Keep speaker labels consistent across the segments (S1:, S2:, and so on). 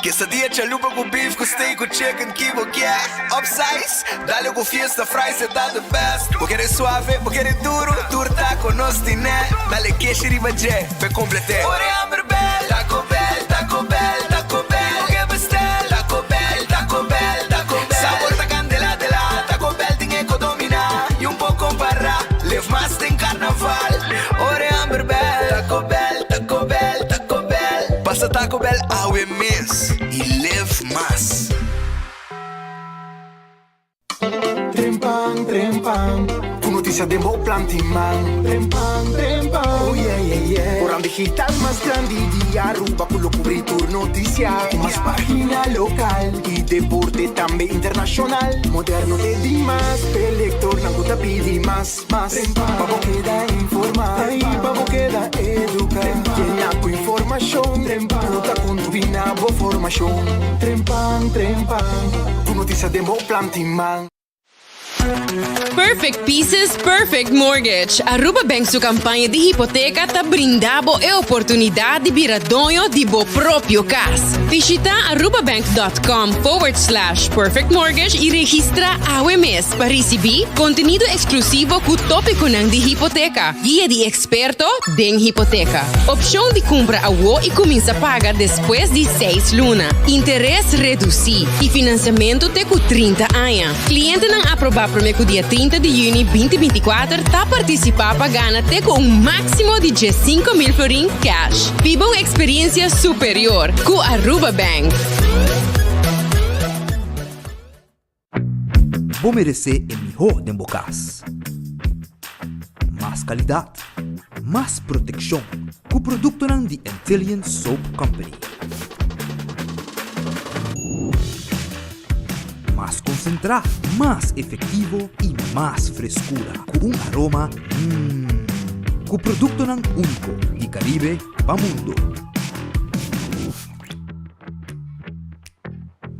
S1: Quesadilla, chalupa com beef, com steak, com chicken, kibo, yeah. Upsize, dale com fiesta, fries, é tá the best. Vou querer suave, vou querer duro, turta com nós tiné. Dale queijo e bajé, pe complete. Ore Amber Bell, Taco Bell, Taco Bell, Taco Bell. O que bestel, Taco Bell, Taco Bell, Taco Bell. Sabor ta candela de la, Taco Bell tem que dominar. E pouco para, live mais tem carnaval. Ore Amber Bell, Taco Bell, Taco Bell, Taco Bell. Passa Taco Bell ao mês e live mais.
S2: Trempang, trempang, tu noticia de Mo Plantiman. Trempang, trempang, oh yeah, yeah, yeah. Orang digital más grande de Aruba, con lo cubrir tu noticia. Más página local y deporte también internacional. Moderno de Dimas, pelector, nanguta pidi más. Pavo queda informar, pavo queda educar. Llena tu información, puta con tu binabo formación. Trempang, trempang, tu noticia de Mo Plantiman.
S3: Perfect Pieces, Perfect Mortgage. Aruba Bank su campanha de hipoteca tá brindando a oportunidade de viradonho de bo próprio cas. Visita arubabank.com/perfect mortgage e registra AWMS para receber conteúdo exclusivo com tópico de hipoteca, guia de experto em hipoteca, opção de compra a WO e começa a pagar depois de 6 lunas, interesse reduzido e financiamento até com 30 anos. Cliente não aprovar para o dia 30 de junho 2024 está participar pagando até com máximo de 5.000 florin cash. Viva uma experiência superior com Aruba Bank.
S4: Vou merecer o melhor de bocas. Mais qualidade, mais proteção com o produto de Intelligent Soap Company. Mais concentrado, mais efetivo e mais frescura, com aroma com produto único de Caribe para mundo.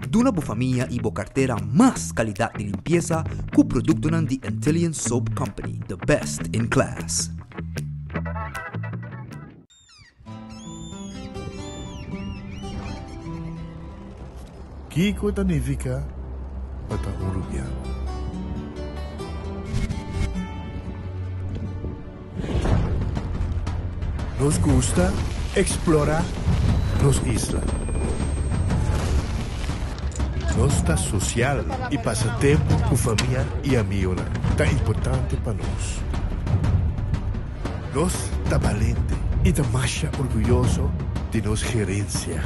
S4: Duna bo família e bo carteira mais qualidade de limpeza com produto de Intelligent Soap Company, the best in class.
S5: Kiko Tanifica Pata Uruguaiano. Nos gusta explorar nos islas. Nos está social e passatempo com família e amigos. Está importante para nós. Nós está valente e está mais orgulhoso de nossa gerência.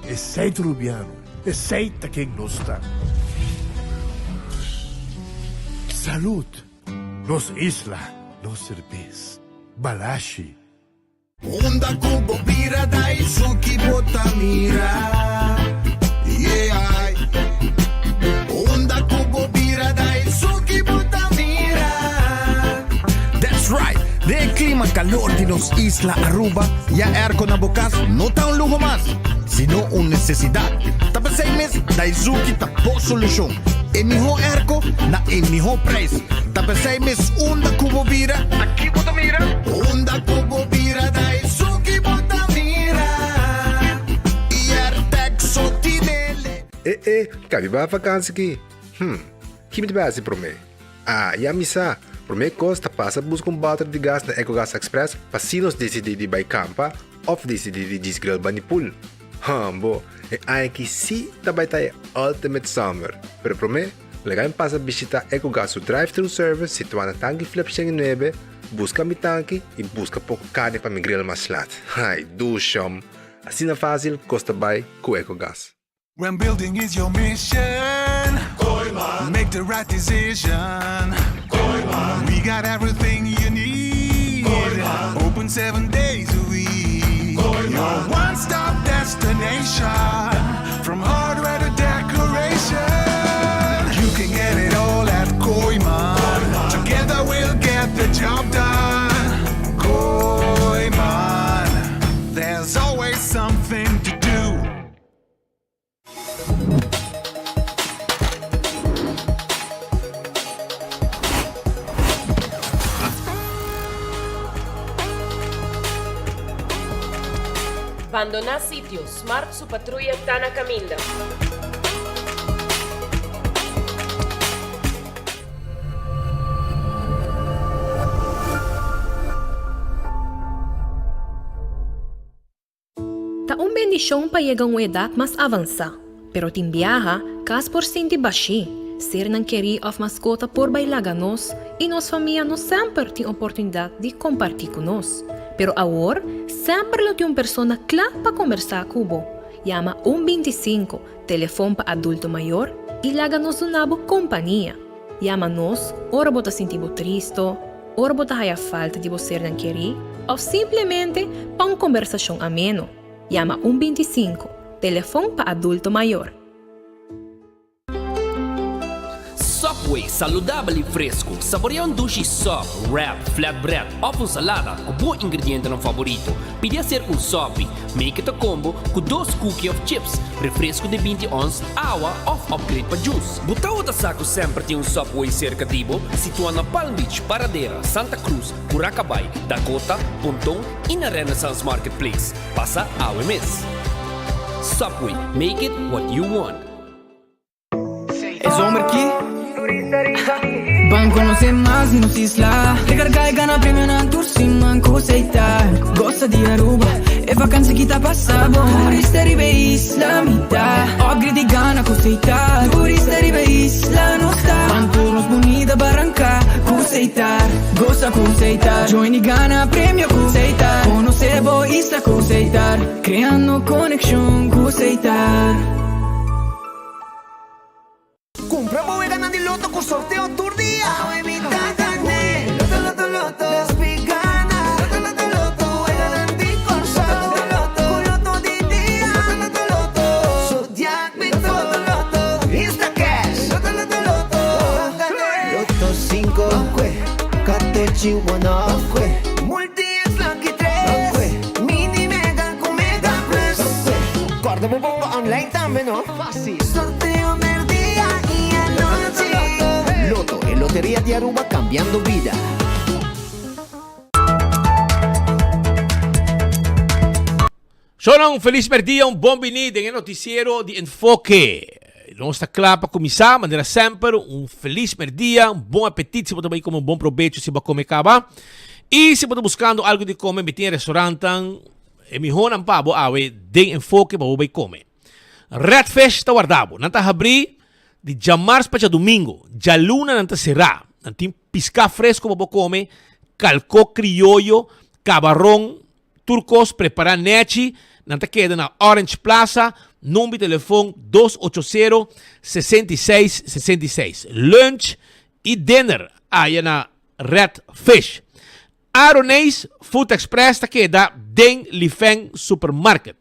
S5: Aceita Uruguaiano. Aceita quem nós está. Salud. Nos isla. Nos cerveza. Balashi.
S1: Onda kubo bira dai suki botamira. Yeah. Onda kubo bira dai suki botamira. That's right. De clima calor de nos isla Aruba, ya erco na bocas no tá lujo más, sino una necesidad. Tapa 6 meses, dai suki tapo solución. El mejor erco na el mejor preço. Tapa 6 meses, onda kubo bira. Aqui botamira. Onda kubo bira dai suki botamira. E ertexo tinele.
S6: Cabe ba vakansie aqui? Que me base para mim? E a missa, para mim costa passa buscar bater de gás na EcoGas Express para se nós decidir de campa ou decidir de desgrill banipul. Bo, aí que sim também tá Ultimate Summer. Pero para mim, legal passa visitar EcoGas o drive-thru service situado na tanque flip 9, busca mi tanque e busca pouco carne para me grill mais lat. Ai, do chão. Assim é fácil, costa bem com EcoGas.
S7: When building is your mission, make the right decision. We got everything you need. Open 7 days a week. Your one-stop destination. From hardware to decoration. You can get it all at Koiman. Together we'll get the job done. Koiman. There's always something to do.
S3: Abandonar sitio. Smart su patrulla Tana Caminda. Taong bendisyon pa yegang edad mas avansa, pero timbiaha kas por sinti bashi, ser não querer of mascota por bailaganos e nos família nos sempre tem oportunidade de compartilhar conosco. Pero agora, sempre lo tem uma pessoa clara para conversar com você. Llama 125, telefone para adulto maior e laga-nos uma boa companhia. Llama-nos, ora bota sentir triste, ora bota a falta de você não querer, ou simplesmente para uma conversação ameno. Llama 125, telefone para adulto maior.
S8: Subway, saudável e fresco. Saboreia dushi soft, wrap, flatbread ou uma salada com bom ingrediente no favorito. Pide a ser Subway. Make it a combo com 2 cookies of chips, refresco de 20 ons, água ou upgrade para juice. Butaw da saco sempre tem Subway cerca de você, situado na Palm Beach, Paradera, Santa Cruz, Curacabai, Dakota, Pontong e na Renaissance Marketplace. Passa a UMS. Subway, make it what you want.
S9: É zomerki Banco não sei mais e não se isla Recarga e gana prêmio na tour sim manco aceitar Gosta de Aruba e vacanze que tá passando Turista ribe isla mitad Ogri di gana aceitar Turista ribe isla não está Panturnos bonita barranca aceitar Gosta aceitar Join e gana prêmio aceitar Conocer boista aceitar Creando conexão aceitar
S2: Compra e gana di loto con sorteo tour día. Evita gané. Loto, loto. Las piganas. Loto, loto. Ganan di corso. Loto di día. Loto. Zodiac Victor. Loto. Insta Cash. Loto. Loto 5. Catechi 1. Multi X Lucky 3. Mini Mega con Mega Plus. Guarda un po' online también, ¿no? Fácil. Sorteo del día y anoche. Loto, en Lotería de Aruba cambiando vida.
S10: Sono un feliz merdia, un buon venite nel noticiero di Enfoque. Non sta claro para começar, mas era sempre um feliz merdia, um bom apetite, se você vai comer um bom proveito, se você comer caba. E se você buscando algo de comer, me tem restaurante, e me honan pa bo awe, de Enfoque, para você comer. Redfish está guardado, não está abrir de jamars para domingo, já luna não está será, não tem pisca fresco para você comer, calco criollo, cabarrão, turcos, preparar nechi, não está queda na Orange Plaza, número de telefone 280-6666. Lunch e dinner aí na Redfish. Aronês Food Express está queda den Lifeng Supermarket.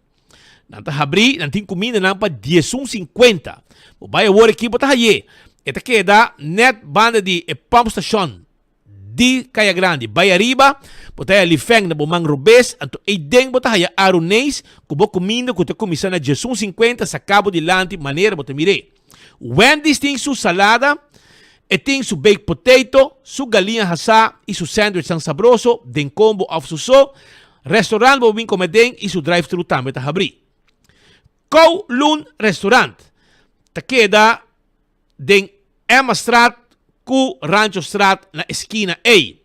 S10: Não está abrir, não tem comida não para 10,50. O vai agora aqui para aí. Está queda net banda de pump station di Kaya Grande. Vai arriba, botaya Lifeng na Bumang Rubes, anto ideng botaya Aronês, kubo comida, kuto comisa na 10,50 sa cabo de lante, maneira bota mire. Wendy's tem su salada, e tem su baked potato, su galinha hasa, e su sandwich sang sabroso, den combo of su so, restaurant bo bin comeden, e su drive-thru tambe ta habri. Kowloon Restaurant, ta queda den Emma Straat, Ku Rancho Strat na esquina A.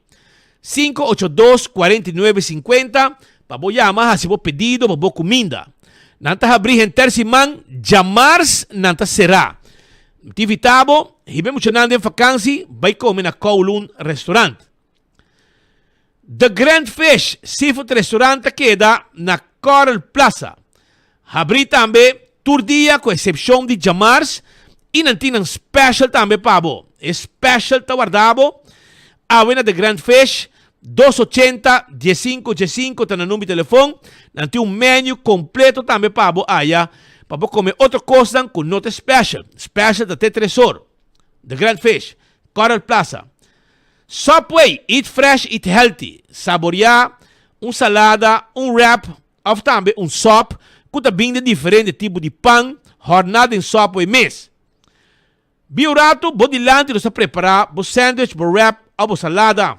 S10: 582-4950. Paboyama, se vos pedido, vos comida. Nanta abrir en terciman, jamars nanta será. Tivitabo, hibe mucho nanda en vakansi, vai comer na Kowloon Restaurant. The Grand Fish Seafood Restaurant queda na Coral Plaza. Abri tambe, tour dia, com exceção de jamars, e nantinang special tambe pabo. Special ta guardabo. Awena de Grand Fish 280-1515 tá no número de telefone. Nanti um menu completo também pabo aya. Pabo comer outra coisa com nota special. Special da T3 The Grand Fish Coral Plaza. Subway Eat Fresh, Eat Healthy. Saborear salada, wrap of também soup com também de diferente tipo de pão. Jornada em Subway mês. Biorato, bodilante, nós preparar o sandwich, o wrap, ou salada.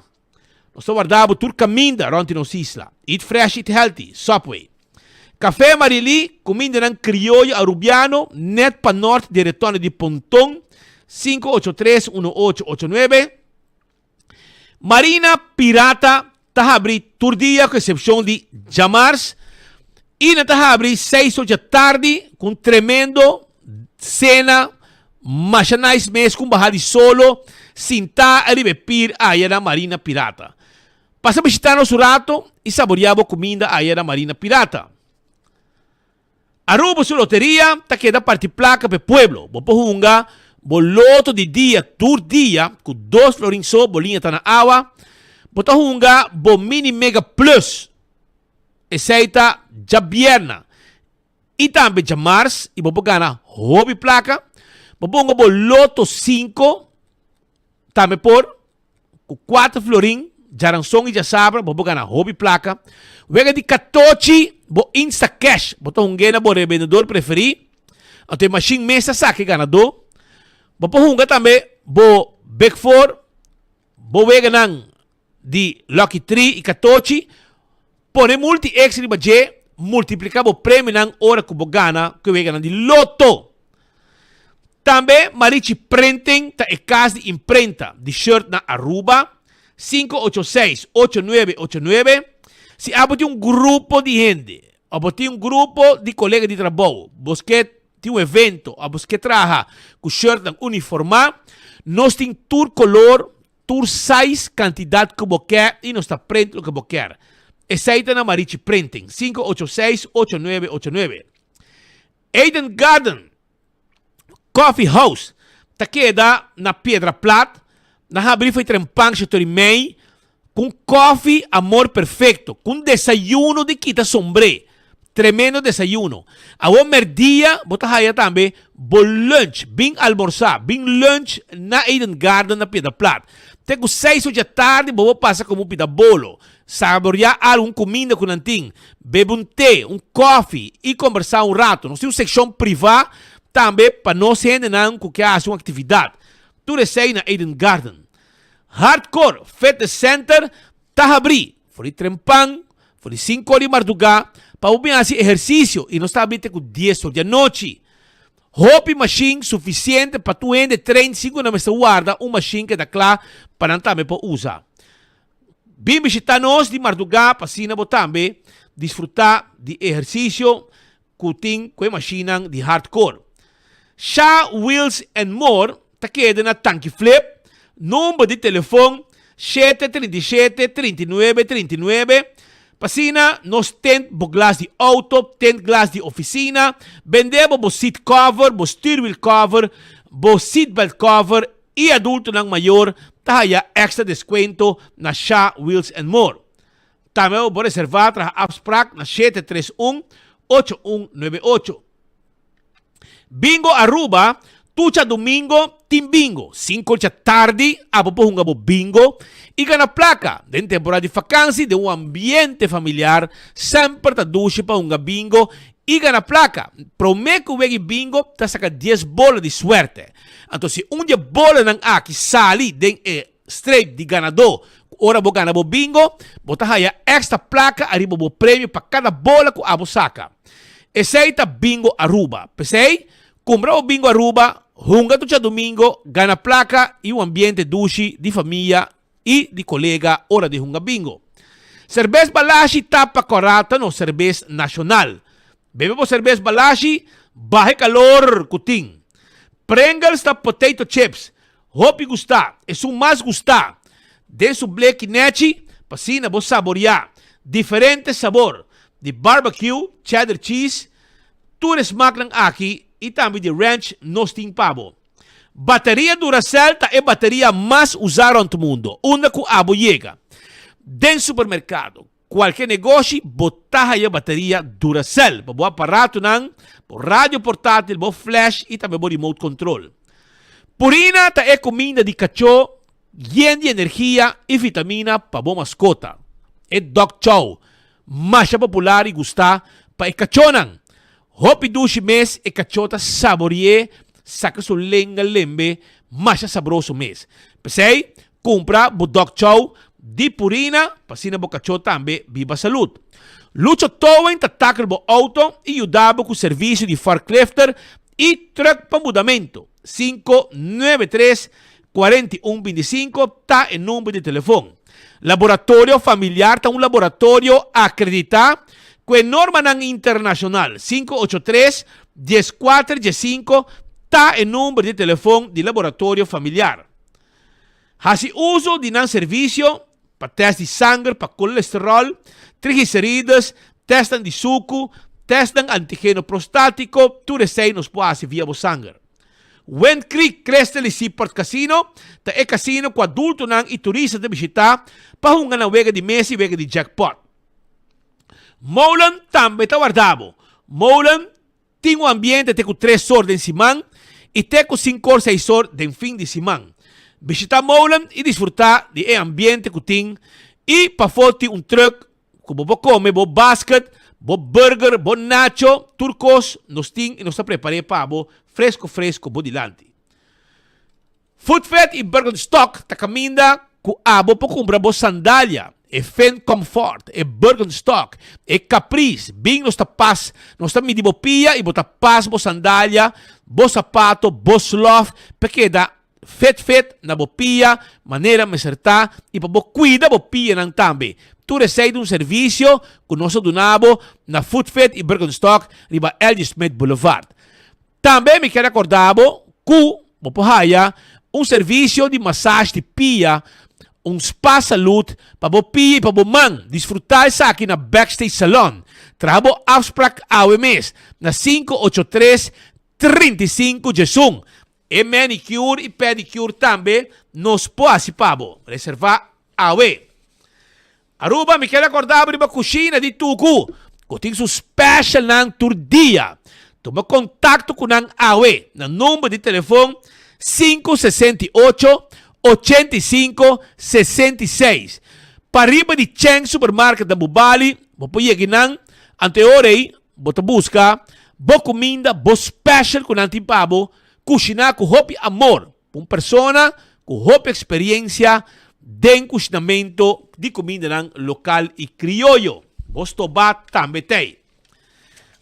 S10: Nós guardamos tur caminda, ronti nos isla. Eat fresh, eat healthy, Subway. Café Marili, comida ng criollo arubiano, net pa north direttone di Pontong, 583-1889. Marina Pirata, tahabri turdia com exceção de Jamars. E na tahabri 6 da tarde, com tremendo cena, machanais mês com bahari solo, sinta aribepir aí na Marina Pirata. Passa visitar nosso rato e saboreava comida aí na Marina Pirata. Aruba su loteria, ta queda parte placa pe pueblo. Bopo hunga, boloto de dia, tur dia, com 2 florinso, bolinha tá na água. Bota hunga, bo mini mega plus. Essaita já vierna. E também já mars, e bopo gana hobby placa. Bopo hunga boloto 5, também por, com 4 florin, Jaransong e Jasabra, bobo gana hobby placa. Wega de 14, bo Insta Cash, boto hunga na bo revendedor preferi. Ante machine mesa saque ganador. Bopo hunga também, bo Big Four, bo wega nang di Lucky 3 e 14. Pone multi extra budget, multiplica bo prêmio nang ora que bo gana, que wega nang di loto. Também marichi printing, ta e casa de imprenta, de shirt na Aruba. 586-8989. Se abate um grupo de gente, abate um grupo de colegas de trabalho, você tem evento, você trabalha com shirt uniforme, nós temos tour color, tour size, quantidade que você quer e nós está print o que você quer. Essa é na Marichi Printing, 586-8989. Eden Garden Coffee House, tá queda na Pedra Plata. Na abrir foi trempang sa Torimei com coffee amor perfeito, com desayuno de quita sombre. Tremendo desayuno. A o merdia, bota haya também, bo lunch, bing almorzar, bing lunch na Eden Garden na Pedra Plata. Tengo 6 da tarde, bobo passa como pida bolo. Saborear algum comida com nanting, bebe um té, um coffee e conversar um rato. Nós temos seção privada também para não se endenar com que haja uma atividade. Tudo isso aí na Eden Garden. Hardcore Fitness Center, tahabri. Foi trempang, foi 5 de madrugada, para fazer exercício e não está bem com 10 da noite. Hopi machine suficiente para tu ende 35 na mesa guarda, uma machine que dá claro para não também para usar. Bem visitar nós de madrugada, para assim também desfrutar de exercício com a machine de hardcore. Shah Wheels and More, tá queda na Tanque Flip, número de telefone 737-3939. Passina, nós temos glass de auto, temos glass de oficina, vendemos o seat cover, o steering wheel cover, o seatbelt cover e adulto ng maior, tayo extra descuento na Shah Wheels and More. Também vou reservar para Absprac na 731-8198. Bingo Aruba, tucha domingo, team bingo. 5 da tarde, apopunga bo bingo. E gana placa, de temporada de vacancy, de ambiente familiar, sempre ta duche pa unga bingo. E gana placa, prometo que bingo, ta saca 10 bolas de suerte. Então, se dia bola nang aki sali, den straight de ganador, ora bo gana bo bingo, bota haya extra placa, arriba bo prêmio para cada bola que abo saca. Essa bingo Aruba. Pensei? Compra o bingo Aruba, hunga tu domingo, gana placa e um ambiente duche de família e de colega hora de hunga bingo. Cerveza Balashi tapa corata no cerveza nacional. Bebe po cerveza Balashi, baje calor kuting. Pringles ta potato chips. Hopi gusta, es un más gusta. De su black nechi, pasina bo saborear. Diferente sabor. De barbecue, cheddar cheese, tudo smaak ng aki e também de ranch nosting pavo. Bateria Duracell é bateria mais usada no mundo. Uma que abo chega. Dentro do supermercado, qualquer negócio, botar a bateria Duracell. Para o aparato, por rádio portátil, por flash e também por remote control. Purina é comida de cachorro, llena de energia e vitamina para a mascota. É Dog Chow. Mais popular e gostar para o cachorro. Hopi dushi mes e cachota saborie, saca su lenga lembe, mais sabroso mes. Pensei, compra bo Dog Chow di Purina, pasina bo cachota tambe, viva salud. Lucho Towen tatakal bo auto e ajudava com o serviço de forklifter e truck para mudamento. 593-4125 tá em número de telefone. Laboratório familiar tá laboratório acreditado com a norma internacional 583-1415 tá em número de telefone de laboratório familiar. Hasi uso de serviço para teste de sangue, para colesterol, triglicéridos, testan de suco, testan antígeno prostático, tudo isso nos pode via o sangue. When Creek Crystal Seaport Casino, ta é casino com adulto e turista de visitar, para hunga na wega de Messi, wega de jackpot. Molan também está guardado. Molan tem um ambiente com 3 horas de semana e tem com 5 ou 6 horas de fim de semana. Visitar Molan e desfrutar de ambiente que tem e para foto truck que você come, você basket, você burger, você nacho, turcos, nós temos e nós preparamos para você fresco bodilante. Food Fed e Burger Stock ta caminda com abo para comprar boa sandália, e Fen Comfort, e Burger Stock, e Caprice, bem nós ta paz, nós ta midi bo pia e bota paz bo sandália, bo sapato, bo sloth, porque dá fet na bo pia, maneira me acertar e para bo cuida bo pia nang tambe. Tu recebe serviço que nós donamos na Food Fed e Burger Stock riba L.G. Smith Boulevard. Também me quero acordar que serviço de massagem de pia, spa saúde para bo pia e para bo man desfrutar isso aqui na Backstage Salon. Trabalho afspraak AWMS na 583-35 Jesung. E manicure e pedicure também nos pode reservar AWE. Aruba, me quero acordar para a cozinha de Tucu, que tem um special ng turdia. Toma contato com ang AWE, no número de telefone 568-85-66. Para riba de Cheng Supermarket da Bubali, você pode anteorei, você busca, boa comida, boa special com antipabo, cozinhar com hopi amor, uma pessoa com hopi experiência, den cozinamento de comida local e criollo. Bostoba também tem.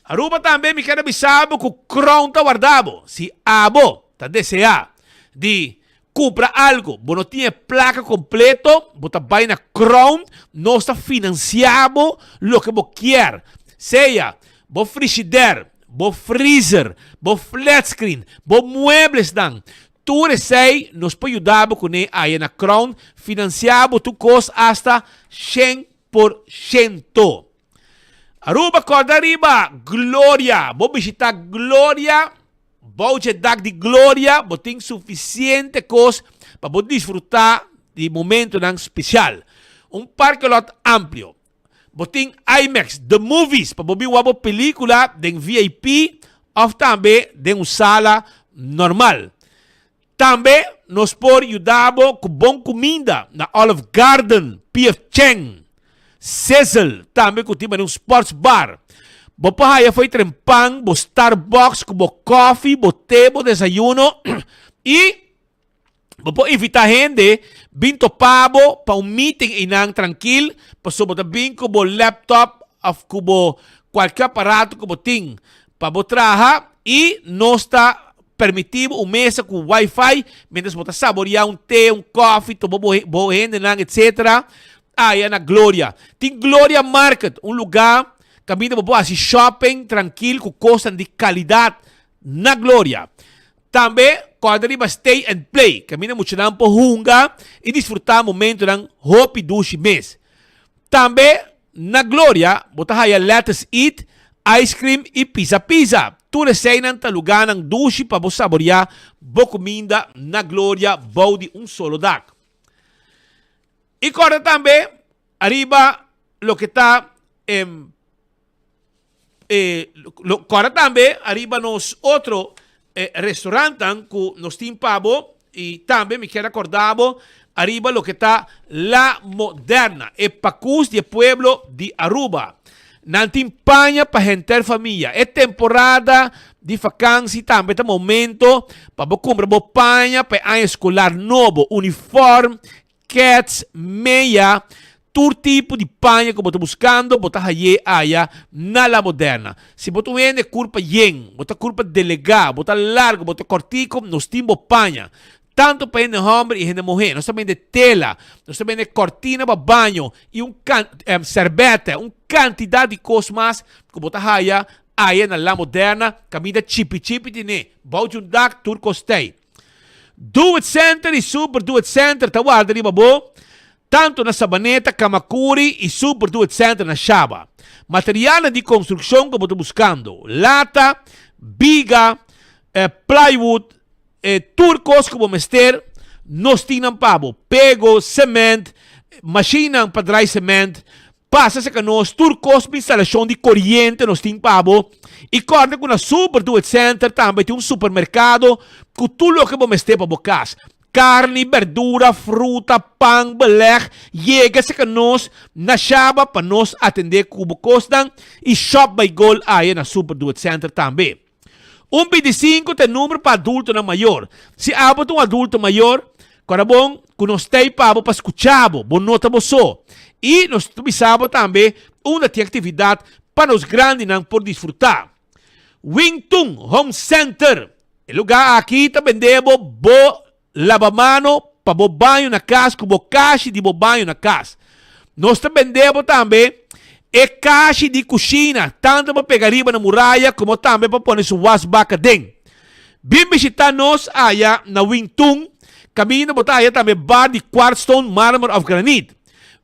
S10: Aruba também me quero avisar que o Crown está guardado. Se abo está desejar de comprar algo, não tem placa completo, você vai na Crown, nós está financiando o que você quer. Seja, o frigideiro, o freezer, o flat screen, os muebles dan. Tu recebe, nos pode ajudar com aí na Crown, financiado tu custa hasta 100%. Aruba, corda arriba, Glória. Vou visitar Glória, vou dar de Glória, vou ter suficiente coisa para poder desfrutar de momento especial. Parque lot amplio. Vou ter IMAX, The Movies, para poder ver uma película de VIP ou também de uma sala normal. Também nos pode ajudar com boa comida na Olive Garden, P.F. Cheng, Cecil, também com um sports bar. Bo pahaya foi trempang, bo Starbucks, bo coffee, bo té, bo desayuno. E bo invitar gente, binto pabo, pa meeting inang tranquil, pa sobota binko bo laptop, of kubo qualquer aparato kubo ting, pa bo traha, e nos está permitido uma mesa com Wi-Fi, mientras você saborear té, coffee, tomar boa gente, etc. Aí na Glória. Tem Glória Market, lugar, caminho para assim, shopping tranquilo, com coisas de qualidade na Glória. Também, quando arriba stay and play, caminho muito lang por hunga e desfrutar momento ng hopi dushi mês. Também, na Glória, você vai let's eat, ice cream e pizza. Tu receinan talugan ng dushi para você saborear boa comida na Glória, boa de solo dak. E corre também, arriba, lo que está corre também, arriba nos outro restaurante que nos tem pavo, e também me quero acordar, arriba lo que está La Moderna, e Pacus de Pueblo de Aruba. Nantin panha para gente família. É temporada de vacância também, é momento para comprar panha para ano escolar novo, uniforme, cats, meia, todo tipo de panha que você está buscando, você haye aya na La Moderna. Se você vende curva yen, você curva delegado, você largo, você cortico, nos timbo panha. Tanto para gente homem e gente mulher. Nós também de tela, nós também de cortina para banho e servete, quantidade de coisas mais que você haye aya na La Moderna, camida chipi tine, baujundak turcostei. Do It Center e Super Do It Center, tawad rin babo. Tanto na Sabaneta, Kamakuri e Super Do It Center na Shaba. Material de construção que você está buscando. Lata, biga, plywood, turcos que você mester, nós tínamos pabo. Pego, cement, machina para dry cement, passa se que nós, turcos, instalação de corrente, nós tínamos pabo. E corda com a Super Do It Center, também tem supermercado, com tudo o que você mester para casa. Carne, verdura, fruta, pão, beleg, llega se que nós na Shaba para nós atender cubo costan e shop by gold aí na Super Do It Center também. 25 tem número para adulto na maior. Se abot um adulto maior, cara bom, que nós tem para escuchar, bom nota só. E nós tubisamos também uma atividade para os grandes não por desfrutar. Wingtung Home Center. O lugar aqui também vendemos lavamano para o banho na casa, com o caixa de banho na casa. Nós também vendemos também caixa de cozinha, tanto para pegar riba na muralha, como também para pôr sua wasback dentro. Vem visitar nós allá na Wingtung, caminho botar aí também bar de quartzstone, mármore of granite.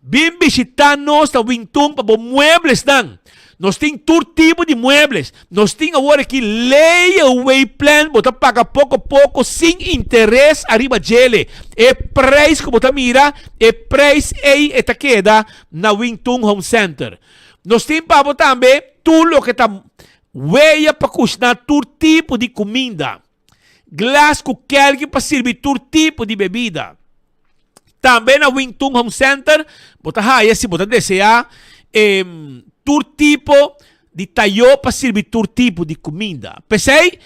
S10: Vem visitar nós na Wingtung para muebles dan. Nós temos todo tipo de muebles. Nós temos agora aqui layaway plan. Você paga pouco a pouco, sem interesse, arriba dele. E preço que você mira, e preço aí está queda na Wingtung Home Center. Nós temos para você também tudo o que está weia para cozinhar todo tipo de comida. Glass cooker para servir todo tipo de bebida. Também na Wingtung Home Center, você aí se você desejar, todo tipo de talho para servir todo tipo de comida. Pensei,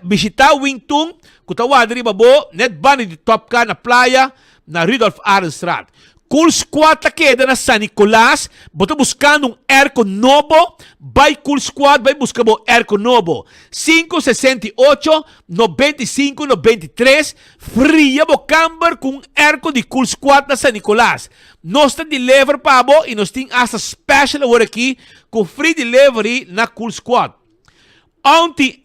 S10: visitar o Wingtung, que está lá de babo, net bani de Top Car na praia, na Rudolf Arenstraat. Cool Squad queda na San Nicolás, você buscando airco novo, vai Cool Squad, vai buscar um airco novo. 568 95 93, fria o camber com airco de Cool Squad na San Nicolás. Nós temos delivery para você e nós temos essa special agora aqui com free delivery na Cool Squad. Ontem,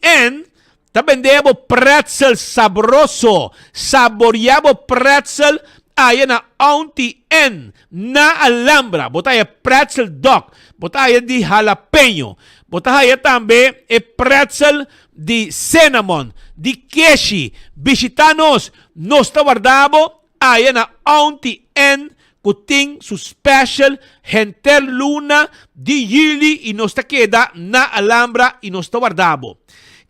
S10: também vendemos pretzel sabroso, saboreamos pretzel aí na Auntie N, na Alhambra. Bota aí pretzel dog, bota aí de jalapeno, bota aí também pretzel de cinnamon, de queijo. Visita-nos, nós guardamos aí na Auntie N, que tem su special Genter Luna de Yili e nós queda na Alhambra e nós guardamos.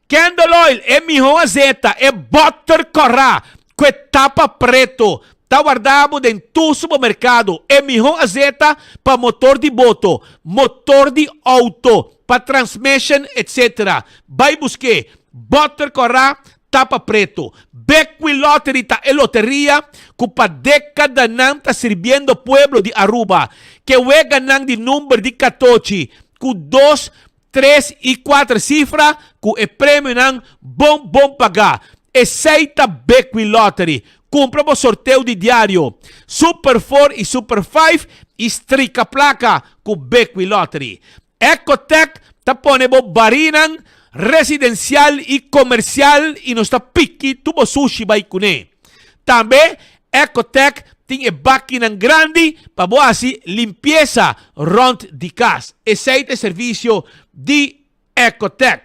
S10: Candle Oil é mijo azeta, é butter corra, que tapa preto. Está guardado em todo supermercado. É melhor azeta para motor de moto, motor de auto, para transmission, etc. Vai buscar butter corra, tapa preto. Beckwith Lottery tá é loteria que para década não está servindo pueblo de Aruba. Que é ganando de número de 14, com 2, 3 e 4 cifras, que é prêmio não bom pagar. Aceita Beckwith Lottery. Compra o sorteio de diário. Super 4 e Super 5. Estrica placa com Beckwith Lottery. Ecotech está ponendo barinan residencial e comercial e nos está pique tubo sushi vai cune. Também Ecotech tem máquina grande para boas limpeza rond de casa. Esse é serviço de Ecotech.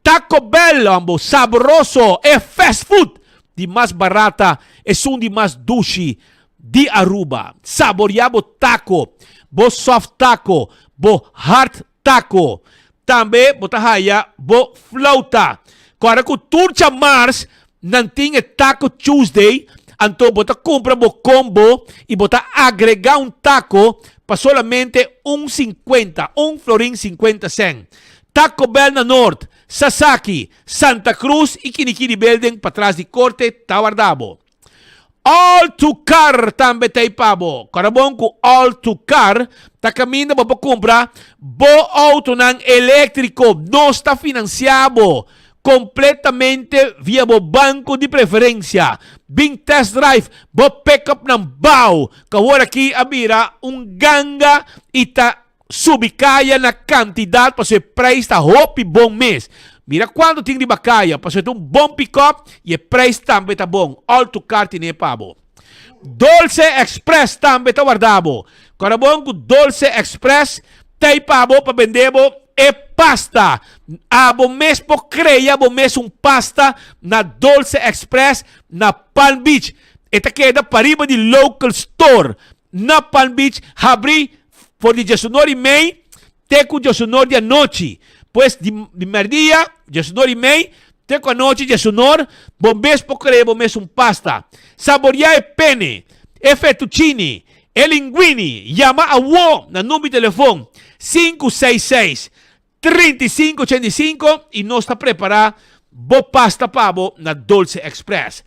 S10: Taco Bell, ambo, sabroso, é fast food. De mais barata, é um de mais doce de Aruba. Saboreado taco, bo soft taco, bo hard taco. Também, bota raia, bo flauta. Agora, com Turcha Mars, não tem taco Tuesday, então bota compra bo combo e bota agregar um taco para solamente 1,50, florin 50 cent. Taco Bell na Norte, Sasaki, Santa Cruz e Kinikini Building para trás de corte, está guardado. All to car também tem pabo. Karabon com all to car, tá caminho para comprar bo auto ng elétrico, não está financiado completamente via bo banco de preferência. Bing test drive, bo pick-up ng BAW. Kawara aqui abira ganga ita subikaya na quantidade para ser preço tá hopi bom mês. Mira quando tem de bacaya, para ser bom pick-up e o preço também tá bom. All to car tinha pabo. Dolce Express também tá guardado. Quando bom com Dolce Express, tem pabo para vender e pasta. Abo mesmo creia, abo mesmo pasta na Dolce Express na Palm Beach. Esta queda para riba de local store na Palm Beach. Abri por de 19 May, teco 19 de noite. Pues de merdia, 19 May, teco a noite 19, bom mesmo creia, bom mesmo pasta. Saborear e pene, e fettuccine, e linguini. Llama a WO na número de telefone 566-3585 e nós está preparado bo pasta pabo na Dolce Express.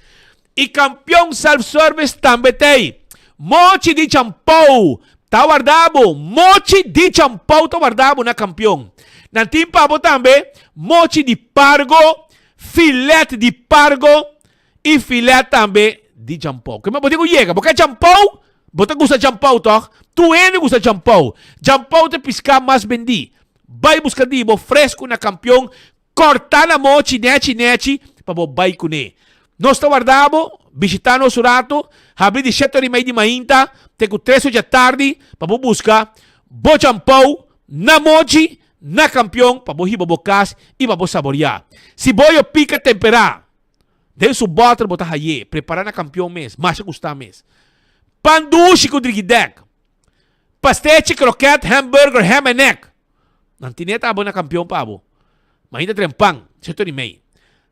S10: E campeão self-service também tem. Mochi de champou, tá guardado. Mochi de champou tá guardado na campeão. Na team pabo também, mochi de pargo, filete de pargo e filete também de champou. Que me botigo chega, porque champou, bota gusta champou toh. Tu ainda gusta champou. Champou te piscar mais vendi. Vai buscar dibo fresco na campeão, cortar na mochi neti para bo vai kune. Nós está guardado, visitar nosso rato, abrir de 7h30 de manhã, até com 3 da tarde, para buscar bo champou na mochi, na campeão, para bo bocas e para bo saborear. Se boio pica temperar, dentro su bota botar aí, preparar na campeão mês, mais custar mês. Pandushi com drigidek, pastete, croquete, hamburger, ham and neck. Nantineta abo na campeão pabo. Mas ainda trempang, 7h30.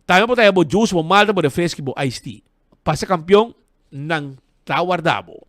S10: Tayo po tayo po juice, po malta, po refresco, po iced tea. Pasa campeón ng Tawardabo.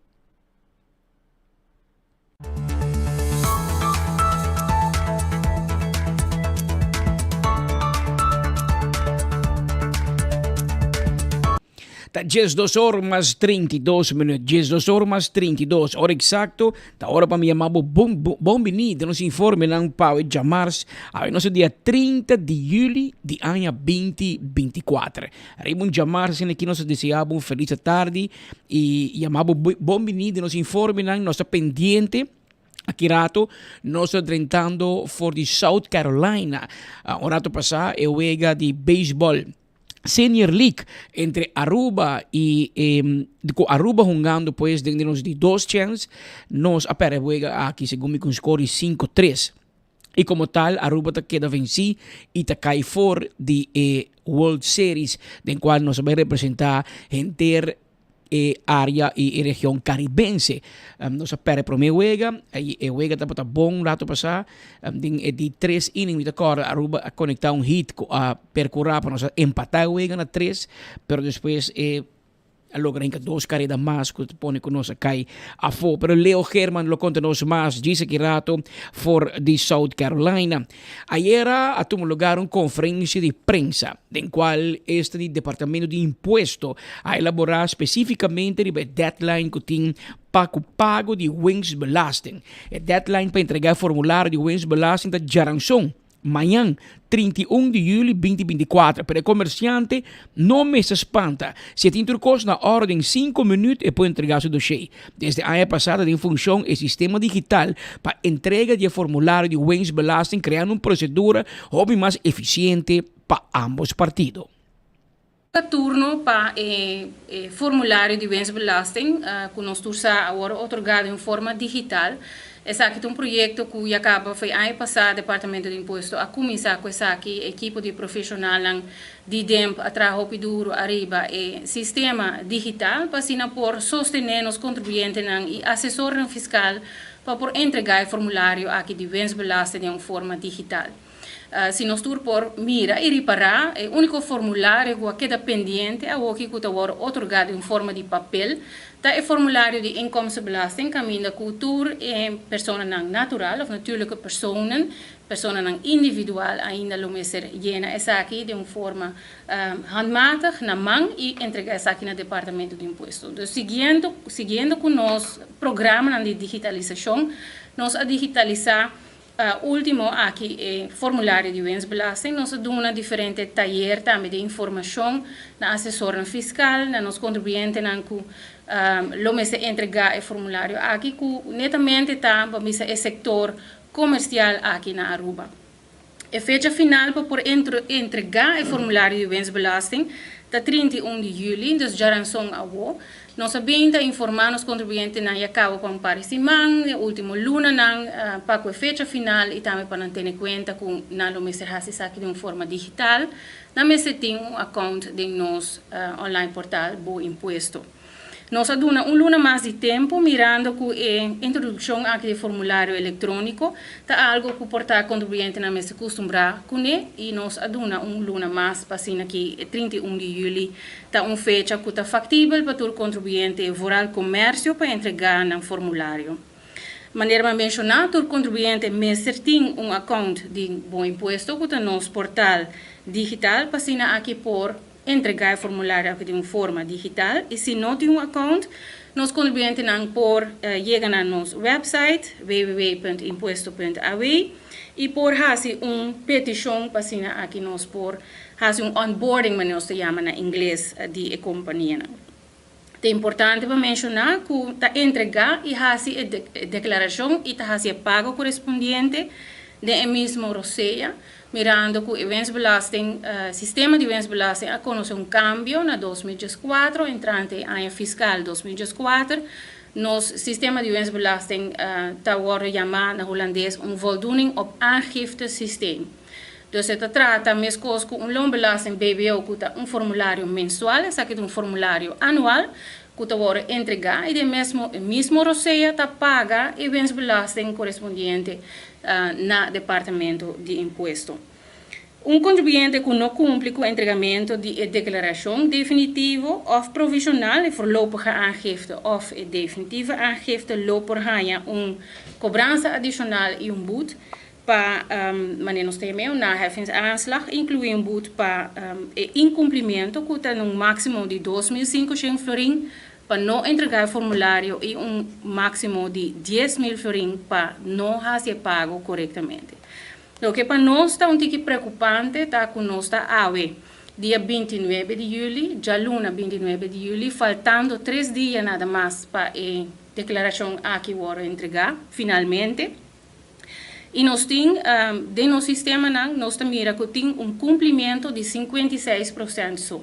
S11: Tá 12 horas 32 minutos, 12 horas 32, hora exacto, tá hora para me chamar bom venido, nos informe ng Pau de Jamars, ao nosso dia 30 de julho de ano 2024. Raymond Jamars, aqui nós desejamos feliz tarde e chamamos bom venido, nos informe ng nossa pendiente. Aqui rato, nós enfrentando for de South Carolina. Um rato passado, eu ega de beisebol. Senior League entre Aruba e Aruba jogando pues dentro de 2 chances nos apare juega aqui segundo com score 5-3 e como tal Aruba ta queda vencido e ta cai for de World Series den qual nos vai representar enter área e região caribense. Nos apare primeiro juega e juega tá bom rato passar de 3 innings de cor Aruba a conectar hit a percurar para nos empatar juega na 3 pero depois logran que 2 carreras más que pone con nos cai a fo. Pero Leo Herman lo conta nos más, dice que rato for de South Carolina. Ayer tuvo lugar una conferencia de prensa, en cual este departamento de impuesto a elaborar específicamente el deadline que tiene para o pago de winstbelasting. El deadline para entregar el formulario de winstbelasting da Jaranson. Amanhã, 31 de julho de 2024. Para o comerciante, não me se espanta. Se tem trucos na ordem 5 minutos e pode entregar seu dossiê. Desde a ano passado, em função do sistema digital para entrega de formulário de winstbelasting, criando uma procedura mais eficiente para ambos partidos.
S12: Turno para formulário de winstbelasting, que nós agora otorgado em forma digital. Esse aqui é um projeto que acaba foi ano passado Departamento de Imposto a começar com esse aqui equipe de profissional de DEMP a trabalhar duro arriba e sistema digital para assim por sostener os contribuintes e assessor fiscal para por entregar o formulário aqui de winstbelasting em forma digital. Se nós por mira e reparar, o único formulário que queda pendente é o que está otorgado em forma de papel. É o formulário de inkomstenbelasting, caminho da cultura e pessoa natural, of natuurlijke personen, persona não individual ainda lo ser llena essa aqui de uma forma handmatig na mão e entregar essa aqui no departamento de imposto. Então, seguindo com nosso programa de digitalização, nós a digitalizar último aqui é formulário de winstbelasting. Nós damos diferente taller também de informação na assessora fiscal, na nosso contribuinte na que lo se entregar o formulário aqui que netamente está para o setor comercial aqui na Aruba. A fecha final para por entregar o formulário de winstbelasting está 31 de julho, então já lançou agora. Nós sabemos informar os contribuintes na acabo para um parecimento, último luna para a fecha final e também para ter em conta que na lo mestre aqui de uma forma digital, na mestre tem account de nosso online portal Bo Imposto. Nós damos luna mais de tempo mirando que a introdução aqui de formulário eletrônico está algo que o portal contribuinte na mesa acostumbrar com ele e nós damos luna mais para assim aqui 31 de julho está fecha que está factível para o contribuinte vorar comércio para entregar no formulário. Maneira de mencionar, o contribuinte mestre tem account de bom imposto que está no nosso portal digital para assim aqui por entregar o formulário de uma forma digital e se não tem account, nós contribuintes não por chegar na nosso website www.impuesto.aw e por fazer petição para assim aqui nós por fazer onboarding, mas nós chamamos na inglês de companhia. É importante para mencionar que está entregar e fazer a declaração e está fazer pago correspondente de mesmo roceia, mirando que o sistema de winstbelasting a conheceu cambio na 2014, entrante ano fiscal 2014. Nosso sistema de winstbelasting está agora chamado na holandês voldoening op aangifte systeem. Dus het trata mesmo com loonbelasting BBO que está formulário mensual, essa aqui é formulário anual que está agora entregar e de mesmo roceia está paga e winstbelasting correspondente na departamento de imposto. Contribuinte que não cumpre com o entregamento de declaração definitiva ou provisional e voorlopige aangifte ou definitiva aangifte loopt por cobrança adicional e boete para nós temos na heffingsaanslag inclui boete para incumprimento que está no máximo de 2.500 florin para não entregar o formulário e máximo de 10.000 florin para não ser pago corretamente. O que para nós está pouco preocupante está que nós está dia 29 de julho, já luna 29 de julho, faltando 3 dias nada mais para a declaração aqui agora entregar, finalmente. E nós temos, de nosso sistema, nós mira que tem cumprimento de 56% só.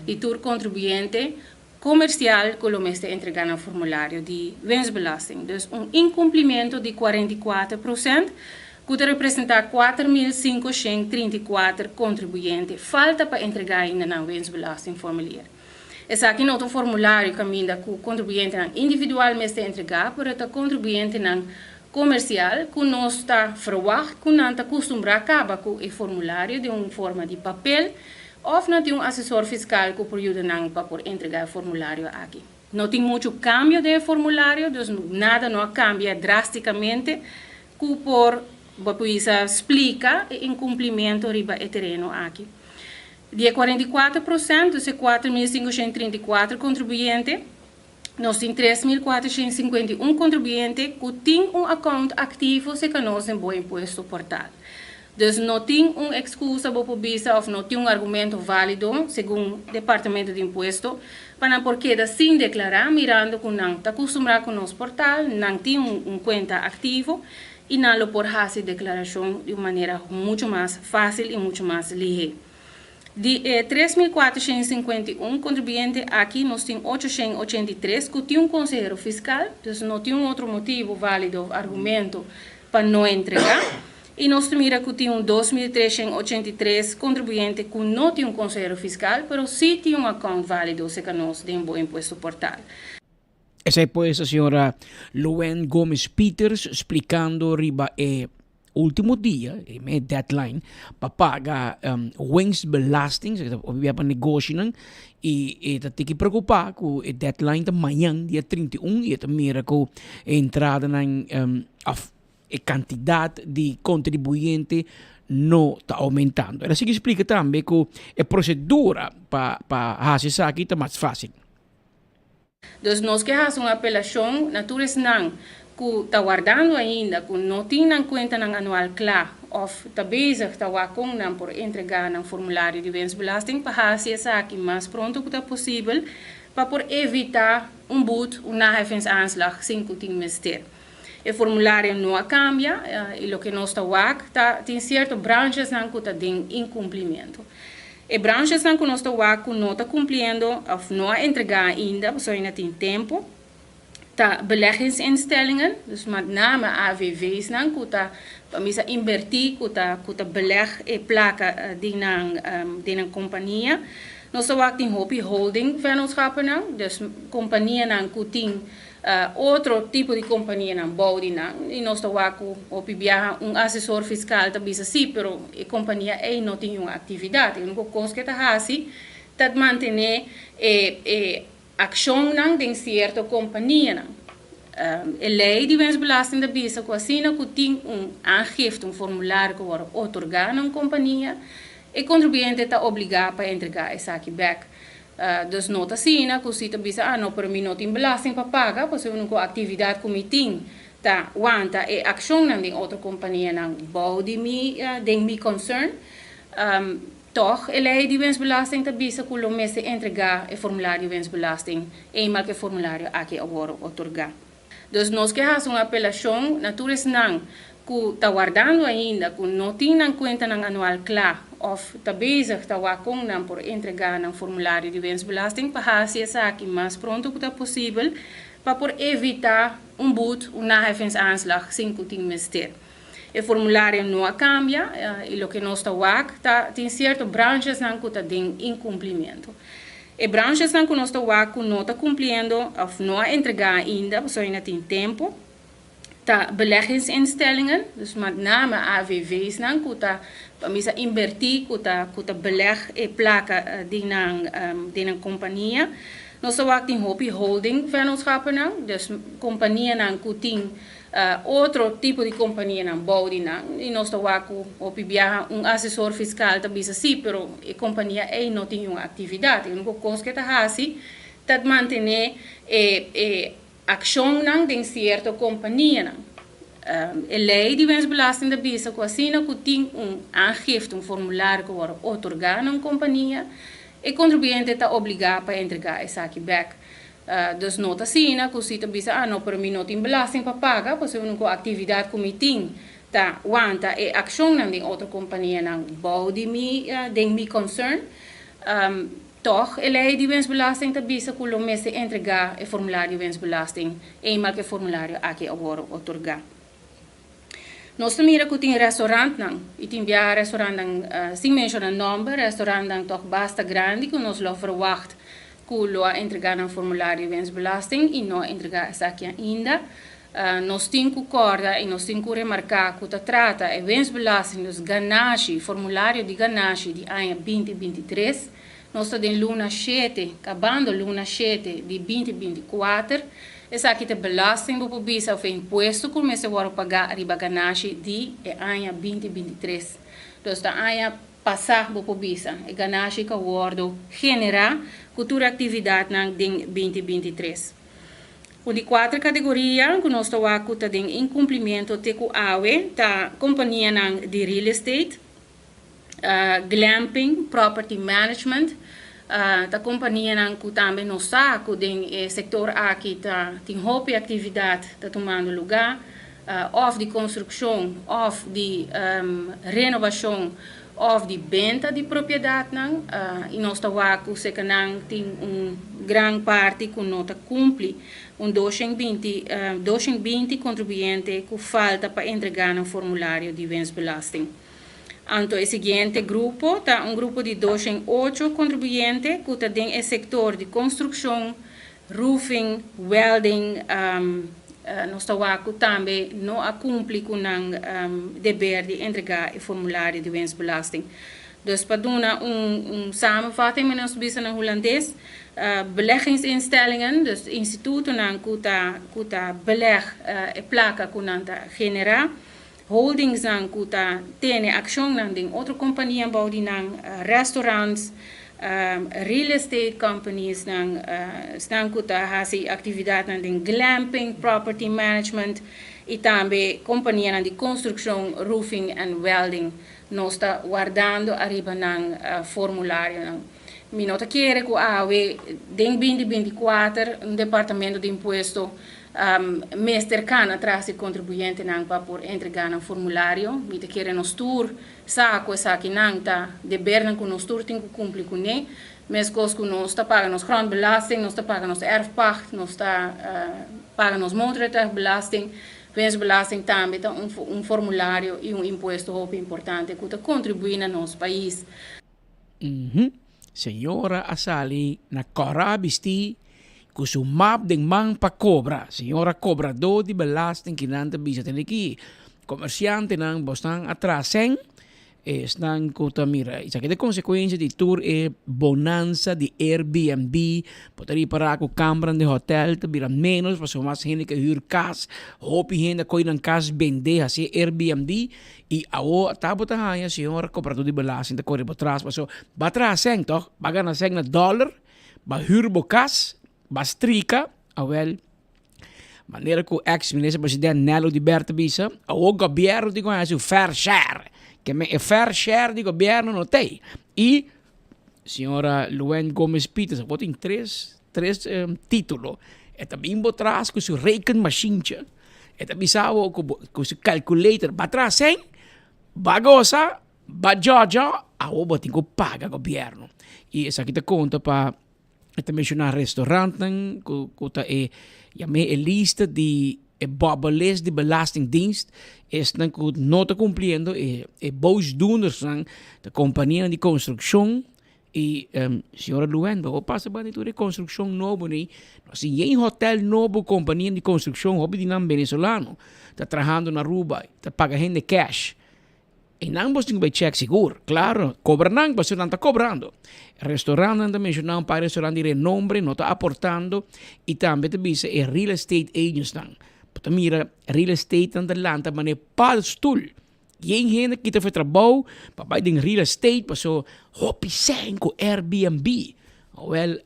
S12: E todo contribuinte comercial que lo está entregar no formulário de winstbelasting. Dus incumprimento de 44%, que representa 4.534 contribuintes. Falta para entregar ainda na winstbelasting formulário. Essa aqui é outro formulário que o contribuinte individualmente entregar, para o contribuinte comercial, que nós está verwacht, que não está acostumado a acabar com o formulário de uma forma de papel, ou não tem assessor fiscal que pode ajudar para entregar o formulário aqui. Não tem muito cambio de formulário, então nada não cambia drasticamente, que por explica o incumprimento riba o terreno aqui. De 44%, de 4.534 contribuintes, nós temos 3.451 contribuintes que têm account ativo se conhecem bom imposto portal. Dus não tem excusa para publicar ou não tem argumento válido, segundo o Departamento de Imposto, para porque sem declarar, mirando que não está acostumado com o nosso portal, não tem conta ativo e não pode fazer declaração de uma maneira muito mais fácil e muito mais ligeira. De 3.451 contribuintes, aqui nós temos 883 que têm conselheiro fiscal, então não tem outro motivo válido, argumento para não entregar. E nós temos que temos 2.383 contribuintes que não têm conselheiro fiscal, mas sim têm account válido, se que nós temos imposto portal.
S11: Essa é pois a senhora Luen Gomes Peters explicando riba último dia, deadline, para pagar winstbelasting, obviamente para negócio, e tem que preocupar com o deadline de amanhã, dia 31, e também com a entrada cantidad de contribuyente não está aumentando. Ela se explica também que a procedura para fazer isso aqui está mais fácil.
S12: Dus nós que fazemos uma apelação, naturalmente não, que está guardando ainda, que não tem em conta no anual claro, ou está bezig, está wakong por entregar no formulário de bensbelasting, para fazer isso aqui mais pronto que possível, para evitar boete, naheffingsaanslag, sem que tem mistério. O formulário não cambia, e o que nós tem certas branches que estão em incumprimento. E branches que nós não está cumprindo, ou não entregar ainda, porque ainda tem tempo. Tá beleggingsinstellingen, dus met name AVV's, que está para invertir, que está beleg e placa de uma companhia. Nós temos hopi holding vennootschappen, dus companhia que tem outro tipo de companhia na bouwding, e nós temos hopi viaja assessor fiscal também assim, pero a companhia não tem uma atividade, o que que está assim, está manter ação de certa companhia. A lei de bensbelasting da bisa que assim que tem aangifte, formulário que wordt otorgado na companhia, e contribuinte está obrigado para entregar essa aqui back. Dus nota assim, que se a bisa não para mim não tem belasting para pagar, porque não com atividade que me tem, tá wanta e ação na de outra companhia na bouw de mi concern. Toch, a lei de bensbelasting está bisa que o mês entregar o formulário de bensbelasting, eenmaal que o formulário aqui agora otorgar. Dus nós que fazemos uma apelação, naturalmente não, que está guardando ainda, que não tem em conta no anual claro, ou está bezig, está wakong por entregar no formulário de bensbelasting, para fazer isso aqui mais pronto que possível, para evitar boete, naheffingsaanslag, sem que tem mistério. O formulário não cambia, e o que nós tem certas branches que estão em incumprimento. E branches que nós não está cumprindo, ou não entregar ainda, porque ainda tem tempo. Tá beleggingsinstellingen, dus met name AVV's, que está para invertir, que está beleg e placa de uma companhia. Nós temos hopi holding vennootschappen, dus companhia que tem outro tipo de companhia na bouwding, e nós temos hopi viaja assessor fiscal também assim, pero a companhia não tem uma atividade, o que que está assim, está manter ação de certa companhia. A lei de bensbelasting da bisa que assim que tem aangifte, formulário que wordt otorgado na companhia, e contribuinte está obrigado para entregar essa aqui back. Dus nota assim, que se a bisa não para mim não tem belasting para pagar, porque não com atividade que me tem, tá wanta e ação de outra companhia na bouw de mi concern. Toch, a lei de bensbelasting está bisa que o mês entregar o formulário de bensbelasting, eenmaal que o formulário aqui agora otorgado. Nós também que tem restaurante, e tem via restaurante, sem mencionar nome, restaurante toch basta grande, que nós lo verwacht, que lo entregar no formulário de bensbelasting, e não entregar essa aqui ainda. Nós temos que acordar e nós temos que remarcar que trata de bensbelasting, dos ganache, formulário de ganache de ano 2023, nós estamos em luna 7, acabando luna 7 de 2024, essa aqui é belasting do bisa ou imposto que começa a pagar a ganache de ano 2023. Então, está ano passar do bisa, a ganache que o generar cultura atividade na 2023. O de 4 categorias que nós estamos em incumprimento de AWE, da companhia de real estate, glamping, property management, da companhia que também não está, que o setor aqui tem hopi atividade está tomando lugar, of de construção, of de renovação, of de venda de propriedade, e nós estamos tem grande parte que não cumpre 220 contribuinte que falta para entregar no formulário de bensbelasting. Então, o seguinte grupo está grupo de 208 contribuintes que está no setor de construção, roofing, welding, nós estamos também não cumpre com o dever de entregar o formulário de bensbelasting. Dus para doen een samenvatting met ons business Hollandees. Beleggingsinstellingen, dus instituten aan kuta beleg placa kunanta genera. Holdings aan kuta tene action aan ding andere compagnieën bouw die restaurants, real estate companies aan kuta hasi activiteit aan ding glamping, property management, itambe compagnieën aan die construction, roofing en welding. Nós está guardando arriba ng formulário. Mi nota quiere que awe den 2024 un departamento de impuesto meester kan atrás de contribuyente nang pa por entregar un formulario. Mi te quiere nos tour saco saki nang ta de bernan con nos tour tin cumpli con ne. Mes cos con nos ta paga nos grondbelasting, nos ta paga nos erfpacht, nos ta paga nos motorrijtuigbelasting. Winstbelasting também um formulário e um imposto muito importante que contribui no nosso país.
S11: Senhora Asali, na Corabisti, com o map de man para cobra. Senhora cobrador de belasting que não te bisa teleki. Comerciante não bostan atrasen. Estão com mira. Isso aqui é consequência de tour e bonança de Airbnb. Poderia parar com o câmara de hotel, te virar menos, para mais gente que hyr casa. Hope gente que não casa vender assim Airbnb. E a o tabo tahanha, a senhora comprador de belasting, te corre para trás, para trás sen toch? Baga na sen na dollar, ba hyr bo kas, ba strika, awel. Maneira que o ex-ministro-presidente Nelo de Berta bisa, o governo de conhece o fair share. Que é fair share de governo não tem. E senhora Luen Gomes Peters, vou ter três títulos. É também vou trás com o seu rekenmachine. É também sabe com o seu calculator. Vai trás sem, vai gostar, vai jojo, a o botin que paga governo. E essa aqui te conta para mencionar restaurante, que é lista de babbeles de belastingdienst estão não cumprindo e boosdoeners da companhia de construção e senhora Luen, vou passar para a construção nova, né? Se em hotel novo companhia de construção, hobby de nome venezuelano, está trabalhando na Aruba, está pagando cash. E não você tem que check seguro, claro, cobra não, você não está cobrando. Restaurante não mencionar para restaurante de renombre, não está aportando e também te diz é real estate agents não. Porque mira, real estate na Atlanta, mas é padstool. Geen gente que te foi trabalho, papai de real estate, passou hopi sem com Airbnb. Well,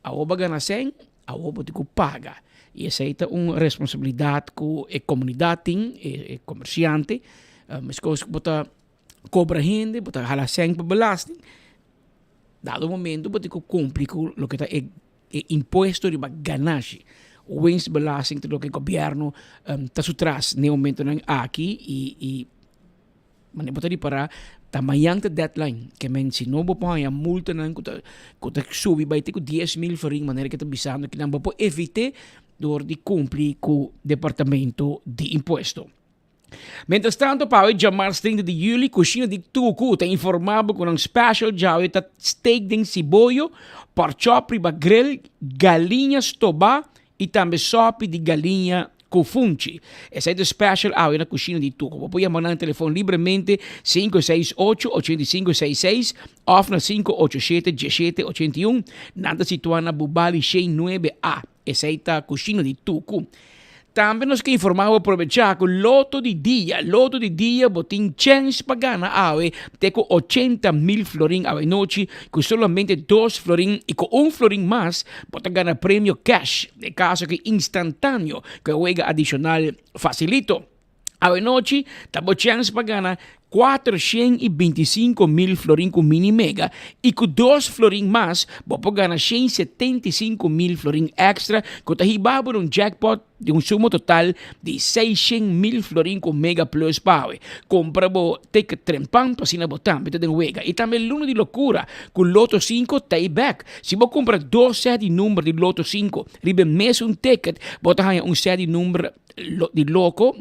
S11: a oba na sem, a oba te paga. E essa é uma responsabilidade que a comunidade tem, é comerciante, mas coisas que bota cobra gente, bota hala sem para belasting. Dado momento, bota que cumpre com o que é imposto de ganache. O winstbelasting do que o governo está atrás no momento aqui e mas pode para tamanhang the deadline que men se não vou pôr a multa não que subi vai ter com 10.000 florin maneira que está bisando que não vou evitar dor de cumprir com o departamento de imposto. Mientras tanto, para o Jamar 30 de julho, cozinha de Tucu está informado com um special jaui tá steak de cibollo, porchopri ba grill, galinhas tobá e também sopa de galinha com funchi. Esse é o special hour na cozinha de Tuco. Você pode mandar no telefone livremente 568-8566 ou na 587-1781. Nada situado na Bubali 69A. Essa é a cozinha de Tuco. Também nós que informamos aproveitar que o loto de dia botin chance para ganhar tem com 80.000 florin a noite, com solamente 2 florin e com 1 florin mais, pode ganhar prêmio cash, de caso que instantâneo, que é o adicional facilito. A noite, tamo chance para ganhar 425.000 florin com mini mega e com 2 florin mais, você ganhar 175.000 florin extra, que está hibabo um jackpot de um sumo total de 600.000 florin com mega plus power. Compra bo ticket trempang para sina botam, bete den wega. E também luna de loucura, com Loto 5 take back. Se você compra 2 set de número de Loto 5, ribe mes um ticket, bota um set de número de Loto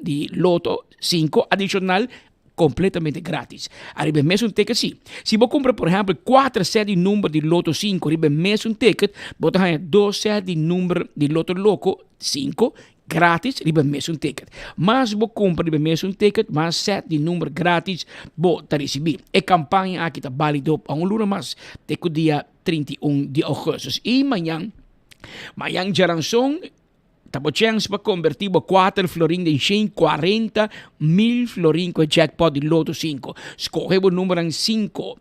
S11: 5 adicional completamente grátis. Arriba mesmo um ticket sim. Se você compra, por exemplo, 4 sets de número de Loto 5, arriba mesmo um ticket, bota 2 sets de número de Loto Loco 5 grátis, riba mesmo ticket. Mas bo compra riba mesmo ticket, mas set de número grátis bo ta receber. E campanha aqui tá válido a luna mas teco dia 31 de agosto. E manhã Jaranson tabo chance para convertir 4 florin de 140 mil florin com jackpot de loto 5. Escolhe o número 5.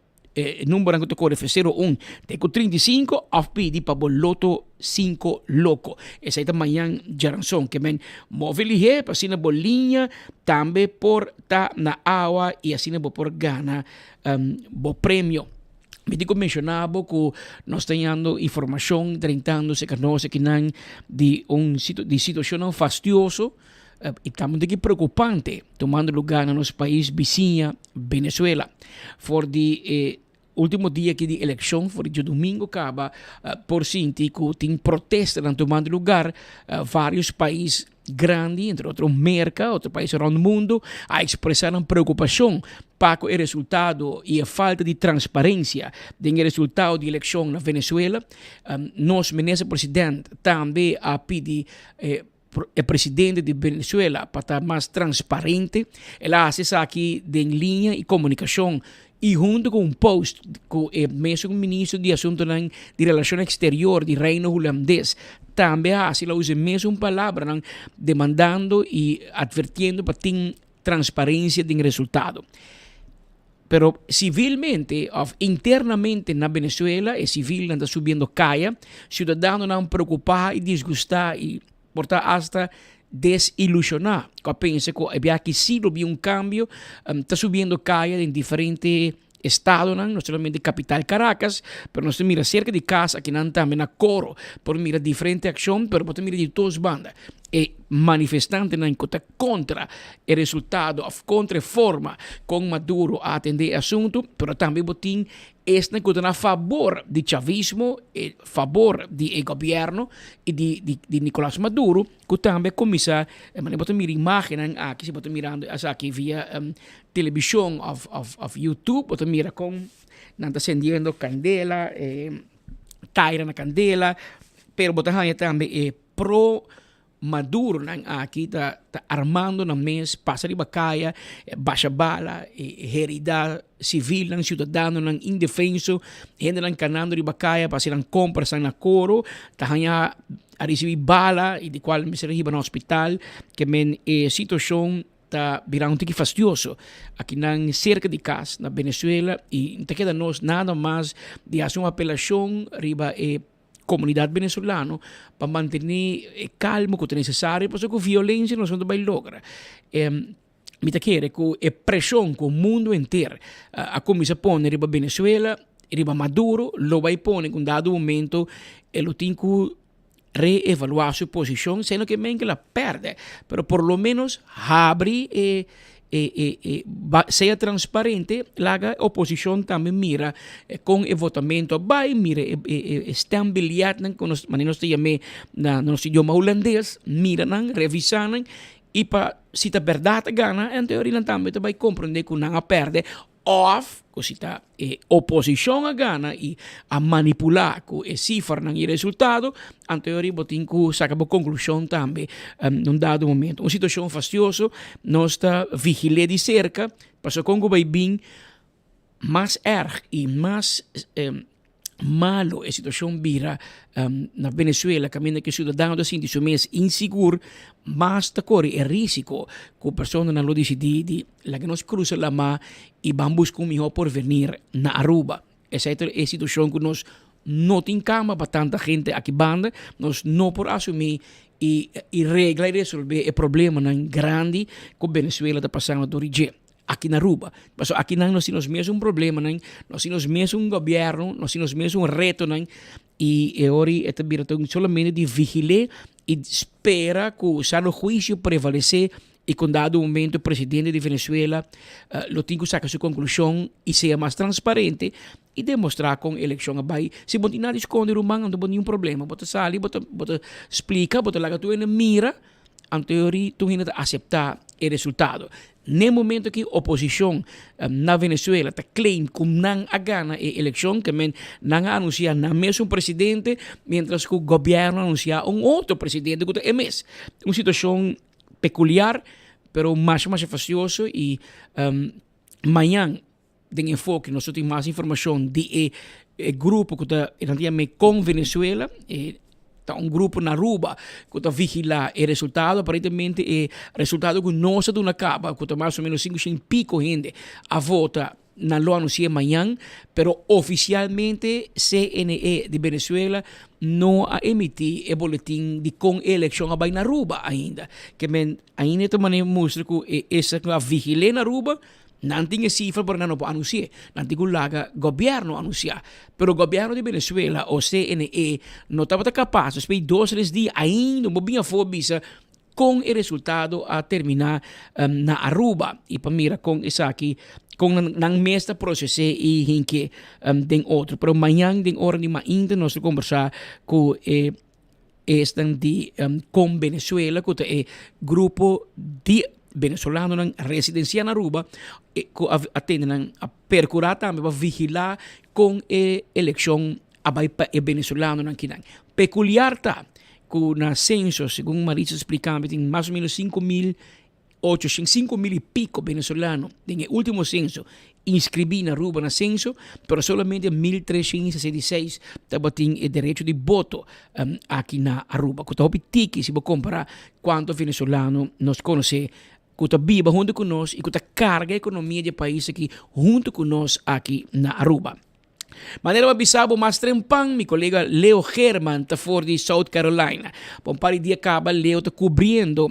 S11: Número que tocou de 01. Teco 35 of PD para o loto 5 loco. Essa é manhã Jaranson que men movilizar para assim na bolinha também por tá na água e assim por ganhar prêmio. Me digo mencionava que nós temos informação tratando-se que não de situação fastidiosa e também de preocupante tomando lugar no nosso país vizinho Venezuela. For de último dia que de eleição, for de domingo acaba por sentir que tem protesta tomando lugar vários países grandes, entre outros América, outros países ao mundo, a expressar preocupação para o resultado e a falta de transparência do resultado da eleição na Venezuela. Nosso ministro-presidente também a pedir o presidente de Venezuela para estar mais transparente. Ela acessa aqui em linha e comunicação e junto com post com o mesmo ministro de Assuntos de Relação Exterior do Reino Holandês também assim ela usa a mesma palavra demandando e advertindo para ter transparência do resultado. Pero civilmente, internamente na Venezuela, o civil está subindo caia, cidadãos não preocupar e desgostar e portar hasta desilusionar. Eu penso que havia que sim houve cambio, está subindo caia em diferentes estados, não somente capital Caracas, mas nós mira cerca de casa que não também na coro, por mira diferente ação, pero por mira de todas bandas. E manifestante não está contra o resultado, contra a forma com Maduro a atender o assunto, mas também botin este que está a favor do chavismo, a favor do governo e de Nicolás Maduro, que também começa a mira imagem aqui, se você mirando aqui via televisão of YouTube, você mira com não está acendendo candela, taira na candela, pero você também pro Maduro aqui está armando na mesa, passa de bacaia, baixa bala, herida civil, cidadão indefenso, gente canando de bacaia, passa de compras na coro, está a receber bala, e de qual me se recibe no hospital, que men situação está virando um pouco fastidioso aqui na cerca de casa, na Venezuela, e não queda nós nada mais de fazer uma apelação riba comunidade venezolana para manter calmo que é necessário, porque a violência não vai lograr. Me quer que a pressão que o mundo inteiro a começa a pôr riba Venezuela, riba Maduro, lo vai pôr em um dado momento, ele tem que reevaluar sua posição, sendo que meio que ela perde, mas por lo menos abre seja transparente, a oposição também mira com o votamento, vai mira estabilidade, mas nós chamamos no nosso idioma holandês, mira, revisam, e para se a verdade ganha, em teoria também vai compreender que não perde, of, se a oposição a ganha e a manipular com a cifra e o resultado, em teoria tem que sacar a conclusão também num dado momento. Uma situação fastidiosa, nós está vigilando de cerca, para que vai bem mais erg e mais malo a situação vira na Venezuela, caminho que cidadão da sente mais inseguro, mas está corre é risco que a pessoa não lo decide, la que nos cruza la mar e vamos buscar um melhor porvenir na Aruba. Essa é a situação que nós não tem cama para tanta gente aqui banda, nós não por assumir e regla e resolver o problema grande que a Venezuela está passando do origem. Aqui na Aruba. Mas aqui não nós temos mesmo problema, nós temos mesmo governo, nós temos mesmo reto, e agora é também solamente de vigilar e espera que o sano juízo prevalecer e com dado momento o presidente de Venezuela lo tem que sacar sua conclusão e seja mais transparente e demonstrar com a eleição vai. Se você não esconde o humano, não tem nenhum problema. Você sai, você explica, você larga tu na mira, em teoria, tu ainda aceitar el resultado. En el momento que oposición na Venezuela te claim que no ha ganado la elección, que no ha anunciado nada más un presidente, mientras que el gobierno anuncia un otro presidente que es mes. Una situación peculiar, pero más facioso y mañana de enfoque nosotros temos mais informação de grupo que está com Venezuela, está grupo na Aruba que está vigilando o resultado. Aparentemente o resultado que nós não acaba, que está mais ou menos 500 pico gente a vota na lo anuncia amanhã, pero oficialmente CNE de Venezuela não a emitir o boletim de com eleição a na Aruba ainda, que ainda também mostra que essa vigilância na Aruba não tinha cifra para não anunciar, não tinha laga governo anunciar, pero o governo de Venezuela, o CNE, não estava capaz, depois de 2 dias ainda não tinha força com o resultado a terminar na Aruba. E para mira com isso aqui, com não mesmo processo e hinque tem outro, pero amanhã tem hora de ainda nós conversar com estão de com Venezuela, que é grupo de venezolano ng residencia na Aruba, atendem a percurar também para vigilar com a eleição abay pa venezolano ng kinang. Peculiar ta kung na censo, según Marisa explicando, tem mais ou menos 5,000 y pico venezolano en el último censo inscribí na Aruba na censo, pero solamente 1,366 tabating el derecho de voto aquí na Aruba. Kung tabi tiki, si mo compara cuántos venezolanos nos conoce, kung viva junto con nos y kung carga economía del país aquí junto con nos aquí na Aruba. Manera mabisabo mas trempang mi colega Leo German ta for de South Carolina. Pon pari dia acaba Leo ta cubriendo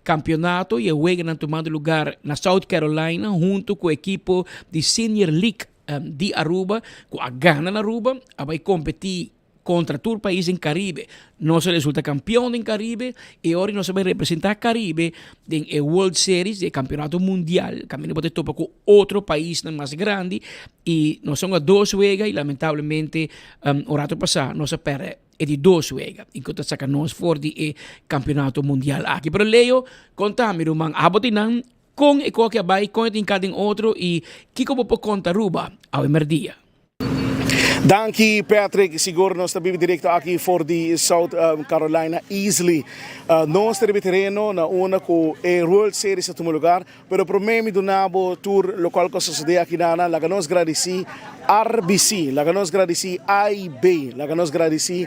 S11: campeonato y juega tomando lugar na South Carolina junto con el equipo de Senior League de Aruba, que gana na Aruba, vai competir contra todo el país en Caribe. No se resulta campeón en Caribe y ahora no se va a representar Caribe en el World Series de campeonato mundial. Camino para topa con otro país más grande y no son a 2 juegas y lamentablemente el rato pasado no se pierde de 2 juegas. Y que saca nos for de campeonato mundial aquí. Pero Leo, contame, man, abotinan con el que vai con el en otro y que como por conta Aruba a emerdia.
S13: Dankie Patrick, siguro nós estamos direto aqui for the South Carolina easily. Nós temos terreno na una com a World Series a tomar lugar, pero por meio do nabo tour local que sucede aqui na laga nós agradeci RBC, laga nós agradeci AIB, laga nós agradeci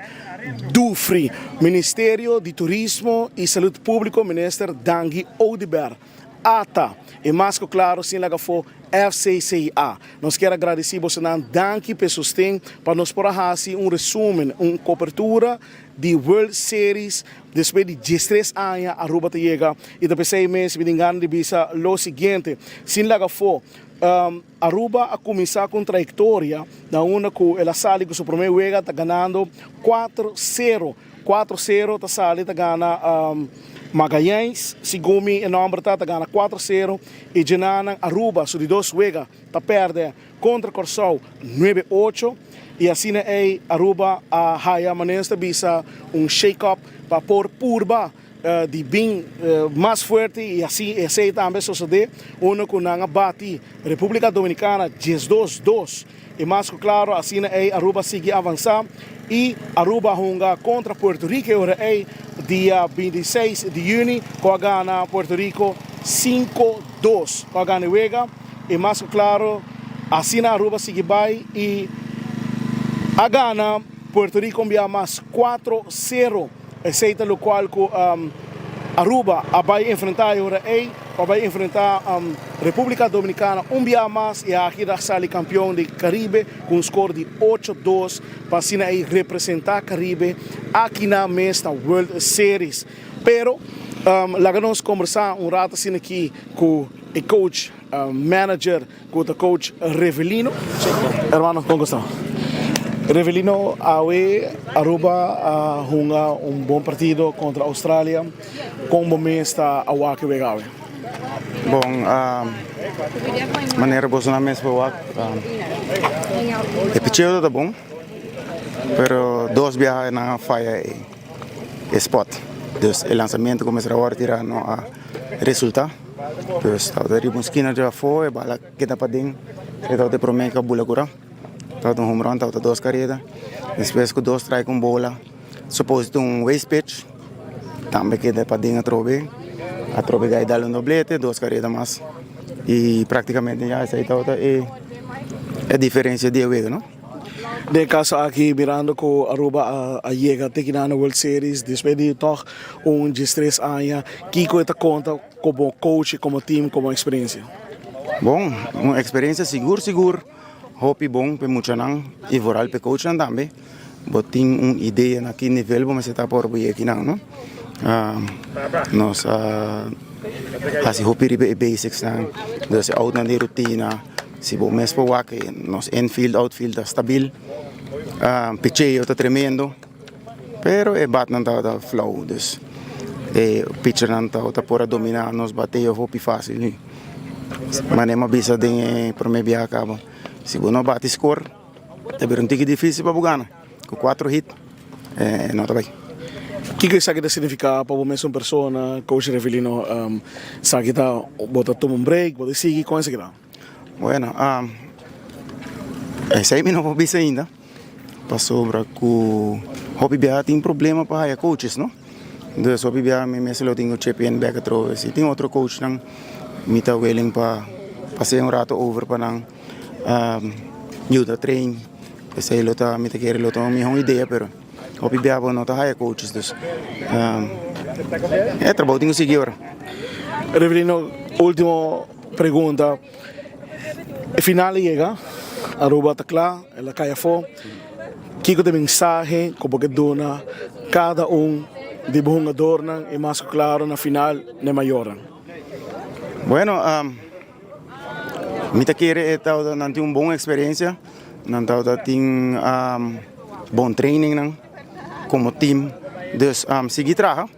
S13: Dufri, Ministério de Turismo e Saúde Pública, Minister Dangi Odeberg. ATA, e mais que claro, sim, laga for FCCA. Nós queremos agradecer você não danke pessoas têm para nos porahasi resumo, cobertura de World Series depois de 13 anos Aruba te chega e depois de 6 meses me de visa lo seguinte, sim laga for Aruba a começar com trajetória da una com ela sale com seu primeiro juego tá ganhando 4-0 tá sale tá ganha Magalhães, Sigumi e Nombre tá ganha 4-0 e Jenanan Aruba, so de 2 juega, tá perde contra Corsol 9-8 e assim é Aruba a Haya Manesta bisa shake-up para pôr purba de bem mais forte e assim esse também sucede uma com a bati República Dominicana 10-2 e mais claro assim é Aruba sigue avançar e Aruba hunga contra Puerto Rico é dia 26 de junho com a Gana Puerto Rico 5-2 com a Gana Vega e mais claro assim na Aruba sigue vai e a Gana Puerto Rico envia mais 4-0 aceita o qual com Aruba vai enfrentar agora vai enfrentar República Dominicana dia mais e aqui da sala campeão de Caribe com score de 8-2 para assim representar Caribe aqui na mesta World Series. Pero lá nós conversar rato assim aqui com o coach manager com o coach Revelino. Hermano, como está? Revelino, Aruba hunga bom partido contra a Austrália. Como está a Waki Vegawe?
S14: Bom, maneira boa na mesma Waki. É pequeno, tá bom. Pero 2 viagens na falha e spot. Dus o lançamento começará a tirar a resultado. Dus dat er iemand skin er voor, bala kita pa ding, kita te promeka bola cura. Dat home run, dat 2 carreras. Depois com 2 strike com bola. Suposto waste pitch. Também kita pa ding a trove gai dar um doblete, 2 carreras mais. E praticamente já essa é a diferença de hoje, não?
S13: De caso aqui mirando com Aruba a llega tequila na World Series, depois de toch 3 anos, que coisa conta como coach, como time, como experiência?
S14: Bom, uma experiência seguro, hobby bom para muitos não e voral para coach também. But tem uma ideia naquele nível, vamos estar por aqui não? Nós assim hobby ribe basics não, dus out na de rotina. Se bom mesmo para que nos infield, outfield está stabil, pitcheio está tremendo, pero é bat não está flow, dus pitcher não está por dominar, nos bateio hopi fácil, mas nem uma bisa de para me biar acaba. Se bom não bate score, é bem um tique difícil para bugar, com 4 hits, não está bem.
S13: O que sabe que significa para você uma pessoa, coach Revelino, sabe que bota tomar break, bota seguir com esse grau?
S14: Bueno, essa aí não bisa ainda. Passou para que o hobby biar tem problema para hire coaches, não? Então, hobby biar me mesmo tenho o champion back atrás. Se tem outro coach não, me tá willing para passar rato over para não, ajuda trein. Essa aí lota me tá querendo lota uma ideia, pero hobby biar não tá hire coaches, dus trabalho tenho seguir agora.
S13: Revelino, última pergunta. El final llega, Aruba está claro, la calle fue. ¿Qué de mensaje como que dona cada de jugador e mais claro na final ne mayor?
S14: Bueno, me te quiere não tem uma boa experiência, não tem bom training como time, dus seguir trabalhar.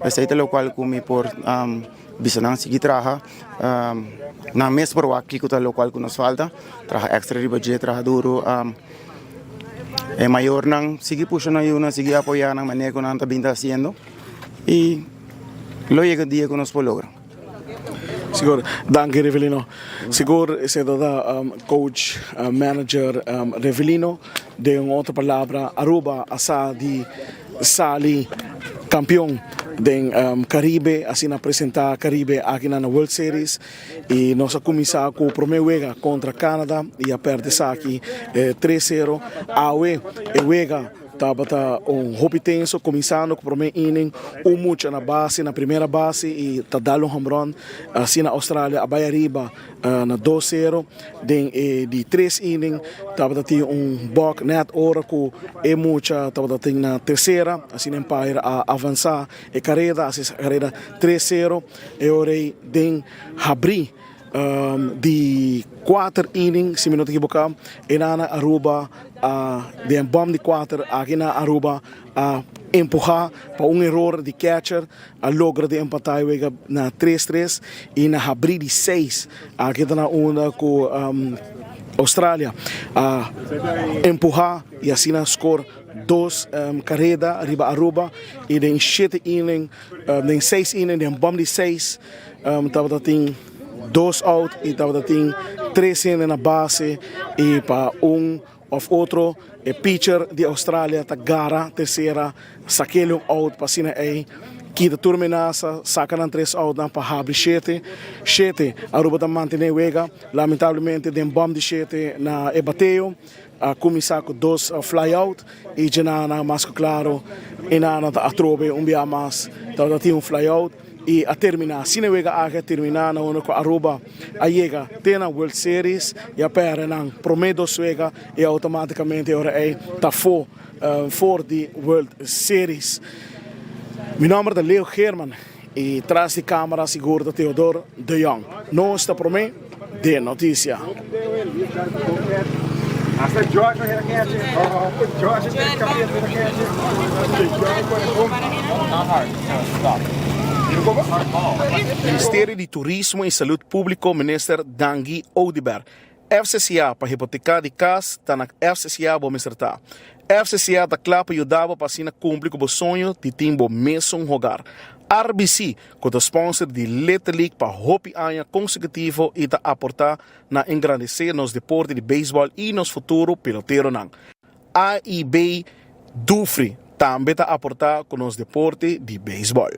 S14: Esse é o qual comi por bisa não seguir trabalhar. Na mesma por aqui que o qual que nos falta, trabalhar extra de budget, trabalhar duro, é maior não seguir puxando aí, não seguir apoiando a maneira que nós também está fazendo e logo chega o dia que nós podemos lograr.
S13: Seguro, danke Revelino. Seguro, esse é coach, manager Revelino, de uma outra palavra, Aruba, asa de sali campeão do Caribe, assim apresentar Caribe aqui na World Series e nós começar com o primeiro jogo contra Canadá e a perder aqui 3-0. Aue e jogo estava hobby tenso, começando com o primeiro inning, muito na base, na primeira base e tá dando home run, assim na Austrália, a Bahia Riba na 2-0, de 3 inning, estava tendo buck net hora com muita, estava tendo na terceira, assim na Empire a avançar, e carreira, assim carreira 3-0, e orei de abrir de 4 innings, se me não equivocar, e na Aruba, de bom de 4, aqui na Aruba, empurrar para erro de catcher, a logra de empatar na 3-3 e na abrir de 6, aqui está na onda com Austrália, empurrar e assim na score 2 carreira arriba Aruba e em 7 innings, em 6 innings, em bom de 6, estava tendo 2 out e estava tendo 3 innings na base e para of outro pitcher de Austrália tá gara terceira saquele out para cima aí que da terminaça saca na 3 out na para abrir 7 Aruba tá mantém wega lamentavelmente dem bom de 7 na bateu a começar com 2 fly out e já na mais claro e na atrobe dia mais tá tinha fly out e a terminar, se não chega a terminar na com Aruba, a chega tem na World Series e a pera não prometo chega e automaticamente agora é tá for the World Series. Meu nome é Leo German e traz de câmera segura Theodor de Jong. Não está por mim de notícia. Ministério de Turismo e Saúde Pública, Minister Dangi Oudiber. FCCA para hipotecar de casa, está na FCCA, vou me acertar. FCCA da clapa ajudava para sina cumprir com o sonho de timbo mesmo jogar. RBC, com o sponsor de Little League para hopi anos consecutivos e da aportar na engrandecer nos deportes de beisebol e nos futuro pelotero não. AIB Dufri também está aportar com os deportes de beisebol.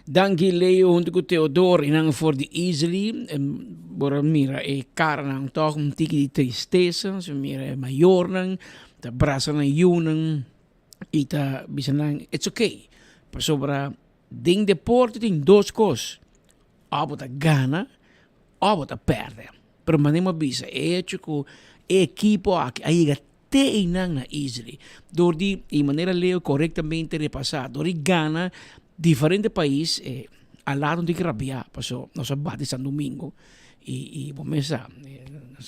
S11: Danke Leo junto com Theodor inang for the easily bora mira cara nang toch tiki de tristeza so mira maior nang ta braça nang yunang ita bisa nang it's okay para sobra ding deporte tem duas coisas ou bota gana ou bota perde pero manema bisa hecho com equipo aí te inang na easily dordi e maneira Leo corretamente repassar dordi gana diferente país al lado de Grabia pasó nos abate San Domingo y vamos a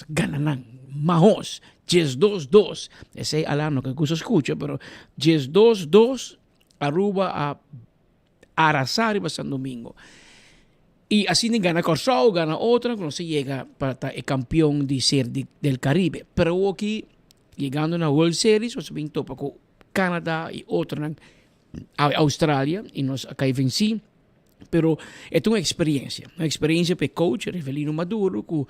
S11: ganan mahos 10-2-2 ese al año que se escucha pero 10-2-2 Aruba a Arasari para San Domingo y así ni gana Corsao gana otra cuando se llega para el campeón de ser del Caribe pero aquí llegando a la World Series se vino topa con Canadá y otra Australia e nós acá venci, pero é uma experiência para o coach Rivelino Maduro com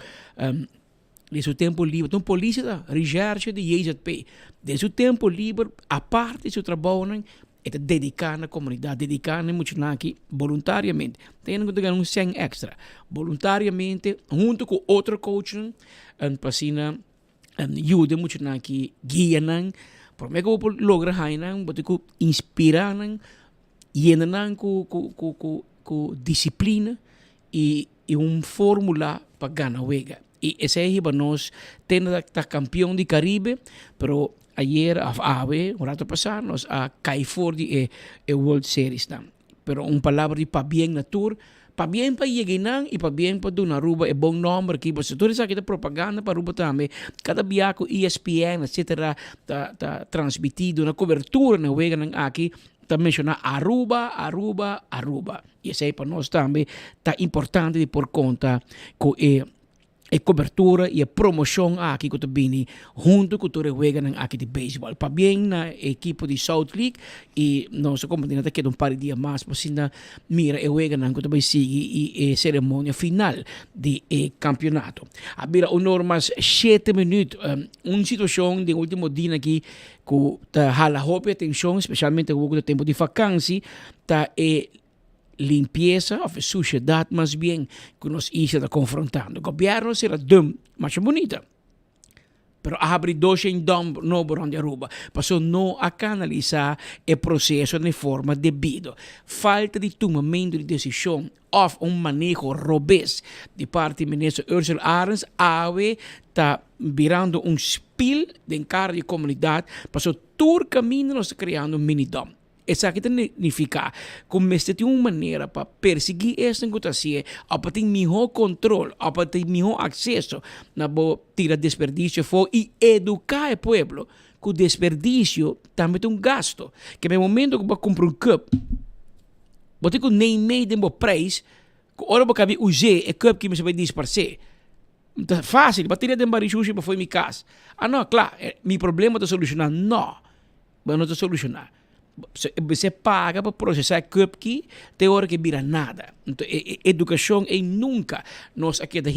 S11: de seu tempo livre, então polícia da recherche de IJP, de seu tempo livre, a parte do seu trabalho é dedicar na comunidade, dedicar na muito aqui voluntariamente, tem que ganhar 100 extra, voluntariamente, junto com outro coach, para assim ajuda muito aqui, guia Por me ko logra hainang bote ko inspira nang yenan ko disciplina e fórmula para ganhar wega. E esse aí nós temos tá campeão de Caribe, pero ayer un rato passado nós a cair fora de World Series tam. Pero palavra de pa bien na tour pa bien pa yeginan e pa bien pa doon Aruba bom number que você tudo isso aqui propaganda para Aruba também cada biaco ESPN etc tá transmitido na cobertura na wega nang aqui tá menciona Aruba e esse aí para nós também tá importante por conta com cobertura e promoção aqui que bini junto com o wega nang aqui de beisebol pa bien na equipo de South League e nosso comandante queda par de dias mais para sina mira wega nang que vai seguir e cerimônia final de campeonato abira normas 7 minutos situação de último dia aqui que tá hala hope atenção especialmente com o tempo de vacância tá limpieza ou suciedade mais bem que nós está confrontando. O governo será mais bonita. Pero abre dois em novo onde Aruba. Passou não a canalizar o processo de forma devida. Falta de tomamento de decisão ou manejo robust de parte do ministro Ursula Arens, está virando spill de cara de comunidade. Passou todo o caminho nós criando minidom. Isso aqui significa que tem uma maneira para perseguir essa negociação, para ter melhor controle, para ter melhor acesso na boa tira desperdício fora e educar o povo que o desperdício também tem gasto. Que no momento que você compra cup, você tem nem meio de um preço, que hora você usar o cup que você vai dispersar. É fácil, bateria de barichuchi para foi minha casa. Não, claro, meu problema está solucionado. Não está solucionado. Você paga para processar cup que tem hora que vira nada. Então, educação é nunca nós aqui da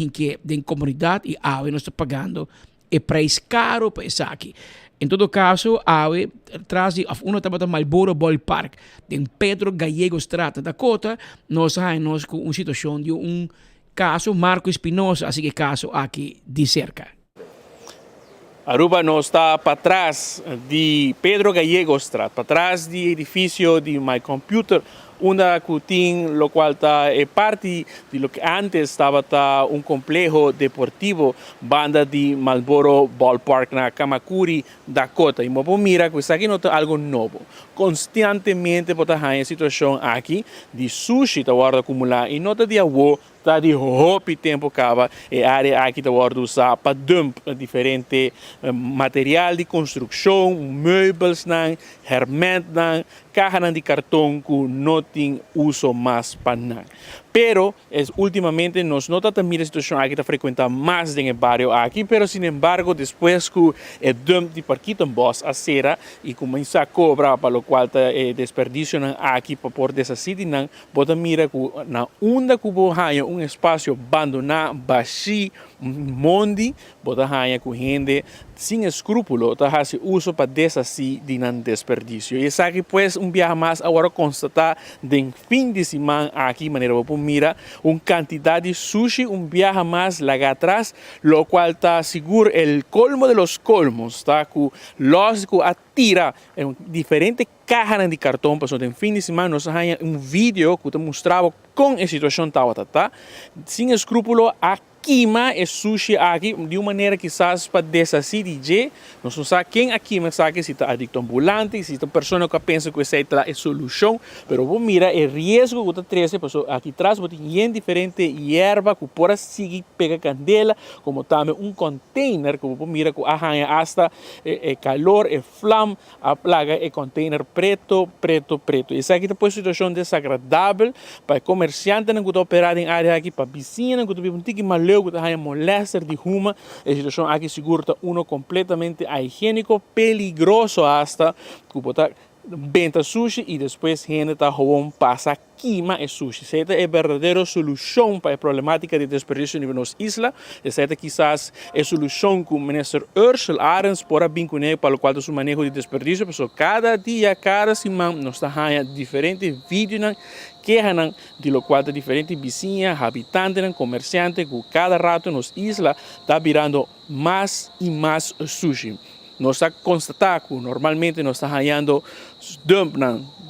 S11: comunidade e nós está pagando é preço caro para isso aqui. Em todo caso, traz de uma tabata Marlboro Ballpark em Pedro Gallego Strata da Cota, nós temos com uma situação de caso Marco Espinosa, assim que caso aqui de cerca.
S15: Aruba não está para trás de Pedro Gallego Strat, para trás do edifício de My Computer, una cutin, lo cual está parte de lo que antes estaba un complejo deportivo, banda de Marlboro Ballpark na Kamakuri, Dakota. Y mo mira que está aquí nota algo nuevo. Constantemente por en situación aquí de sushi está guarda acumular y nota de agua tá de hopi tempo cava e área aqui da guarda usar para dump diferente material de construção, meubels nan, hermet nan, caja de cartão que não tem uso mais para nan. Pero últimamente nos nota también la situación aquí está frecuenta más en el barrio aquí, pero sin embargo después que el dump de parquito en Bos acera y comienza a cobrar para lo cual desperdicio aquí para por desasiti bota mira que na onda que haya un espacio abandonado vacío mondi bota haya que gente sin escrúpulo hace uso para desasir de desperdicio. Y es aquí pues un viaje más ahora constatar de fin de semana aquí manera mira una cantidad de sushi, un viaje más larga atrás, lo cual está seguro el colmo de los colmos, está lógico atira en diferentes cajas de cartón, pues en fin de semana nos hay un video que te mostraba con la situación tata, sin escrúpulo a queima el sushi aquí de una manera quizás para deshacer de no sabe quién aquí me sabe si está adicto ambulante, si está persona que piensa que esa es la solución, pero vos mira el riesgo que está trece, pues aquí atrás vos tienes diferente hierba que por así pega candela, como también un container que vos mira que hasta el calor, el flam, a plaga el container preto. Y esa aquí está situación desagradable para el comerciante que está operando en área aquí, para vecina que está un tiki mal que hay molestar de huma, la situación aquí seguro está uno completamente higiénico, peligroso hasta que venta sushi y después gente está jugando pasa quema el sushi. Esta es verdadera solución para la problemática de desperdicio en nuestra isla. Esta quizás es solución que el ministro Ursula Arens por vincular para lo cual es su manejo de desperdicio, pero cada día, cada semana nos está diferentes vídeos quejan de lo cual diferentes vecinas, habitantes, comerciantes, que cada rato en nuestra isla está virando más y más sushi. Nos está constatado que normalmente nos está hallando dump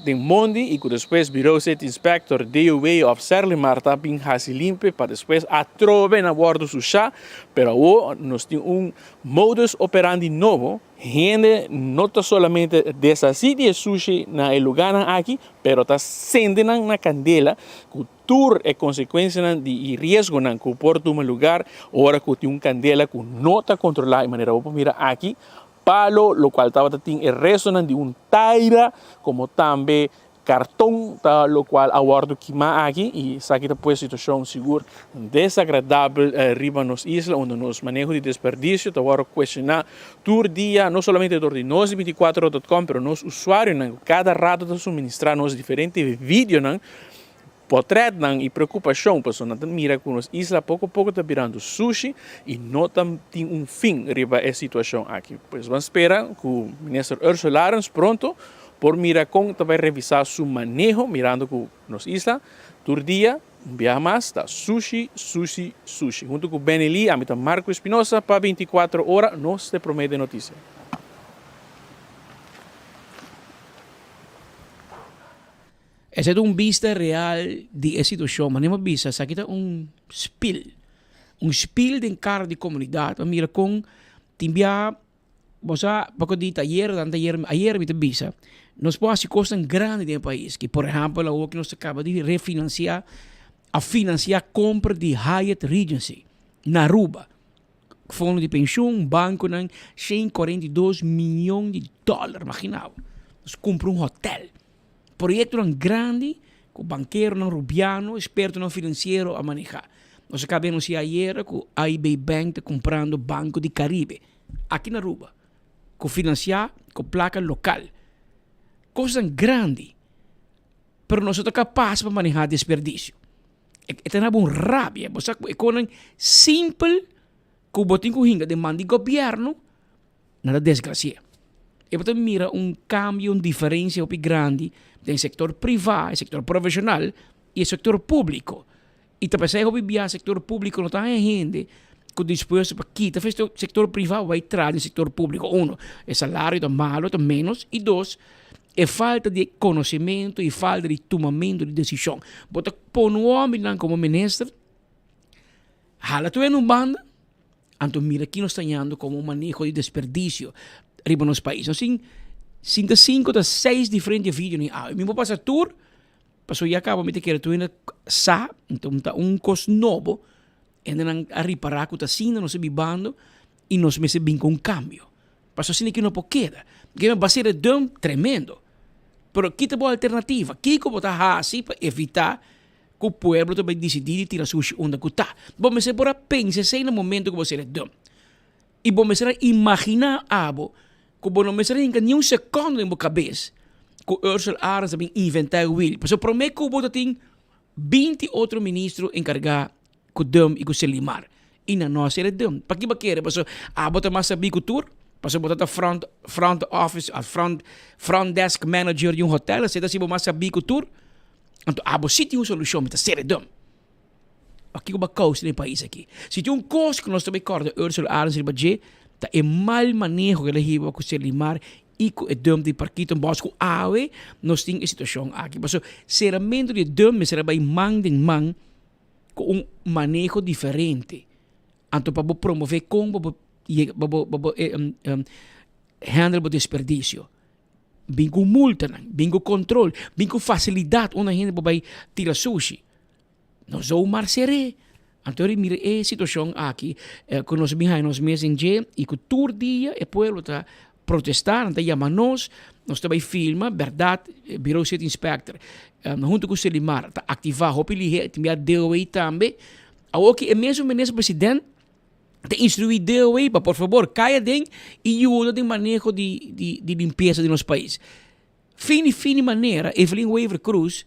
S15: de Mondi y que después viró set inspector DUV observe Marta bin hasi limpe para después atroven a bordo su chá, pero ahora nos tiene un modus operandi nuevo. Gente no está solamente deshacer de sushi en el lugar aquí, pero está sendendo una candela que tur es consecuencia de riesgo que por tu lugar, ahora que tiene una candela que no está controlada de manera, mira aquí, palo, lo cual estaba el resto de un taira, como también cartón, lo cual aguardo quema aquí y aquí pues situación segura desagradable arriba en nos isla, donde nos manejo de desperdicio, te voy a cuestionar todo día, no solamente de nos 24.com, pero nos usuarios, cada rato de suministrar nos diferentes vídeos, portret y preocupação, pessoal, mira que nos isla pouco a pouco está virando sushi e não tem um fim arriba a situação aqui. Pois vamos esperar que o ministro Ursula Arens pronto por mirar como vai revisar seu manejo, mirando que nos isla, todo dia, um viaje mais, está sushi. Junto com o Benelli, a mim está Marco Espinosa, para 24 horas, nos te promete notícia.
S11: Esa es una vista real de esa situación. Manemos vista, aquí está un spill de cara de comunidad. Mira con timbia, bosa, poco de ayer me visa. Nos puede hacer cosas grandes en el país, que por ejemplo la que nos acaba de refinanciar, a financiar compra de Hyatt Regency, na Aruba. Fondo de pensión, banco, 142 milhões de dólares, imaginava. Nos compra un hotel. Proyecto grande, con banquero rubiano, experto financiero a manejar. Nós acabamos de ayer que a IB Bank está comprando Banco de Caribe, aqui na Aruba, com financiar com placa local. Coisas grandes, pero nós somos capazes para manejar desperdício. É uma boa rabia, você é coisa simples que o botinho com hinga demanda do governo, nada desgracia. E você mira cambio, diferença grande entre o setor privado, o setor profissional e o setor público. E também se eu vivia o setor público, não tem gente que disposto para quitar o setor privado vai entrar no setor público. Um, o salário está malo, está menos. E dois, é falta de conhecimento e falta de tomamento de decisão. Você põe um homem como ministro, hala tu em banda, então mira aqui nós estamos como manejo de desperdício arriba nos países. Assim, 5 a 6 diferentes vídeos. Eu mesmo passo tour, passo e acabo de querer tu ainda sa, então tá custo novo, e não a reparar que tá assim, não se bibando, e nós me se bem com cambio. Passo assim que não pode queda. Que vai ser tremendo. Pero aqui tem uma alternativa. Aqui como tá assim para evitar que o pueblo também decidir tirar sushi onde que tá. Bom, mas para pensar se no momento que você é dom. E bom, mas imaginar abo que bom, mas nem um segundo em boca cabeça que Ursula Arens também inventar o will. Porque para mim que o boto tem 20 outros ministros encarregados com dom e com Selimar. E na nossa era dom. Para que querer? Porque abo também sabe cultura. Porque botar front office, front desk manager de hotel, você tá se mais sabe cultura. Então, abo se tem uma solução para ser dom. Aqui uma causa no país aqui. Se tem coisa que nós também corda Ursula Arens e Badje, tá é mal manejo que ele riba com Selimar e com o dom de parquito bosco awe, nós temos a situação aqui. Mas seramento de dom, mas será bem man com manejo diferente. Então, para promover como handle o desperdício. Bem com multa, bem com controle, bem com facilidade onde a gente vai tirar sushi. Nós vamos marchere. Então, mira a situação aqui, que nós vimos meses em dia, e que todo dia o povo está protestar, está chamando nós também filma, verdade, Bureau City Inspector, junto com o Selimar, está ativar, hope ele tem DOA também. Aqui, mesmo o ministro presidente, te instruir DOA para, por favor, caia dentro e ajuda de manejo de limpeza de nosso país. Fini maneira, Evelyn Weaver Cruz,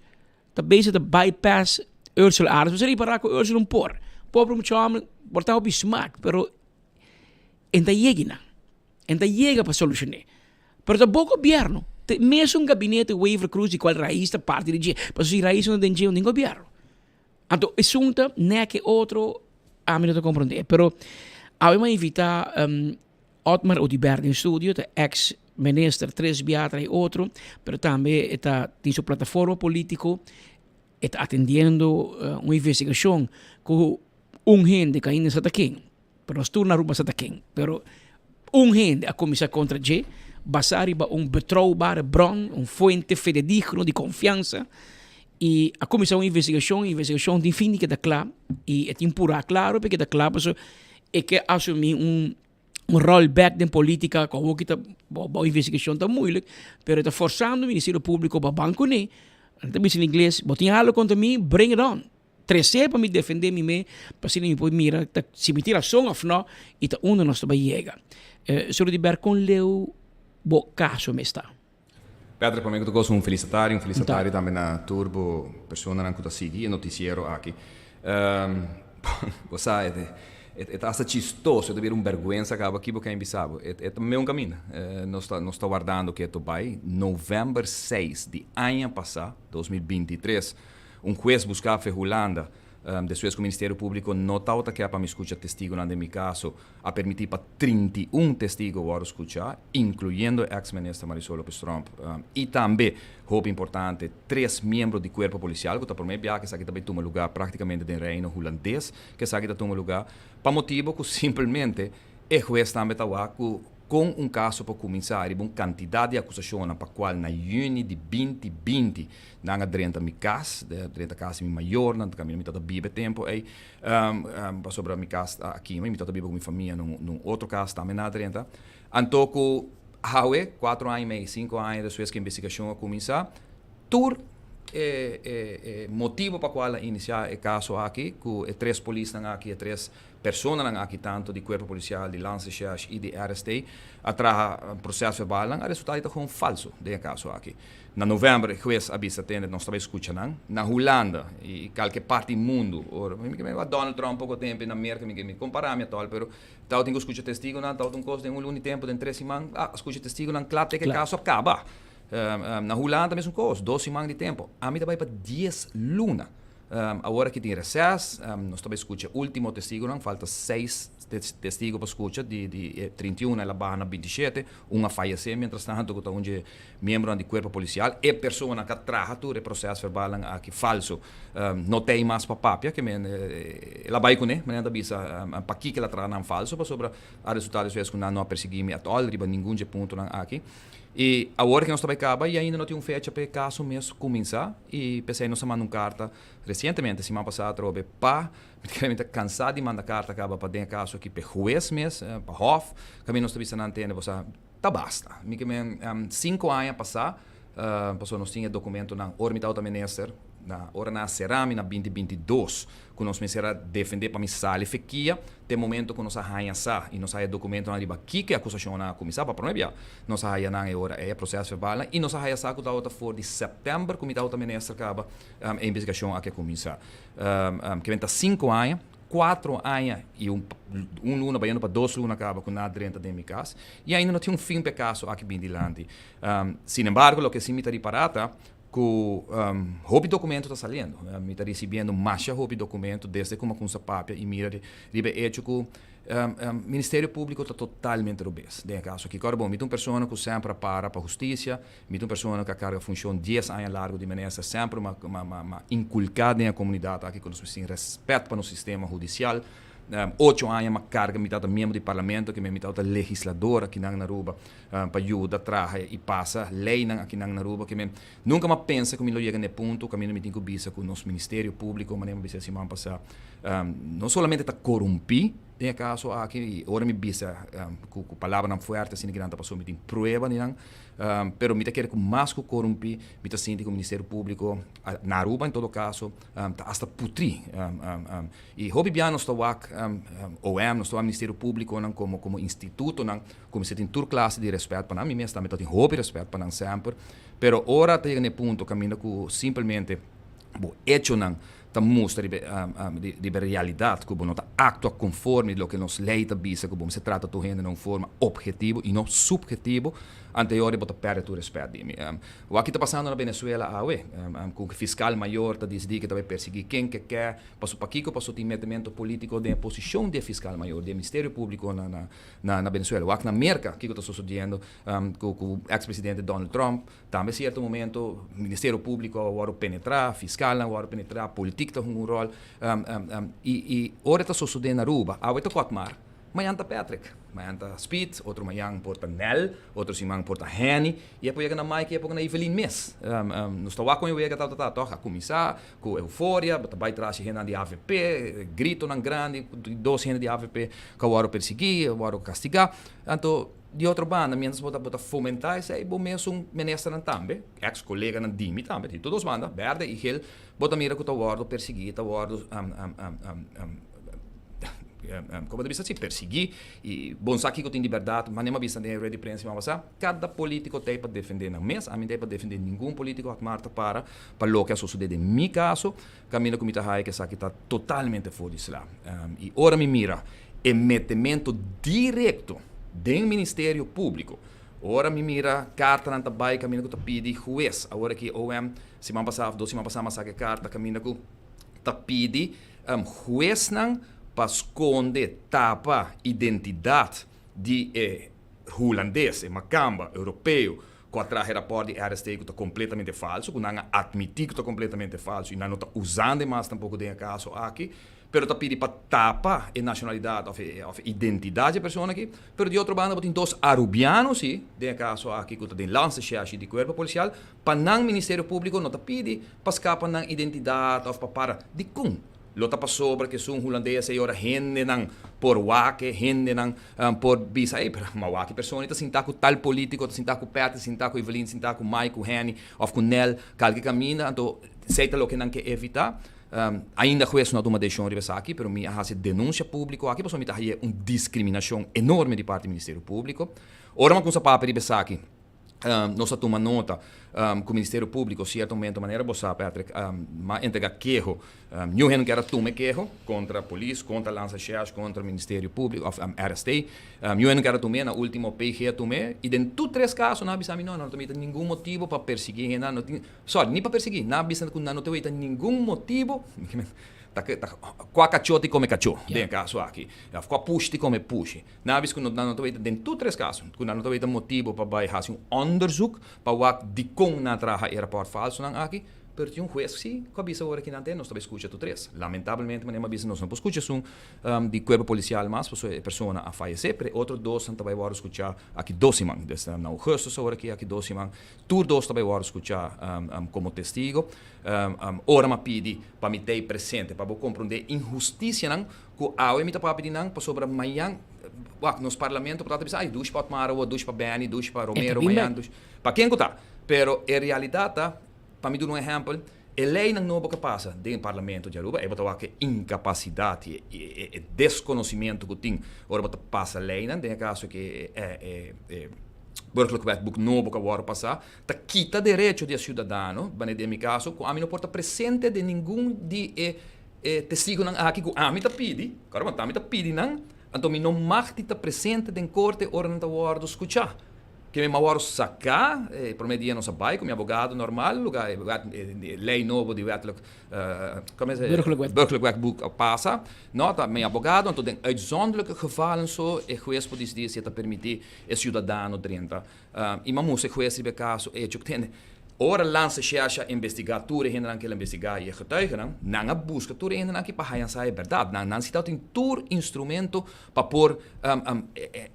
S11: também se bypass Ursula Arens. Você reparar que Ursula não pôr. Pôr para um chama, portar o smack, pero ainda chega para solucionar. Pero tá bom governo. Mesmo um gabinete Weaver Cruz e qual raiz da parte de dia, mas se raiz não tem governo. Então, assunto não é que outro a mim não compreender. Pero eu vou invitar Otmar Odibert no estúdio, o ex-ministro, 3 Beatra e outro, pero também tem sua plataforma política, está atendendo uma investigação com gente que ainda está aqui, pero nós turna ruba está aqui, pero gente a começar contra G, basar riba betrouwbare bron, fonte fidedigno de confiança, e a comissão de investigação tem fim que está claro, e é temporário claro, porque está claro, é que assumir rollback de política, como que a investigação está muito, mas está forçando o Ministério Público para banco, né? Também em inglês, botem algo contra mim, bring it on. 13 para me defender mim, para se me pode mirar, se me tira som ou não, e está onde nós também chega. Sobre de ber com leu, bo caso me está.
S16: Pedro, para mim eu gosto um felicitário também na Turbo, persona na que segui, noticiero aqui. Você é essa chistoso de ver vergonha acaba aqui porque é embissado. É também um caminho. Nós está guardando que tu vai novembro 6 de ano passado, 2023, juez buscava a Holanda depois que o Ministério Público notava que é para me escutar testigo no meu caso, a permitir para 31 testigos agora escutar, incluindo o ex-ministro Marisol Lopes Trump. E também, roupa importante, 3 membros do corpo policial, que está por mim, que aqui também toma lugar praticamente no reino holandês, que aqui toma lugar, para motivo que simplesmente o juez também está com um caso para começar, uma quantidade de acusações para qual na junho de 2020 não há 30 casos, 30 casos maior, não caminho me bebe tempo aí sobre a minha casa aqui, me bebe com minha família num outro caso também na 30. Então, que 4 anos e meio, 5 anos depois que a investigação começar, tur motivo para qual iniciar o caso aqui, que 3 polícias aqui, 3 pessoas aqui, tanto de corpo policial, de Landsrecherche e de RST, atrás processo verbal, o resultado é gewoon falso do caso aqui. Na novembro, o juez avisa atende, nós também escutamos, na Holanda e qualquer parte do mundo, Donald Trump pouco tempo, na América, me comparar a tal, pero tal tenho escuta testigo, tal tem coisa de um tempo, de 3 semanas, escuta testigo, claro que o caso acaba. Na Holanda, mesmo coisa, 2 semanas de tempo. A mim vai para 10 lunas. Agora que tem recesso, nós também escutamos o último testigo, falta 6 testigos para escutar, de 31 ela barra na 27, uma faleceu, mientras tanto, que está um membro do corpo policial, e pessoa que traga o processo verbal aqui falso, não tem mais papel, que ela vai com ele, mas ainda bisa, para que ela traga falso, para sobre a resultado das vezes que não perseguimos a all, riba nenhum ponto aqui. E agora que nós estamos acaba e ainda não tem fecha para o caso mesmo começar, e pensei nós mandamos uma carta recentemente, semana passada, para cansado de mandar carta acaba para dentro caso aqui para o juez mesmo, para Hof, que nós estamos na antena, você tá basta. 5 anos passar, passou nós tinha documento na orbital da minister, na hora na Cerami na 2022, que nós começamos a defender para missar e fequia, tem momento que nós arranhamos e nós aí documento na riba que a acusação na comissão para proibir, nós aí na hora é processo verbal e nós aí saco da outra for de setembro, que a minister acaba a investigação aqui a comissão, que vem 5 anos 4 anos e um luna baiano para 2 luna acaba com nada dentro de minha casa e ainda não tinha fim para caso aqui bem dilante. Sin embargo, o que se me está reparata que o hobby documento está saindo. Me está recebendo mais hobby documento desde como com papel e mira ribe hecho que o Ministério Público está totalmente robusto. De caso aqui, agora bom, me uma pessoa que sempre para a justiça, me uma pessoa que carga função 10 anos largo de maneira sempre inculcada na comunidade aqui com nós temos respeito para o sistema judicial. 8 anos uma carga me dá membro do parlamento que me dá legislador aqui na Aruba para ajudar traje e passa lei aqui na Aruba que me nunca me pensa que me lo chega nesse ponto que me tenho que bisa com o nosso Ministério Público mas nem bisa se man passar não somente está corrompido tem caso aqui ora me bisa com palavra não forte assim grande passou me tem prova nem pero me quer que mais que corrompi me tá sentindo que o Ministério Público na Aruba em todo caso tá hasta putri e hobby biano está OM nós estamos Ministério Público não como instituto não como se tem tur classe de respeito para mim mesmo também tem hobby respeito para não sempre pero ora tem nesse ponto caminho que simplesmente hecho não ta mostra de realidade que não está actua conforme lo que nos lei está bisa que se trata de gente de uma forma objetivo e não subjetivo anterior bota perde o respeito de mim o aqui está passando na Venezuela com o fiscal maior está dizendo que vai perseguir quem que quer passou para aqui que passou tem metimento político de posição de fiscal maior do Ministério Público na Venezuela o aqui na América que está sucedendo com o ex-presidente Donald Trump também certo momento Ministério Público agora penetrar fiscal agora penetrar política tem um rol e ora está sucedendo na Aruba agora está Quatmar Mayan ta Patrick, Mayan ta Speed, outro Mayan porta Nel, outro Simang porta Henny, e depois na Mike e depois na Evelyn Miss. Nós estamos com eu a comissar, com euforia, bota vai trás gente de AVP, grito nan grande, 12 gente de AVP, que agora perseguir, agora castigar. Então, de outra banda, menos bota fomentar, sei, bom mesmo ministro também, ex-colega na Dimi também, de todos banda, verde e ele, bota mira que o agora perseguir, agora como deve ser perseguir e bom sabe que tem liberdade mas nem vista de rede prensa mas cada político tem para defender na mesa a mim tem para defender nenhum político a Marta para o que sucede em meu caso caminho com que está totalmente fora de lá e ora me mira é metimento direto do Ministério Público ora me mira carta na tabai caminho que pede juiz agora que OM semana passada mas a carta caminho que pede juiz não para esconder, tapa identidade de holandês, macamba, europeu, que atrás rapport de RST que está completamente falso, que não admitir que está completamente falso e não está usando mais tampouco de caso aqui, pero está pedindo para tapa a nacionalidade ou identidade da pessoa aqui, pero de outra banda tem 2 arubianos, sim, de caso aqui que está de lança-chefe de corpo policial, para não Ministério Público não está pedindo para escapar na identidade ou para de como Lota passou para que são holandês e ora gente não por wake, gente não por bisa aí, mas wake pessoa está sentar com tal político, está sentar com Pet, sentar com Evelyn, sentar com Mike, com Henny, ou com Nel, calque caminha, então seita lo que não quer evitar. Ainda juiz não toma decisão de aqui, pero me hace denúncia pública aqui, pessoa me está aí uma discriminação enorme de parte do Ministério Público. Ora uma coisa para de aqui. Nós toma nota com o Ministério Público, certamente, de maneira boa, Patrick, mas entrega queijo, eu não quero tomar queijo contra a polícia, contra a lança-cheias, contra o Ministério Público, RST, eu não quero tomar, na última PG tomei, e dentro de 3 casos, não tem nenhum motivo para perseguir, nem para perseguir, não tem nenhum motivo, qua cachorro come cachorro, den caso aqui. Qua push come push. Na vez que não tem dentro 3 casos, que não tem motivo para fazer onderzoek para de como na traja era por falso não aqui, pero tinha juiz sim, que avisa agora que não tem, nós também escuta tu 3. Lamentavelmente, mas avisa nós não escuta de corpo policial mais, a pessoa a falecer, pero outro 2 também vai escutar aqui 12 man, desde na agosto agora aqui 12 man, tur 2 também vai escutar como testigo. Ora me pedi para me ter presente, para compreender injustiça não, que a OEM está para pedir não, para sobre amanhã nos parlamento para dizer, ai, 2 para Mara, 2 para Benny, 2 para Romero, amanhã, 2 para quem que está? Pero em realidade, para me dar um exemplo, a lei não novo que passa dentro do parlamento de Aruba é botar que incapacidade e desconhecimento que tem. Ora botar passa a lei, não tem caso que burgerlijk wetboek novo que agora passar, tá quita direito de cidadão, bane de mi caso, com a mim não porta presente de nenhum de testigo não aqui com a mim tá pedi, cara, mas a mim tá pedi não, então me não marti tá presente de corte ora não tá guardo escuchar. Que me mawaro sacar, por meio dia não sabai, com meu advogado normal, lugar lei novo de wettelijk, como é burgerlijk wetboek passa, nota meu advogado, então tem uitzonderlijke gevallen zo, e juez por dizer se tá permitir é cidadão 30, e mamus e juez ribe caso é que tem ora lança cheia investigatura ainda não que ele investigar e getuigen não a busca tudo ainda não que para hayan sai verdade não se tem tur instrumento para por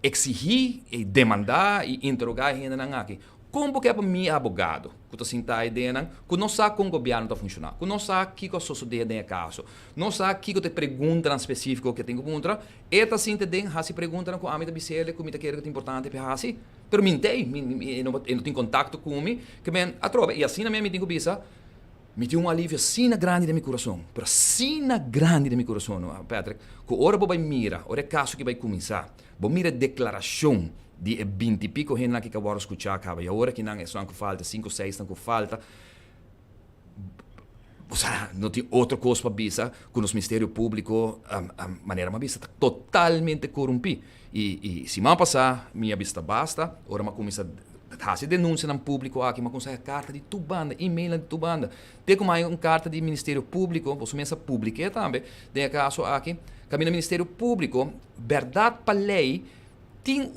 S16: exigir e demandar e interrogar ainda não aqui como que é para mim advogado que tá sentar aí dentro que não sabe como o governo tá funcionar que não sabe que a sociedade tem caso não sabe que te pergunta específico que tem que perguntar e tá senta dentro há se pergunta com a mim da bicele com mim que é importante para assim pero mintei não tenho contato com mim que men a trova e assim na minha me tenho bisa me tem alívio assim grande de meu coração pero assim grande de meu coração Patrick que ora vai mira ora caso que vai começar vou mira declaração de 20 e pico gente que agora escutar acaba e agora que não é só que falta 5 6 não que falta não tem outra coisa para bisa com os ministério público a maneira uma vista totalmente corrompido e se mal passar minha vista basta ora uma começa a se denúncia no público aqui uma começa a carta de tubanda e-mail de tubanda tem como uma carta de ministério público você começa a publicar também tem caso aqui caminho ministério público verdade para lei tem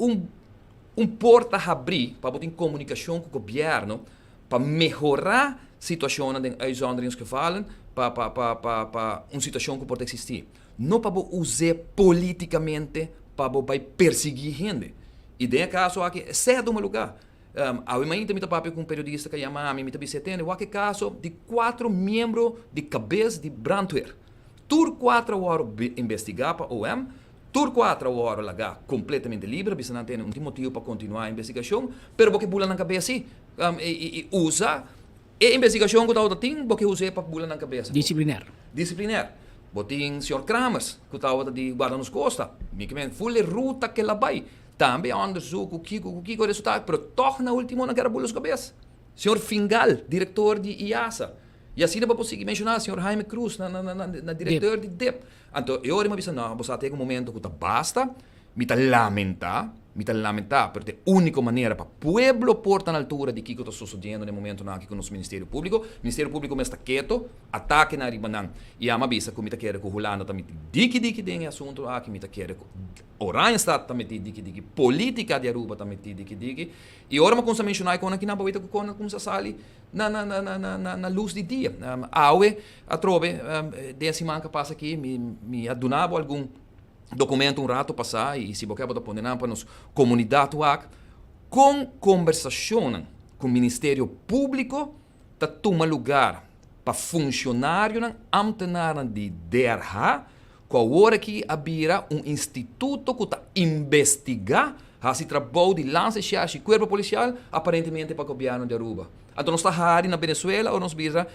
S16: porta a abrir para botar em comunicação com o governo para melhorar a situação de uitzonderingen que falam para uma situação que pode existir. Não para usar politicamente para perseguir gente. E tem caso aqui, é de um lugar. A mãe tem papo com um periodista que chama a mim, me setembro, o caso de 4 membros de cabeça de Brandweer. Tur 4 horas investigar para o OM, Tur 4 horas lá completamente livre, porque não tem motivo para continuar a investigação, mas porque bula na cabeça e usa a investigação que está tem, porque usa para bula na cabeça.
S11: Disciplinar.
S16: Botin Sr. Kramers, que estava de guarda nos costa, me que full ruta que lá vai. Também onderzoek o que o resultado, mas toch na última não quero bula na cabeça. Sr. Fingal, diretor de IASA. E assim depois consegui mencionar o Sr. Jaime Cruz, na diretor de DEP. Então, eu me disse, não, você tem um momento que basta, me lamentar, porque a única maneira para o pueblo portar na altura de que está sucedendo no momento aqui com o Ministério Público está quieto, ataque na ribanan, e a mabisa que me quer que o Hulano também diki tem assunto aqui, me quer que Oranjestad também diki política de Aruba também diki, e ora me consa mencionar com aqui na boita com como se sali na luz de dia, a trove, de semana que passa aqui, me adunava algum documento rato passar e se você pode pôr para nos comunidade com conversação com o Ministério Público tá toma lugar para funcionário ambtenaar de DRH com a hora que abrirá instituto que está investigar se trabalho de lança e corpo policial aparentemente para o governo de Aruba. Então nós está na Venezuela ou nos bisa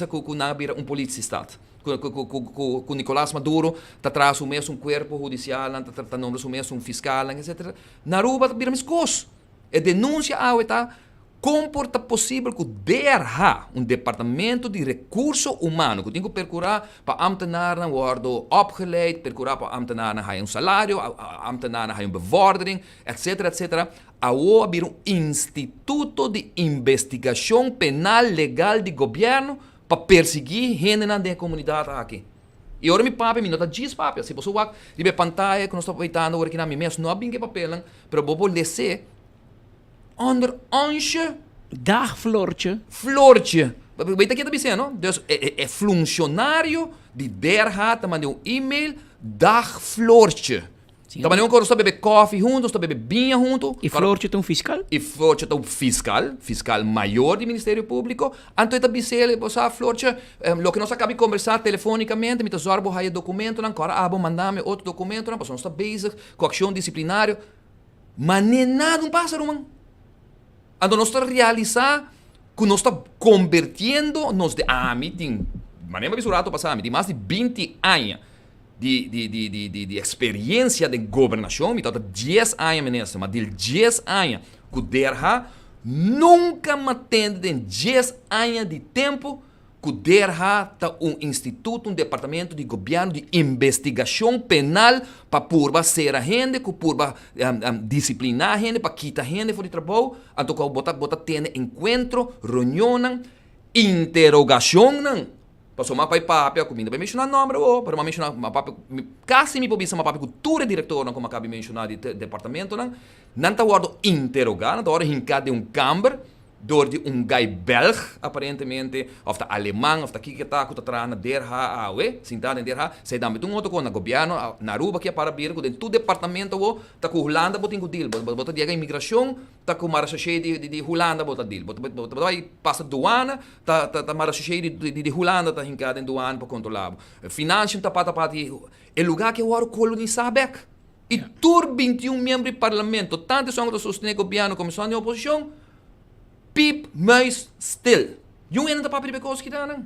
S16: que não abrirá polícia estado. Com Nicolás Maduro, está atrás o mesmo corpo judicial, está nombrando o mesmo fiscal, etc. Na Aruba, está virando coisas. E denúncia está comporta possível que o DRH, departamento de recurso humano, que tem que procurar para ambtenaren worden opgeleid, procurar para ambtenaren hij salário, ambtenaren hij bevordering, etc. Ao abrir instituto de investigação penal legal de governo para perseguir gente na comunidade aqui. E agora me papi, me nota diz papi, se você vai ribe pantalla que nós estamos aproveitando agora que na minha mesa não há bem que papel, pero vou descer onder onze
S11: dag Floortje.
S16: Weet je wat ik zeg, no? Dus funcionário de DRH te mandou e-mail dag Floortje. Também não quero beber coffee juntos, beber vinho junto.
S11: E Floortje tem fiscal?
S16: E Floortje tem fiscal maior do Ministério Público. Então está dizendo, você Floortje, lo que nós acabamos de conversar telefonicamente, me está zorbo aí documento, agora mandar-me outro documento, porque nós estamos bezig com ação disciplinária. Mas nem nada passa, mano. Então nós estamos realizar que nos está convirtiendo-nos de tem maneira absurda passar, tem mais de 20 anos de experiência de governação, então 10 anos ministro, mas de 10 anos que derra nunca matende em 10 anos de tempo que derra tá instituto, departamento de governo de investigação penal para purba ser a gente, que purba disciplinar a gente, para quitar a gente fora de trabalho, então que bota ter encontro, reunião, interrogação, passou uma papel, comida para mencionar nome, para mencionar uma papel, quase me pobisa uma papel cultura diretor, como acabei de mencionar de departamento, não está guardo interrogar, na hora hincado de câmara, door de guy Belg, aparentemente, of de alemão, of de kikita, que está na derha, sentado em derha, sai dá met outro na governo, na Aruba, que é para vir, que tu departamento, tá com Holanda, botin com deal, bota de imigração, tá com mara cheia de Holanda, bota deal, bota vai passa duana, tá mara cheia de Holanda, tá hincada em duana para controlar. Financiam tá pata é lugar que eu oro colonizar back. E tur 21 membros do parlamento, tanto são que sostenem o governo como são de oposição, piep, muis, stil. Yung ena da papi de bekos kita nang.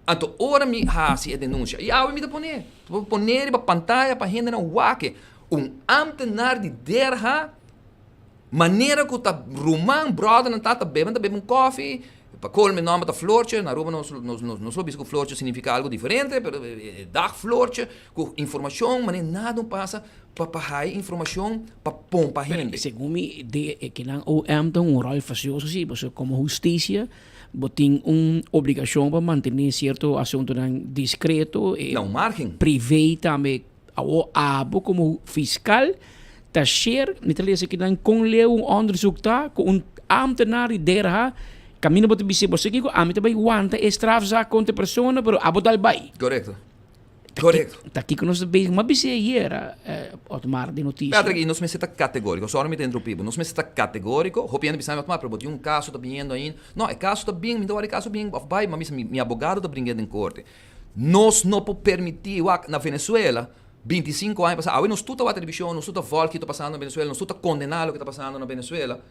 S16: Anto ora mi hasi a denúncia. E awe mi da poner. Poner ba pantalla pa gente não wake. Ambtenaar die derha maneira que tá rumang brother não tá bebendo coffee. Pa col me nome da florche, na Aruba não soube que florche significa algo diferente, pero dag florche, com informação, mas nada passa para high informação para pompa gente.
S11: Segundo me que não o tem um rol facioso sim, como justiça, tem uma obrigação para manter certo assunto discreto,
S16: não margem,
S11: privado também, o abo como fiscal, tá ser, não te lese que não com leu onderzoek tá, com ambtenaar derha. Camino para bisa você que a mim também aguanta strafzaak contra pessoa, pero abodal bay.
S16: Correto.
S11: Tá aqui que nós bem, mas bisa era Otmar de notícia.
S16: Patrick, nós me seta categórico, só não me interrompivo. Nós me seta categórico, hopiando bisa Otmar, pero botou caso tá vindo aí. Não, é caso tá bem, me dá caso bem, vai, mas meu advogado tá bringando em corte. Nós não podemos permitir na Venezuela 25 anos passar, nós tudo a televisão, nós tudo a volta que está passando na Venezuela, nós tudo a condenar o que está passando na Venezuela.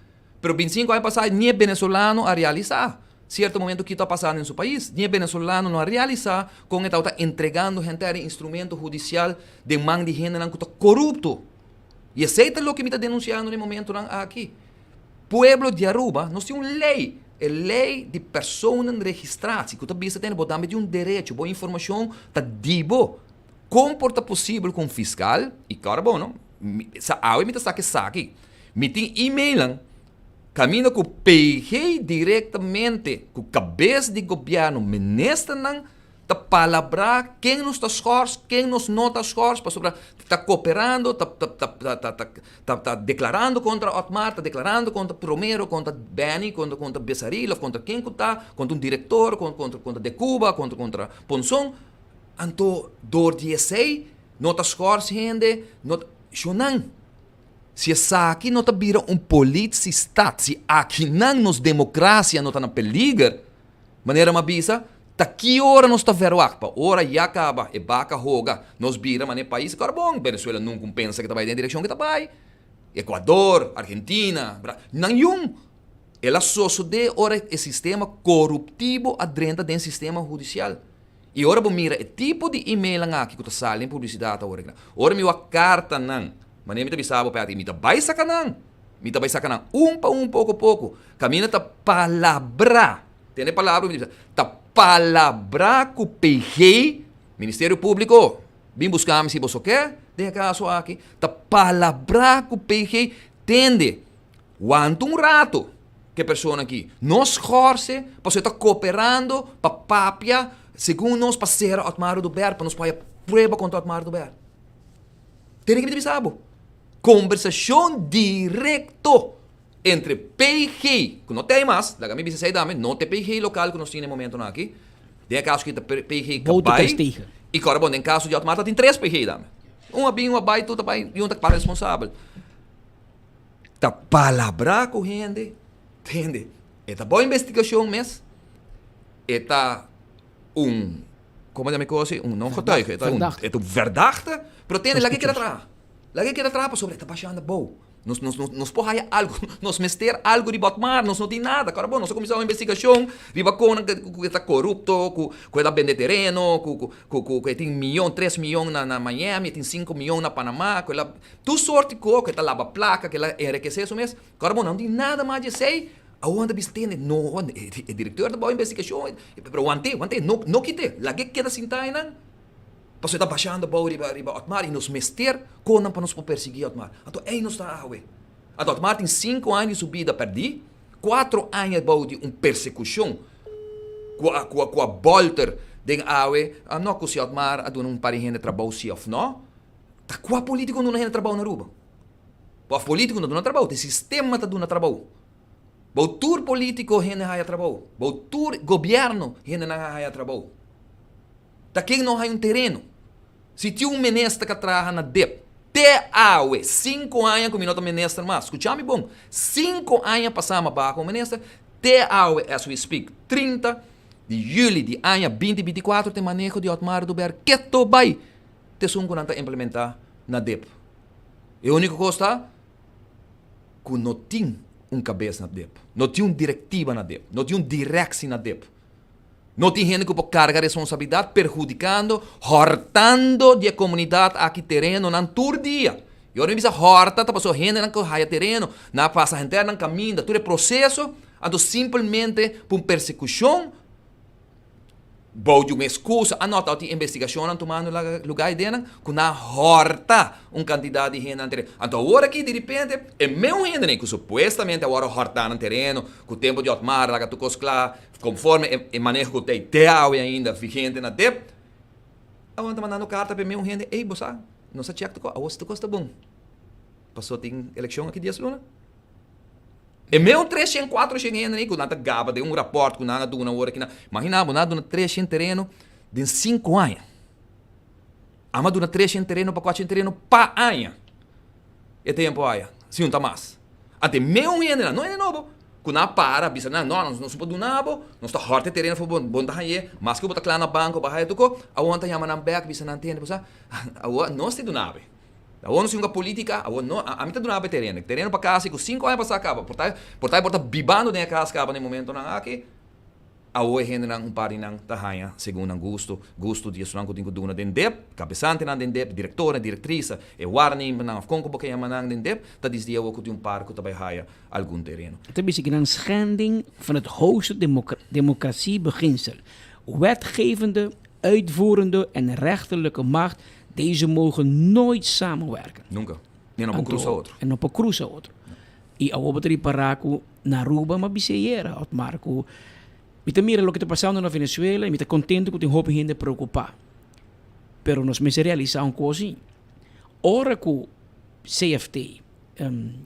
S16: Pero 25 anos passados, nem venezolano a realizar. Certo momento que está passando em seu país, nem venezolano não a realizar, com está entregando gente a instrumento judicial de mão de gente que está corrupto. E aceita o que me está denunciando no momento aqui. Pueblo de Aruba, nós temos uma lei. É lei de pessoas registradas. Que você tem de um direito, boa informação, está dibo. Como é possível com fiscal, e claro, bom, me está aqui. Me tem e-mail. Camina com o PG diretamente com a cabeça de governo, ministra não está palabra quem nos está esforço, quem nos não está esforço, para está cooperando, está declarando contra Otmar, está declarando contra Romero, contra Benny, contra Besarilov, contra quem está, contra um diretor, contra de Cuba, contra Ponson. Então, dor de essay, não está esforço, gente, não se essa aqui não está vira politicista, se aqui não nos democracia não está na peligro, maneira mabisa, tá que hora nós está vendo aqui, hora já acaba, e baca roga, nós vira, mas país agora bom, Venezuela não compensa que está vai na direção que está vai, Equador, Argentina, nenhum, ela só de hora o sistema corruptivo adrenta dentro do sistema judicial. E ora bom mira, o tipo de e-mail aqui que está saindo em publicidade agora, ora me a carta não. Mas nem me bisabo pati, me vai sacanang. Me vai sacanang. Pouco a pouco. Camina ta palavra. Tem palavra, ta palavra com PG, Ministério Público. Vim buscar se você quer, de caso aqui. Ta palavra com PG, tende. Quanto um rato que pessoa aqui nos force, para você estar cooperando, para papia, segundo nós para ser Otmar do Ber, para nos fazer prova contra Otmar do Ber. Tem que me bisabo. Conversação direto entre PG, que não tem mais, lá me disse dame, não tem PG local que nós temos no momento aqui. Tem caso que tem PG cabai. E agora bom, em caso de Otmar tem 3 PG dame. Uma bem, uma bai, tudo bai, e um tá para responsável. Tá palavra com gente, entende? É boa investigação mesmo. É como é que coisa, não getuige, é verdade, pero tem lá que quer atrás. Lá que quer atrás sobre está baixando bom. Nos porra algo, nos mester algo de Otmar, nos não tem nada, cara, bom, nós começamos uma investigação, riba com que está corrupto, que está vendendo terreno, que tem 3 milhões na Miami, tem 5 milhões na Panamá, que ela, tu sorte que ela lava placa, que ela enriquece isso mesmo, cara, bom, não tem nada mais de sei, aonde bistene, não, o diretor da boa investigação, pero ontem, não quite, lá que queda sem taina, Paso está baixando riba Otmar e nos mester conan para nos perseguir Otmar. Então, aí nos está awe. Então, Otmar tem 5 anos de subida perdi, 4 anos de persecução com a bolter de awe, não que o Otmar a um parente de trabalho se of não. Tá com a político não é trabalho na Aruba. O político não é trabalho, o sistema está dando trabalho. O tour político é trabalho. O tour governo é trabalho. Tá quem não tem terreno. Se tinha ministro que trabalha na DEP, até 5 anos com o minuto ministro mas escute-me bom, 5 anos passamos para o ministro, até as we speak, 30 de julho de ano 2024, tem manejo de Otmar do Ber, que to vai te sungunanta implementar na DEP. E a única coisa que não tem cabeça na DEP, não tem diretiva na DEP, não tem direção na DEP. Não tem gente que pode carregar responsabilidade, perjudicando, hortando a comunidade aqui terreno na todo dia. E agora me diz, horta, tá passou gente que raia terreno, na passa gente na caminho, todo o processo, ando simplesmente por persecução, bode uma excusa, anota a investigação, tomando lugar dela, com na horta candidato de gente na terreno. Então agora aqui, de repente, é meu gente que supostamente agora horta no terreno, com o tempo de Otmar, lá que tu coscla, conforme o manejo que tem teau ainda, vigente na DEP, eu estou mandando carta para meu gente, ei, você, não se checa, a você custa bom. Passou, tem eleição aqui dias luna. E meu 300, 400 gente, que nada gaba de rapport, que nada do na hora que imagina, nada do 300 terreno de 5 anos. Ama do 300 terreno para 400 terreno pa ano. E tempo aí, se não tá mais. Até meu gente, não é novo. Que na para, bisa na, não se pode nabo, não está horte terreno foi bom da aí, mas que bota claro na banco, bahia tuko, aonde yama na back, bisa na antena, bisa, não se do nave. Aonde se uma política, aonde não, a mim tá do nave terreno para casa, que 5 anos passar acaba, portar bibando nem a casa acaba no momento na aqui. Aonde gente não pare não tá raia, segundo gosto de estudar com tinha duna den dep, cabeçante na den dep, diretora, diretriz, e warning na com que yama na den dep, dat is die ook die paar que também raia algum terreno.
S11: Het is een schending van het hoogste democratiebeginsel. Wetgevende, uitvoerende en rechterlijke macht, deze mogen nooit samenwerken.
S16: Nunca. Nem op een cruza outro.
S11: En op een cruza outro. E a obra paraku na Aruba, mas biseira, at Marco. Mita mira lo que está pasando na Venezuela e mita contento que tem hope gente preocupar. Pero nos me se realiza um coisa assim. Ora que CFT,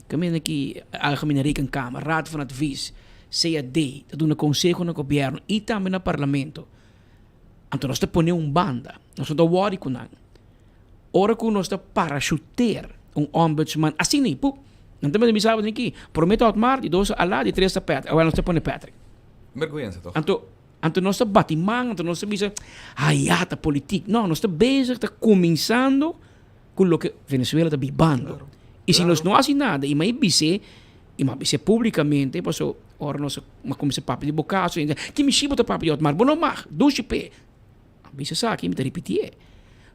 S11: caminho aqui, Algemene Rekenkamer, Raad van Advies, CAD, dat doen een consejo no governo e também no parlamento. Então nós te ponemos banda, nós te worry com nada. Ora que nós te parachutear ombudsman, assim nem, pô, não tem mais me sabe aqui, prometo Otmar, de 2 a lá, de 3 a Patrick, agora nós te ponemos Patrick.
S16: Vergonha, toch?
S11: Então nós estamos batimando, então nós estamos dizendo, tá política. Não, nós estamos bezig, está começando com o que Venezuela está vivendo. Claro. E se nós não fazemos nada, e mais bise publicamente, passou, ora nós começamos a papo de bocaço, que me chiba o papo de Otmar, bom não mais, 2 p. Bise sabe, que me repetir.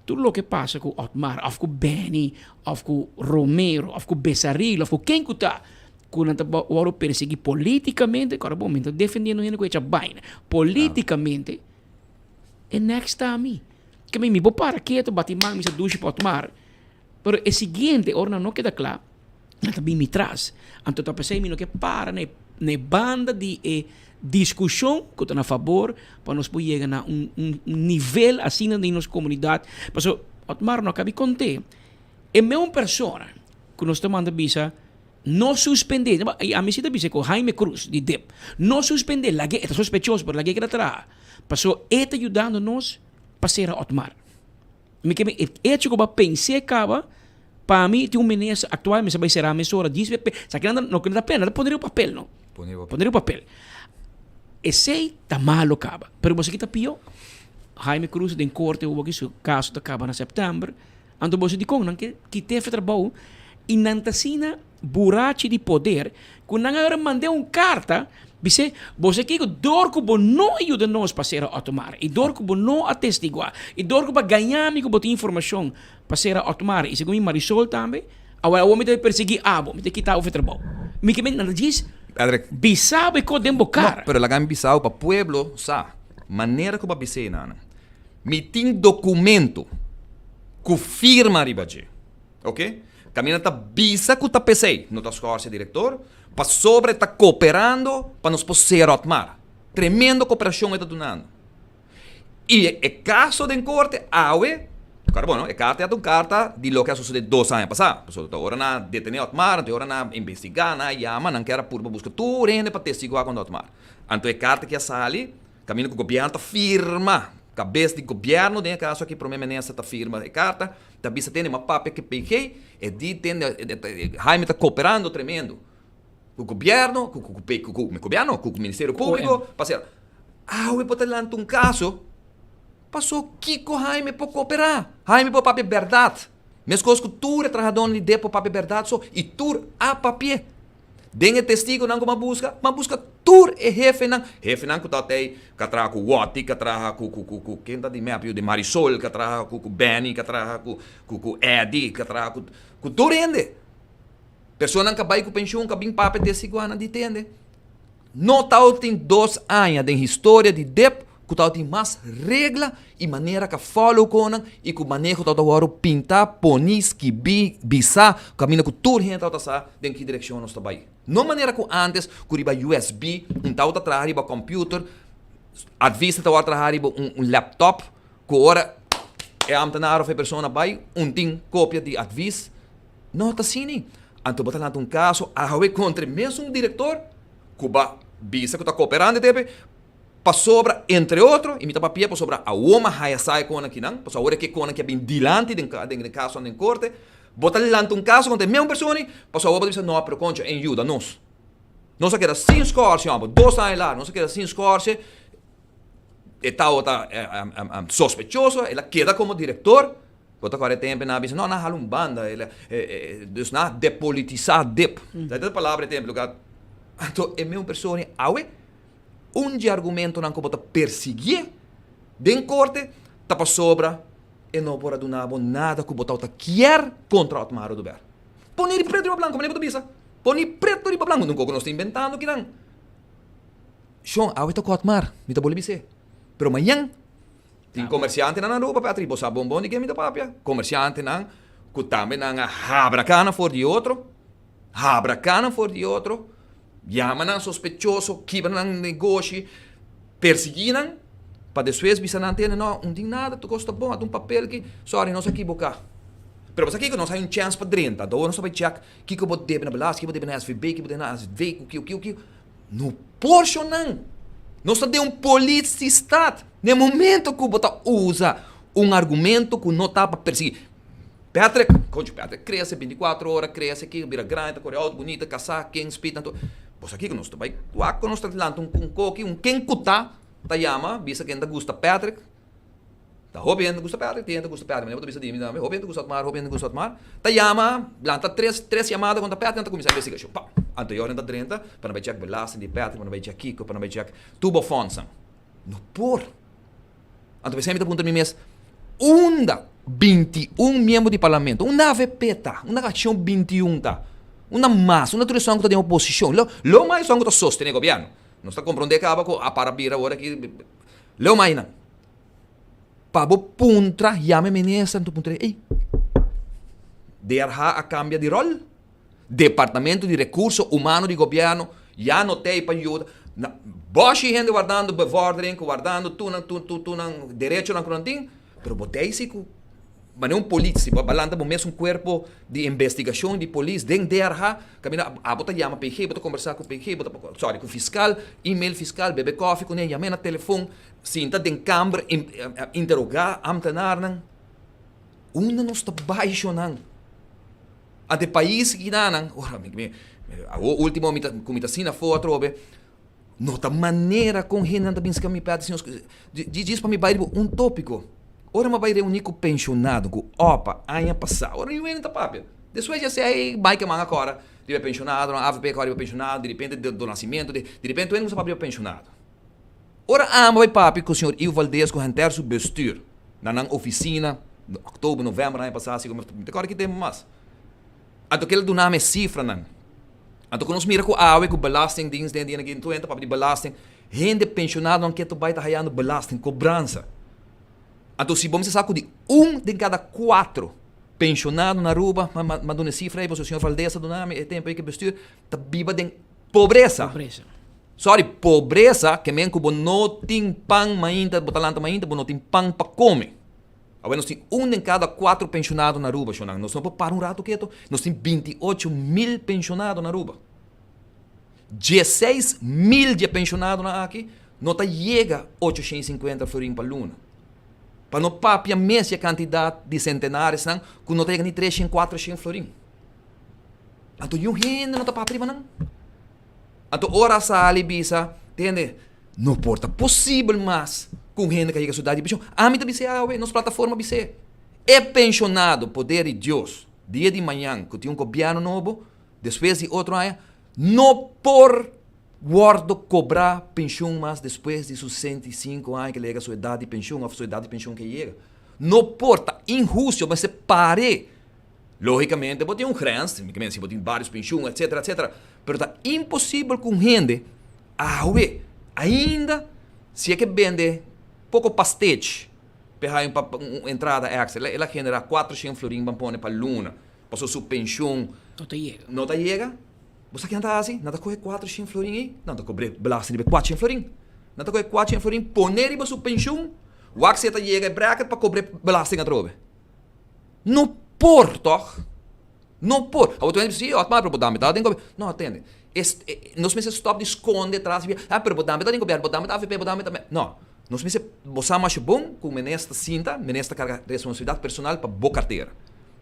S11: Tudo o que passa com Otmar, ou com Benny, ou com Romero, ou com Bessaril, ou com quem que está, quando o perseguir politicamente, agora bom, então defendendo ele com essa vaina, politicamente, é next time. Que me vou para quieto, batimang, me se duche para Otmar. Pero é seguinte, ora não queda claro, não está bem me traz. Então eu pensei que para na banda de discussão que está a favor, para nós poder chegar a nível assim na nossa comunidade. Mas Otmar não acaba de contar. É a mesma pessoa que nós estamos mandando visa, não suspender. A mim se dá visa com Jaime Cruz, de DEP. Não suspender, la guerra, é sospechoso, mas la guerra atrás. Passou, está ajudando-nos para ser a Otmar. É que eu pensei acaba, para mim, tem ministro atual, mas vai ser a emissora, diz, não dá pena, poderia o papel, não? Poderia o papel. Esse está mal, acaba. Mas você que está pior. Jaime Cruz, em corte, o caso acaba em setembro. Então você diz, que teve trabalho, e na Tantasina, burachi de poder, quando agora mandei carta, Bise, você que dor que não ajuda nós para ser a tomar, e dor que não atestiguar, e dor que ganhar me que informação para ser a tomar, e segundo Marisol também, agora o homem deve perseguir abo, me tem que quitar o trabalho. Me que nada diz, Bissau é que dembocar.
S16: No, pero la gama Bissau para pueblo, sa, maneira que o babise nana. Me tem documento que firma ribaje, ok? Caminha tá bisa que tá pensei, não tá escorce diretor, para sobre tá cooperando para nos poder otmar. Tremendo cooperação está donando. E é caso de corte, awe, bueno, é carta de carta de lo que ha sucedido 2 anos passados. Pessoal, agora na detener otmar, agora na investigar, na llama, não quer por buscar tudo rende para testiguar quando otmar. Então é carta que sale, caminho que o governo firma, cabeça de governo, tem caso aqui para mim nessa tá firma de carta, tá bisa tem uma papel que peguei, e de tem Jaime tá cooperando tremendo. Com o governo, com o Ministério Público, parceiro. Eu vou lançar um caso, passou Kiko Jaime para cooperar. Jaime para papel verdade. Mesmo coisa que tu é trabalhador de para papel verdade, e tu a papel. Dengue testigo não como busca, mas busca tu é jefe não que tá aí, que trabalha com o Wati, que trabalha com quem tá de meio de Marisol, que trabalha com o Benny, que trabalha com o Eddie, que trabalha com tu rende. Pessoa que vai com pensão, que vem papel desse iguana de tende. Não tal tem 2 anos de história de DEP, que tal tem mais regra e maneira que follow conan e que manejo tal agora pintar, ponis, que bisa, caminho que tudo gente tal tá em que direção nós tá vai. Não maneira que antes, que riba USB, tal tá trazer riba computer, advista tal trazer riba laptop, que ora é amtenar of pessoa vai, tem cópia de advis. Não tá assim. Então, botar lá um caso, a contra mesmo diretor, que vai bisa que tá cooperando, para sobra, entre outros, e me tá papia para sobra a uma raia sai com aqui não, para sobra que com aqui é bem dilante de caso em corte, botar lá um caso contra a mesma pessoa, para sobra dizer não, pero concha, em ajuda nós. Não se queda sem escorce, 2 anos lá, não se queda sem escorce, e tal tá sospechoso, ela queda como diretor. Bota agora tempo na bisa, não halum banda, ele dus na depolitizar dep. Essa palavra tempo lugar. Então é mesmo pessoa, de argumento não como perseguir, den corte, tapa sobra e não pode donar nada que botar quer contra o tomar do ber. Põe preto e branco, como ele botou bisa. Põe preto e branco, nunca nós está inventando que não. Sean, tá com o tomar, me tá bolibise. Pero amanhã tem comerciante na roupa para tribo sa bombom de que me da papia. Comerciante não, que também não habra cana for de outro. Habra cana for de outro. Llama não sospechoso, quebra não negócio, perseguiram, para depois bisa não tem não tem nada, tu gosta bom, um papel que, sorry, não se equivocar. Pero mas aqui que nós temos chance para 30, então nós vai check, que eu vou deve na balas, que eu vou deve na SVB, que eu vou deve na SVB, que no Porsche não. Nós temos politicistad. No momento que você usa argumento que não está para perseguir. Patrick, cresce 24 horas, cresce aqui, vira grande, corre alto, bonita, caçar, quem espita, tanto. Você aqui que nós vai, que nós estamos lá, quem cuta, tá chama, visa quem gusta Patrick. Tá roubando gusta Patrick, tem gusta Patrick, mas eu visa de mim, roubando gusta tomar, tá chama, planta 3 chamadas contra Patrick, tá começar a investigação. Anterior ainda 30, para não vai check belasting de Patrick, para não vai check Kiko, para não vai check tubo fonsa. No por. Então você me pergunta a mim mesmo, 21 membros de parlamento, uma AVP tá, uma ação 21 tá, uma massa, uma direção que está em oposição, lo mais são que está sostendo o governo. Não está compreendendo que acaba com a parabira agora que, lo mais não. Pabo puntra, llame ministra, tu puntra, ei, derra a cambia de rol, departamento de recursos humanos do governo, já não tem para ajuda. Bosch gente guardando bevordering, guardando tu não direito não tem, pero botei se mas não polícia, balanta bom mesmo corpo de investigação de polícia, den DRH, camina a bota chama PG, bota conversar com PG, bota sorry com fiscal, email fiscal, bebe coffee com ele, chama na telefone, sinta den câmara interrogar amtenar não. Não está baixo não. Ante país que não, o último comita sina foto, nota maneira com gente anda bem me pede diz para me bairro tópico. Ora me vai reunir com pensionado, com opa, aia passar. Ora eu ainda papel. Depois já sei, vai que manga agora, de pensionado, na AVP agora de pensionado, de repente do nascimento, de repente ele não sabe pensionado. Ora, vai papi com o senhor Ivo Valdez com o seu bestuur, na oficina, outubro, novembro, ano passado, como agora que temos mais. Então que ele do nome cifra, não. Então quando nós mira com a com belastingdienst, den die in 20, papi de belasting, gente pensionado não quer tu vai estar ganhando belasting, cobrança. Então se vamos saco de de cada 4 pensionado na Aruba, mas dona cifra aí, o senhor Valdez do nome, é tempo aí que bestuur, tá viva de pobreza. Sorry, pobreza, que men que não tem pão ainda, botalanta ainda, não tem pão para comer. Agora nós temos em cada 4 pensionados na Aruba, nós não para um rato quieto, nós temos 28.000 pensionados na Aruba. 16.000 de pensionados aqui, não chega 850 florim para luna. Para não papia mesmo a quantidade de centenários, que não chega nem 300, 400 florim. Então, eu ainda não está para prima, não. Então, ora sali bisa, entende? Não porta possível mais com gente que chega à cidade de pensião. A mim também se nas plataformas bisa. É pensionado, poder de Deus, dia de manhã, que tem governo novo, depois de outro ano, não por guardo cobrar pensão mais depois de 65 anos que chega a sua idade de pensão, a sua idade de pensão que chega. Não porta injusto, mas se pare. Logicamente, você tem um grande, você tem vários pensões, etc, etc. Mas está impossível com gente, ainda, se é que vende pouco pastete, para uma entrada extra, ela genera 400 florim para pôr para a luna, para sua pensão. Não te chega. Você que anda assim, não te coge 400 florim aí, não te cobre belasting de 400 florim. Não te coge 400 florim, poner para sua pensão, o que você chega e bracket para cobrir belasting a trobe. Não por, toch? Não por. A outra vez, sim, mas para botar metade, não atende. Nós precisamos stop de esconder atrás, para botar metade, botar metade, botar metade. Não. Nós precisamos botar mais bom com nesta cinta, nesta carga de responsabilidade personal para boa carteira.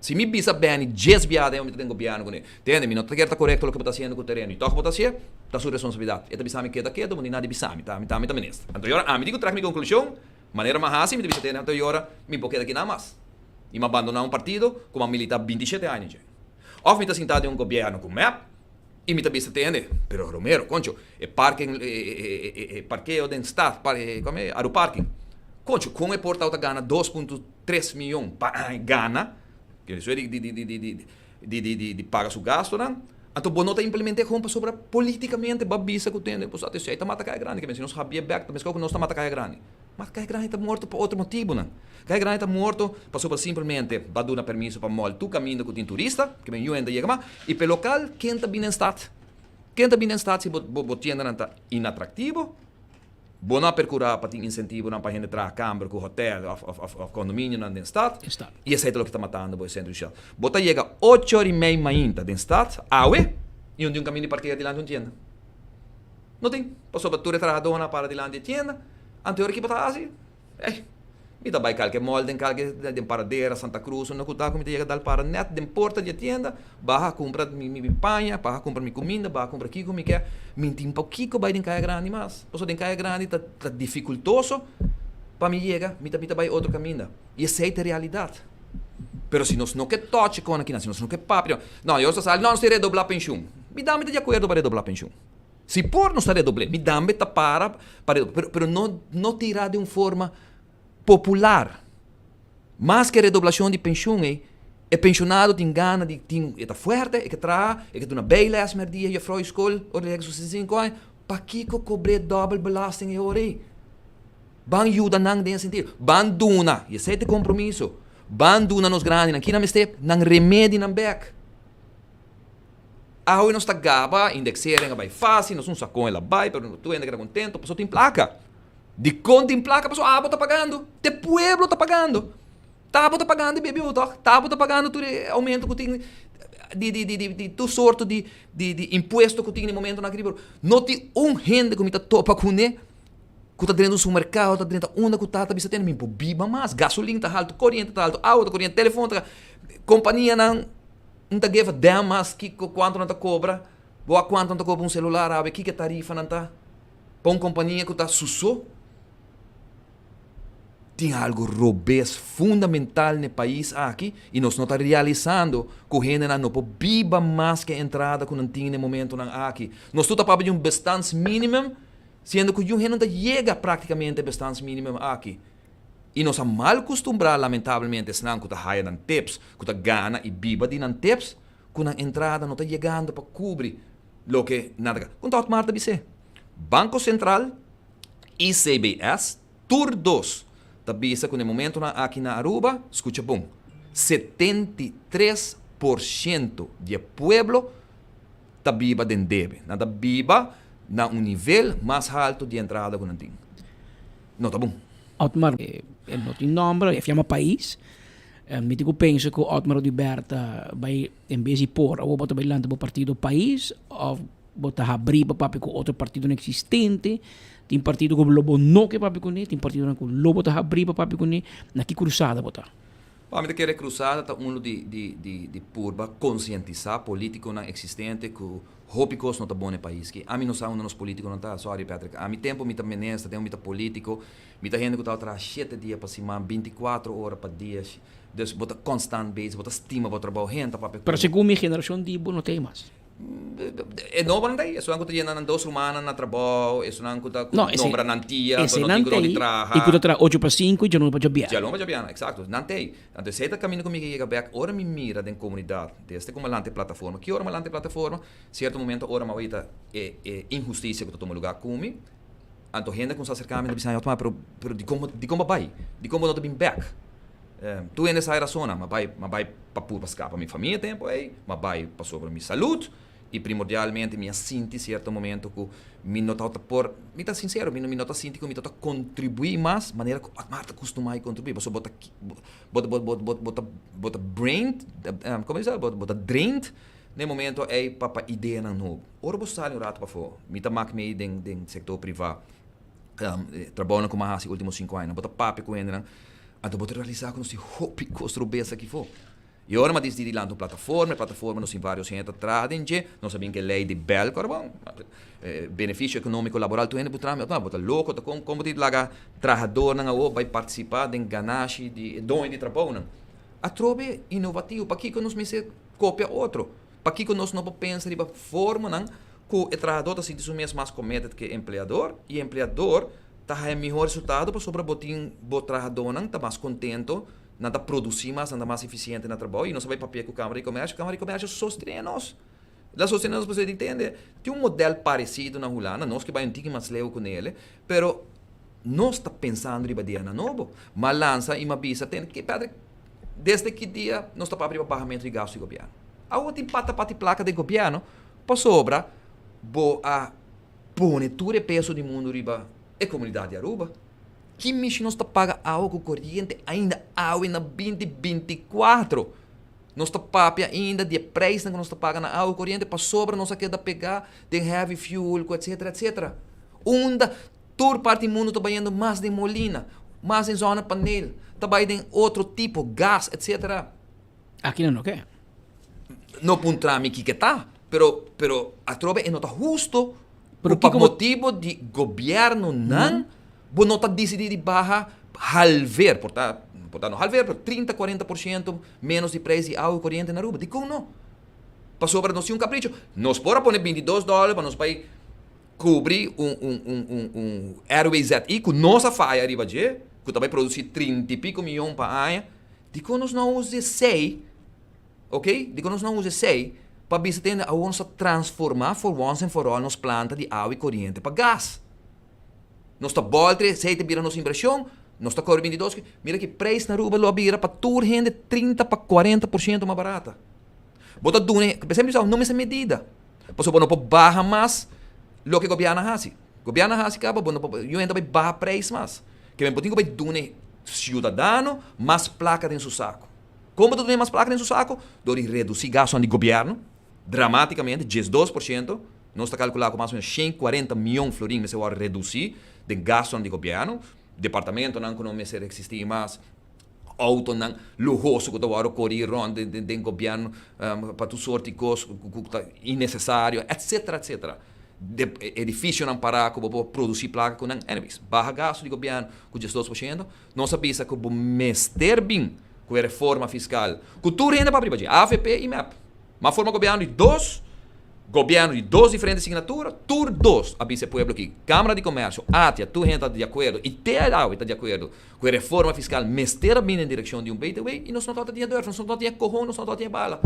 S16: Se me bisa bem, 10 viadas, eu tenho governo com ele. Entende? Não está correto o que está fazendo com o terreno. E toca botar assim, está sua responsabilidade. E também sabe que é queda, mas nada de bisa, tá nesta. Então, agora, me digo, trago minha conclusão, maneira mais assim, me digo, então, agora, me pouquei daqui nada mais. E me abandonar um partido como a militar 27 anos. Ou me está sentado em um governo com MEP, e me está vista entende. Pero Romero, concho, parqueio de estado, como é? Aeroparking. Concho, como é portal da Gana 2,3 milhões para Gana, que isso é de pagar seu gasto, não? Então, bom, não está implementando como sobre politicamente, babisa que tem, pois até se aí mata cai grande, que se não sabia back, também que não está mata cai grande. Mas cai grande está morto por outro motivo, não? Cai grande está morto, passou por simplesmente vai dar permisso para mol tu caminho com o turista, que bem eu ainda chega mais, e pelo local quem está bem em estado. Quem está bem em estado se botiendo não está inatrativo, bom não percurar para ter incentivo não para gente entrar a câmara, com o hotel, o condomínio não tem estado. E esse é o que está matando o centro social. Bota chega 8h30 ainda tem estado, e um caminho de parqueio diante de uma tienda. Não tem. Passou para tu retratar para diante de tienda. Anterior que está assim, me dá qualquer molde, qualquer paradeira, Santa Cruz, não custa como chega dar para net, de porta de tienda, barra comprar minha panha, barra comprar minha comida, barra comprar aqui como quer, me tem um pouquinho vai de caia grande mas, posso de caia grande tá dificultoso para me chegar, me tá vai outro caminho. E essa é a realidade. Pero se nós não quer toque com aqui, se nós não quer papo, não, eu só falo, não, se redoblar pensão. Me dá de acordo para redoblar pensão. Se por não está redoblar, me dá para pero não tirar de uma forma popular. Mas que a redoblação de pensão é pensionado tem gana de é forte, é que traz, é que tem uma bela dia e a escola, ou de 65 anos, para que cobre double belasting e ore. Ban ajuda não nesse sentido. Ban duna, e esse é o compromisso. Ban duna nos grandes, aqui na meste, não remédio na back. Hoje nós está gaba, indexarem vai fácil, nós não sacou ela vai, pero tu ainda que contento, passou tem placa. De conta em placa, passou, está pagando, de pueblo está pagando. Tabo está pagando, bebê, tabo está pagando, tu aumento que tem de tu sorto de imposto que tem no momento na agricultura. Não tem gente que me está topa com ele, que está dentro do supermercado, está dentro da onda que está tendo, me biba mais, gasolina está alto, corrente está alto, água, corrente, telefone, companhia não está geva demas que quanto não está cobra, ou quanto não está cobra celular, sabe que tarifa não está, para uma companhia que está susso. tem algo robês fundamental no país aqui e nós não está realizando que a gente não pode viver mais que a entrada que não tem no momento aqui. Nós estamos para um bastante mínimo, sendo que a gente não chega praticamente a bastante mínimo aqui. E nós estamos mal acostumados, lamentavelmente, senão que está na tips, que está gana e viva de na tips, que a entrada não está chegando para cobrir o que nada. Contato Marta Bisse. Banco Central, ICBS, Tur 2. Tabisa que no momento aqui na Aruba, escucha bom, 73% do pueblo está viva de deve. Nada viva na um nível mais alto de entrada que não tem. Não tá bom.
S11: Otmar, ele não tem nome, ele chama país. Eu penso que o Otmar Liberta vai, em vez de pôr, ou botar bailando para o partido país, ou botar abrir para outro partido não existente. Tem partido com o Lobo não que papi com ele, tem partido com o Lobo tá abrir para papi com ele, na que cruzada botar.
S16: Para mim, que cruzada tá de purba conscientizar político não existente que hópicos não tá bom no país. Que a mim não sabe onde os políticos não tá, sorry Patrick. A mim tempo me tá menesta, tem um mita político, me tá gente que tá atrás 7 dias para cima, 24 horas para dias. Dus bota constant base, bota estima para trabalho, gente papi.
S11: Pero segundo minha geração de não tem mais.
S16: É novo não tem, isso não que tá 2 semanas na trabalho, isso não que tá nombra na tia,
S11: esse
S16: não
S11: tem
S16: que trabalha.
S11: E que tá 8 para 5 e já não vai jabiar.
S16: Já não vai jabiar, exato, não tem. Então se tá caminho comigo chega back, ora me mira da comunidade, desde como lante plataforma, que ora me lante plataforma, certo momento ora me vai injustiça que tá tomando lugar comigo. Então gente com se acercar me diz, pero de como vai? De como não tá bem back? Tu é nessa zona, mas vai para pura escapa minha família tempo aí, mas vai para sobre minha saúde. E primordialmente me sinto certo momento que me nota por me tá sincero me nota sinto que me nota contribuir mais maneira que a Marta costuma contribuir você bota brain como diz bota drained no momento é para ideia não novo ora você sai um rato para fora me tá mak me den setor privado trabalhando com mais os últimos 5 anos bota papo com ele não então bota realizar com esse hobby construir aqui fora. E ora ma decidi lá na plataforma nós tem vários gente atrás, nós sabemos que a lei de Bell, bom, benefício econômico laboral, tu ainda botar louco, como te laga trabalhador não vai participar de ganache de dono de trabalho não. A trobe inovativo, para que nós me se copia outro, para que nós não pensa de forma não, que o trabalhador se diz mesmo mais committed que empregador e empregador tá melhor resultado para sobre botin trabalhador não tá mais contento nada produzir mais, nada mais eficiente no trabalho, e não sabe papel com Câmara de Comércio sustém nós. Lá sustém nós, você entende? Tem um modelo parecido na Holanda, nós que vai um tique mais leve com ele, pero nós está pensando em dia na novo, mas lança e uma bisa, tem que, desde que dia nós está para abrir o pagamento de gasto do governo. A outra empata para a placa do governo, para sobra, a pôr tudo o peso do mundo riba a comunidade de Aruba. Que mishi nós está paga água corrente ainda água na 2024. Nós está paga ainda de preço que nós está paga na água corrente para sobra nós aqui da pegar de heavy fuel, etc, etc. Onda toda parte do mundo está banhando mais de molina, mais em zona panel, está banhando outro tipo gás, etc.
S11: Aqui não quer.
S16: Não puntrami que tá, pero a trobe é nota justo por motivo de governo não não está decidido de barra halver, portanto, halver, 30-40% menos de preço de água corrente na Aruba. De como não? Para sobra nós um capricho. Nós podemos pôr $22 para nós vai cobrir RWZI com nossa faia arriba de, que também produzir 30 e pico milhões para ano. De como nós não usamos 6, ok? De como nós não usamos 6 para bisa ter a onça transformar for once and for all nos plantas de água e corrente para gás. Nós está boltre, se te vira nossa impressão, nós está correndo 22, mira que preço na Aruba lo vira para tudo rende 30 para 40% mais barata. Bota dune, sempre não é essa medida. Posso não pode barra mais lo que o governo faz. O governo faz acaba, eu ainda vai barra preço mais. Que bem pouquinho vai dune cidadano mais placa dentro do saco. Como tu tem mais placa dentro do saco? Dori reduzir gasto de governo dramaticamente, 12%. Nós está calculando com mais ou menos 140 milhões de florins, mas eu vou reduzir de gasto de governo, departamento não me ser existir mais, auto não luxuoso que eu vou correr ronda de governo para tu sorte de coisas innecessário, etc, etc. edifício não parar que vou produzir placa com não enemies. Barra gasto de governo que já estou fazendo, não sabia que vou mester bem com a reforma fiscal. Cultura ainda para abrir, AFP e MEP. Mas forma governo de dois diferentes assinaturas, tur dois, avisa o povo aqui. Câmara de Comércio, ATIA, tu está de acordo, e TEDAU está de acordo com a reforma fiscal, mester bem em direção de BTW, e nós não estamos a nós não estamos a corrão, nós não estamos a bala.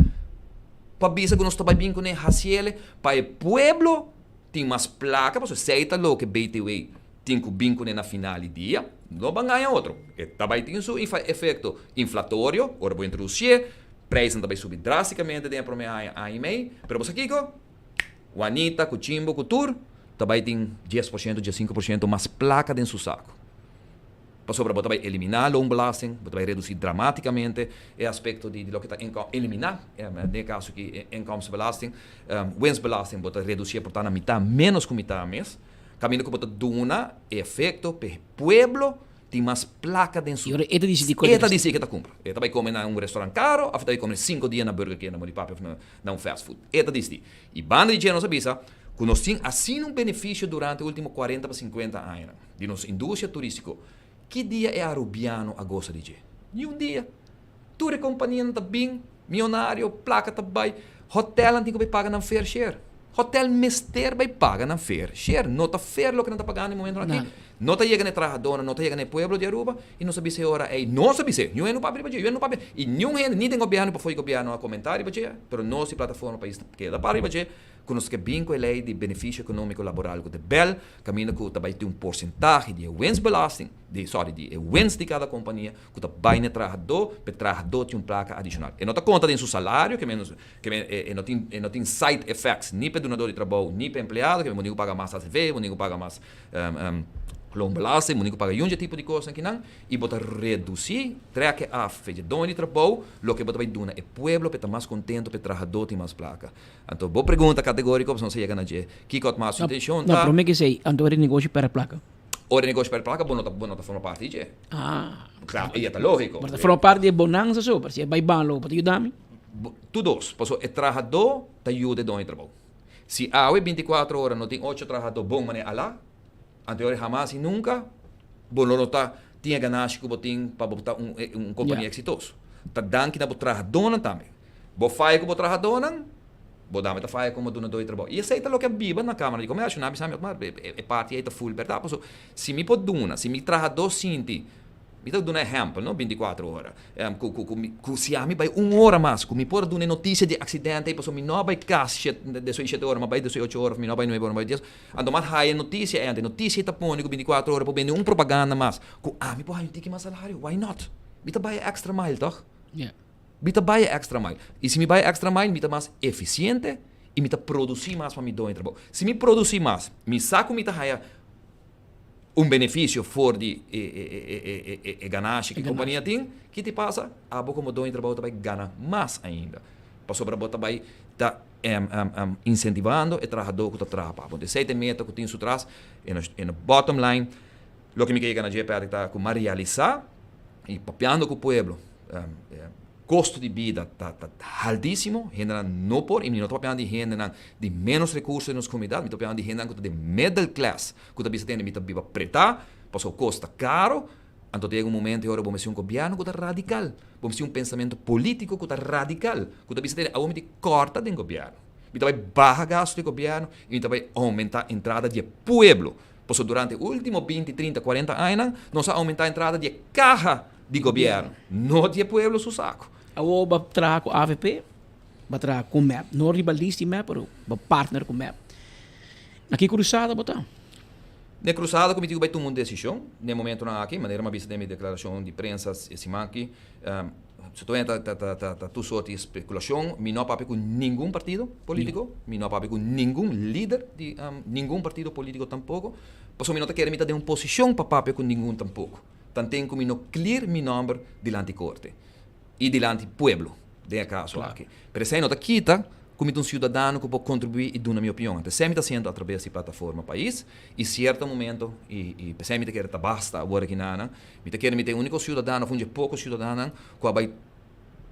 S16: Para avisa que nós estamos bem com o raciele, para o povo, tem umas placas, para aceita lo que BTW tem que bem com na final do dia, não vai ganhar outro. E também tem seu efeito inflatório, agora vou introduzir, preço também subir drasticamente dentro do ano e meio, mas aqui, o Anitta, o Chimbo, o Tur, também tem 10%, 5% mais placa dentro do saco. Para sobre, você vai eliminar o loan-belasting, você vai reduzir dramaticamente o aspecto de lo que está eliminar, no caso que inkomstbelasting, winstbelasting, você vai reduzir, portanto, a metade, menos que metade mês, caminho que você dá efeito para o povo, tem mais placa dentro do saco.
S11: Eta diz
S16: que está compra. Eta vai comer em restaurante caro, ou vai comer 5 dias na Burger King, na fast food. Eta diz. E banda de dinheiro nos avisa que nós temos assim benefício durante os últimos 40 para 50 anos de nossa indústria turística. Que dia é arubiano a gosta de dinheiro? Nenhum dia. Toda companhia está bem, milionário, placa está bem, hotel não tem que pagar na fair share. Hotel mester vai pagar na fair share. Não está fair o que não está pagando no momento aqui. Não está chegando a trabajadora, não está chegando a pueblo de Aruba e não sabe se hora é. Não sabe se. Não é no papel, não papel. E nenhum nem tem governo para foi governo a comentar, mas não se plataforma para isso que dá para que nós que bem com a lei de benefício econômico laboral que de bel caminho que também tem porcentagem de winstbelasting, de wins de cada companhia que também no trabajador, para trabajador tem placa adicional. E não está conta de seu salário, que não tem side effects, nem para donador de trabalho, nem para empregado, que o único paga mais ATV, o único paga mais loan-belasting, o único paga tipo de coisa que não, e você reduzir, treque a feita dono de trabalho, o que você vai dar é o povo para estar mais contente, para o trabalhador ter mais placa. Então, boa pergunta categórica, você não se chega a dizer, que é mais sua intenção?
S11: Não, para mim que sei, então é negócio para a placa.
S16: Ora negócio para a placa, bom não está formando parte de. Claro, e é lógico.
S11: Mas forma parte de bonança só, para se vai bom, para te ajudar-me?
S16: Todos, porque o trabalhador te ajuda dono de trabalho. Se há 24 horas, não tem 8 trabalhadores bom maneira lá, anterior jamás e nunca, não está tinha ganagem que tem para botar companhia exitoso. Tá dando que na trabalhador também. Bo faz com o trabalhador, bo dá meta faz como donador de trabalho. E aceita o que é biba na Câmara de Comércio, não sabe mas é parte aí tá full verdade. Se me pode dona, se me trabalhador sente me dá um exemplo, não 24 horas. Se a mim vai 1 hora mais, que me pode dar notícia de acidente, e me não vai caso 17 horas, mas vai 18 horas, me não vai 9 horas, mais 10. Ando mais high notícia, notícia está pondo 24 horas para vender propaganda mais. Me pode ter que mais salário, why not? Me vai extra mile, toch? Me vai extra mile. E se me vai extra mile, me tá mais eficiente e me tá produzir mais para me dar trabalho. Se me produzir mais, me saco me tá high benefício for de ganagem que a companhia tem, que te passa, a boca como dono de trabalho também ganha mais ainda. Para sobre a boca também está incentivando o trabalhador que está trabalhando. Porque 7 metas que tem isso atrás, no bottom line, o que me quer ganhar é está com realizar e papeando com o povo. Custo de vida está altíssimo, gente não por, e não estou falando de gente de menos recursos nas comunidades, estou falando de gente de middle class, que também tem que viver preta, passou custa caro, então tem um momento agora vamos ter um governo que está radical, vamos ter um pensamento político que está radical, que também tem aumento de corta do governo, e também barra gasto do governo, e também aumentar a entrada de povo, porque durante os últimos 20, 30, 40 anos, nós aumentar a entrada de caja de governo, não de povo su saco.
S11: Eu vou trabalhar com a AVP, vou trabalhar com o MEP, não rivalista MEP, mas vou partner com o MEP. Aqui cruzada, botar.
S16: Na cruzada, o comitê vai tomar uma decisão, no momento não aqui, maneira uma vista de minha declaração de prensa, esse aqui, se tu entra, tu sorte de especulação, me não papo com nenhum partido político, me não papo com nenhum líder de nenhum partido político tampouco, porque me não quero me dar uma posição para papo com nenhum tampouco. Tanto tenho que me não clear meu nome diante da corte. E diante do povo, de caso aqui. Pero se não está quita, como um cidadão que pode contribuir e dar a minha opinião. Então, sempre está sendo através da plataforma país, e certo momento, e sempre quer estar basta agora que nada, me quer me ter único cidadão, onde pouco cidadão, que vai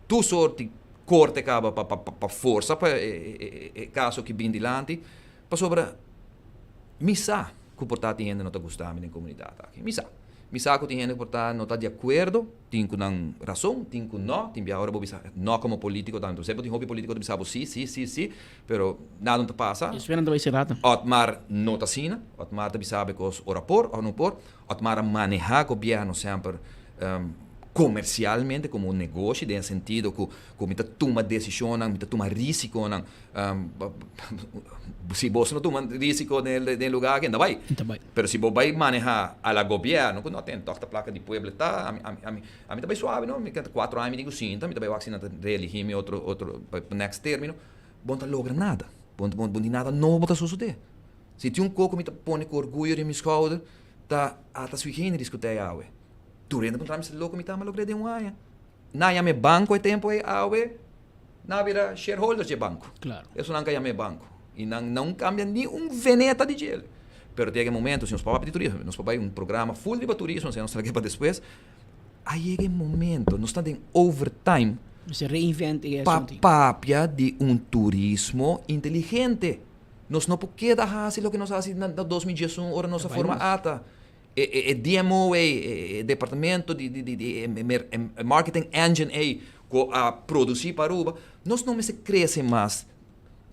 S16: tu sorte corte acaba para força, para caso que vem diante, para sobre misa que portar tem gente não tá gostando da comunidade aqui. Misa que tem gente portar não tá de acordo, tem com razão, tem com não, tem que agora não como político tanto. Sempre tem hobby político de saber sim, pero nada não passa.
S11: Isso não vai ser nada.
S16: Otmar não tá sina, Otmar também sabe que os ora por ou não por, Otmar manejar o governo sempre comercialmente como um negócio, no sentido que me toma decisão, me toma risco, se você não toma risco no lugar que não vai. Pero se você vai manejar a governo, que não tem toda a placa de pueblo, tá, a mim também suave, não? Me 4 anos, me digo sim, também vai vacinar reelegir outro next término, bom tá logra nada, bom de nada novo tá suceder. Se tem coco me põe com orgulho de minha escola, tá sui generis que tem awe. Durante o trâmite louco me tama logrei de ano. Na yame banco é tempo awe, na vira shareholders de banco.
S11: Claro.
S16: Isso não cambia banco e não cambia nem veneta de gelo. Pero tem momento, se nós papai de turismo, nós papai programa full de turismo, se nós traga para depois, aí é momento, nós estamos em overtime.
S11: Se reinventa isso.
S16: Papapia de turismo inteligente. Nós não podemos dar o que nós fazemos em 2011, ora nossa forma ata. DMO, departamento de marketing engine, a produzir para Aruba, nós não se cresce mais.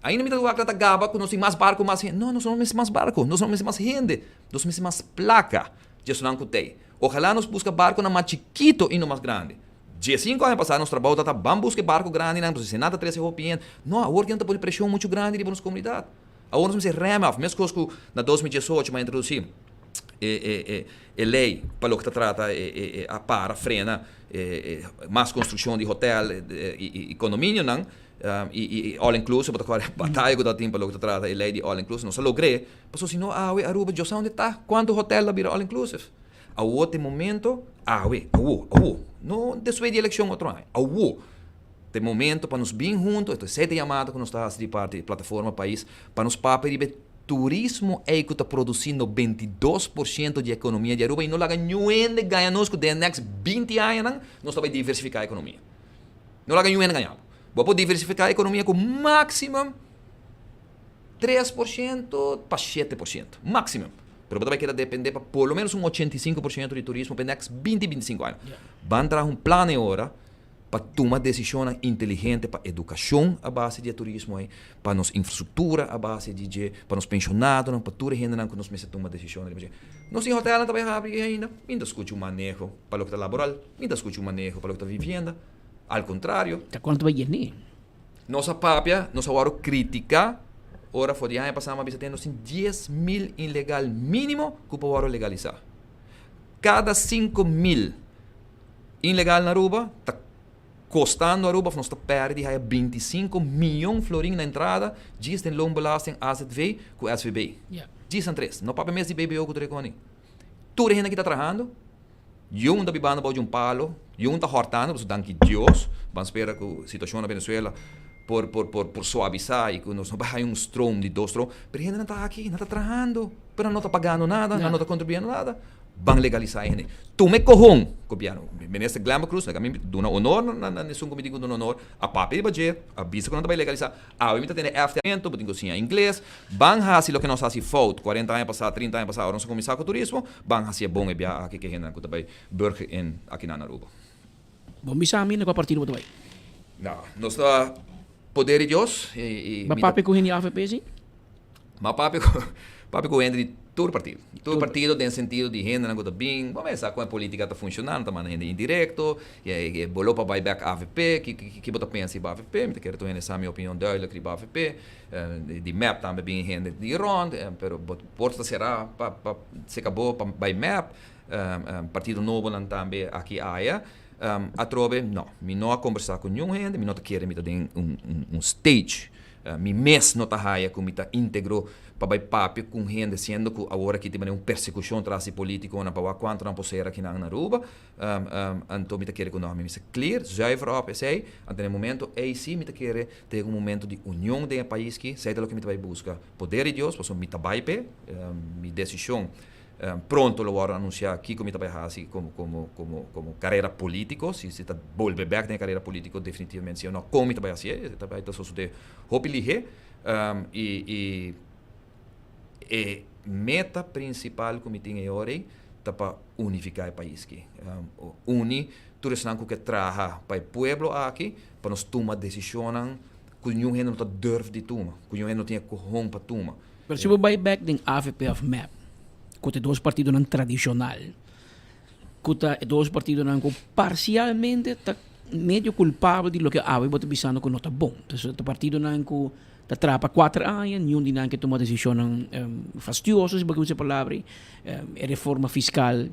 S16: Ainda me dá a gaba que nós temos mais barco, mais gente. Não, nós não temos mais barco, nós não temos mais gente, nós temos mais placa. Isso não tem. Ojalá nós busca barco na mais chiquito e não mais grande. 5 anos passados, nós trabalhamos, vamos buscar barco grande, não precisa nada 13 roupas. Não, agora que por pressão muito grande de nossa comunidade. Agora nós temos rema, mesmo coisa que na 2018 vai introduzir. Lei para o que trata para frena mais construção de hotel e condomínio não e all inclusive para qual batalha que dá tempo para o que trata lei de all inclusive não só logrei passou se não Aruba já sabe onde está quanto hotel lá vira all inclusive a outro momento não después de eleição outro ano de momento para nos bem juntos estou 7 chamadas que nós está de parte plataforma país para nos papel turismo é que está produzindo 22% de economia de Aruba e não laga nenhum ganha nós que nos next 20 anos nós estamos diversificar a economia. Não laga nenhum ganhar. Vamos diversificar a economia com máximo 3% para 7%. Máximo. Pero vai querer depender para pelo menos 85% de turismo para next 20-25 anos. Vamos dar plano agora para tomar decisões inteligentes para educação a base de turismo, para nossa infraestrutura a base de para nos pensionados, para tudo a gente que nós precisamos tomar decisões. Nós em hotel também abrir ainda, ainda escute o manejo para o que está laboral, ainda escute o manejo para o que está vivenda. Ao contrário.
S11: Quanto vai ir?
S16: Nossa papia, nossa hora crítica, ora foi de ano passado, mas temos 10.000 ilegal mínimo que para legalizar. Cada 5.000 ilegal na Aruba está custando a Aruba, nós está perdendo 25 milhões de florins na entrada, diz tem loonbelasting AZV com SVB. Diz são 3. Não paga mês de BBO com o Treconi. Tudo a gente que está trabalhando, um está bebendo para um palo, um está hortando, por danke Deus, vamos esperar que a situação na Venezuela por suavizar e que nós não vai um storm de 2 storm, mas a gente não está aqui, não está trabalhando, mas não está pagando nada, não está contribuindo nada. Vão legalizar a gente. Tu me corrom, copiano. Ministro Glamour Cruz, nós damos honor, nesse como digo, damos honor, a papel de budget, a visa que não vai legalizar, a gente tem aftermento, porque assim, em inglês, vão fazer o que nós fazemos falta, 40 anos passados, 30 anos passados, nós começamos com o turismo, vão fazer bom e bem aqui que a gente também burger aqui na Aruba.
S11: Bom, bisa amin, qual partido você vai?
S16: Não, nós está poder de Deus.
S11: Mas papel com a AFP, sim?
S16: Mas papel com de todo partido. Todo partido tem sentido de renda, não está bem. Vamos ver como a política está funcionando, está mandando renda indireto, e bolou para buyback AVP, que você pensa em AVP, eu quero ter essa minha opinião duidelijk sobre AVP, de MAP também bem renda de Iran, mas porta será para se acabou para buy MAP, partido novo também aqui aia. A trove, não, me não conversar com nenhum renda, me não quero me dar um stage, me mês não está raia com me está íntegro para papo com renda, sendo que agora que tem uma persecução atrás político na para quanto não posso aqui na Aruba, então me está querendo que não me clear, zuiver op sei, até no momento aí sim me está querendo ter momento de união do país que sei o que me vai buscar poder de Deus, posso me está baipe, minha decisão pronto lo vou anunciar aqui como está assim como carreira político, se está volver back na carreira político definitivamente se não como está assim, está vai só de hopili meta principal que me tinha agora é para unificar o país aqui. Uni, tudo isso que traga para o povo aqui, para nós tomar decisões que nenhum não durve de tomar, que nenhum não tinha corrompo para tomar.
S11: Pero se você vai back den AVP of MAP, que tem dois partidos não tradicional, que tem dois partidos não que parcialmente tá meio culpável de lo que a está pensando que não está bom. Então, o partido não que atrapa 4 anos, nenhum de não que toma decisões fastidiosas, se você palavra, reforma fiscal,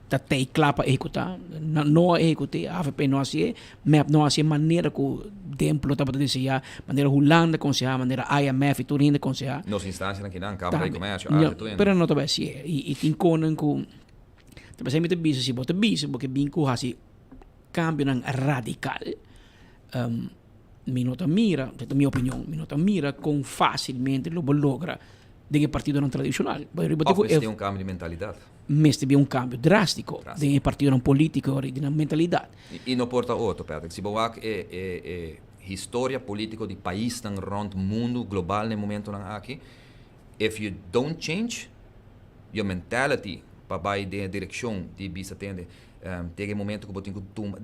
S11: tá tem clapa executar, não executar, a AVP não assim, MAP não assim, maneira que o templo está para dizer, maneira Holanda aconselhar, maneira IMF e tudo ainda aconselhar.
S16: Nos instâncias aqui não, Câmara de Comércio,
S11: pero não está bem assim, e tem conan que, também se mete bisa, se bota bisa, porque bem que assim, cambio radical, minota mira, esta é minha opinião, minota mira com facilmente lo logra de partido não tradicional.
S16: Mas tem cambio de mentalidade.
S11: Mas tem cambio drástico de partido não político e de mentalidade.
S16: E não porta outro, Patrick. Se você é história política de país tão rond mundo global no momento aqui, if you don't change your mentality para a direção de bisa tende, tem momento que você tem que tomar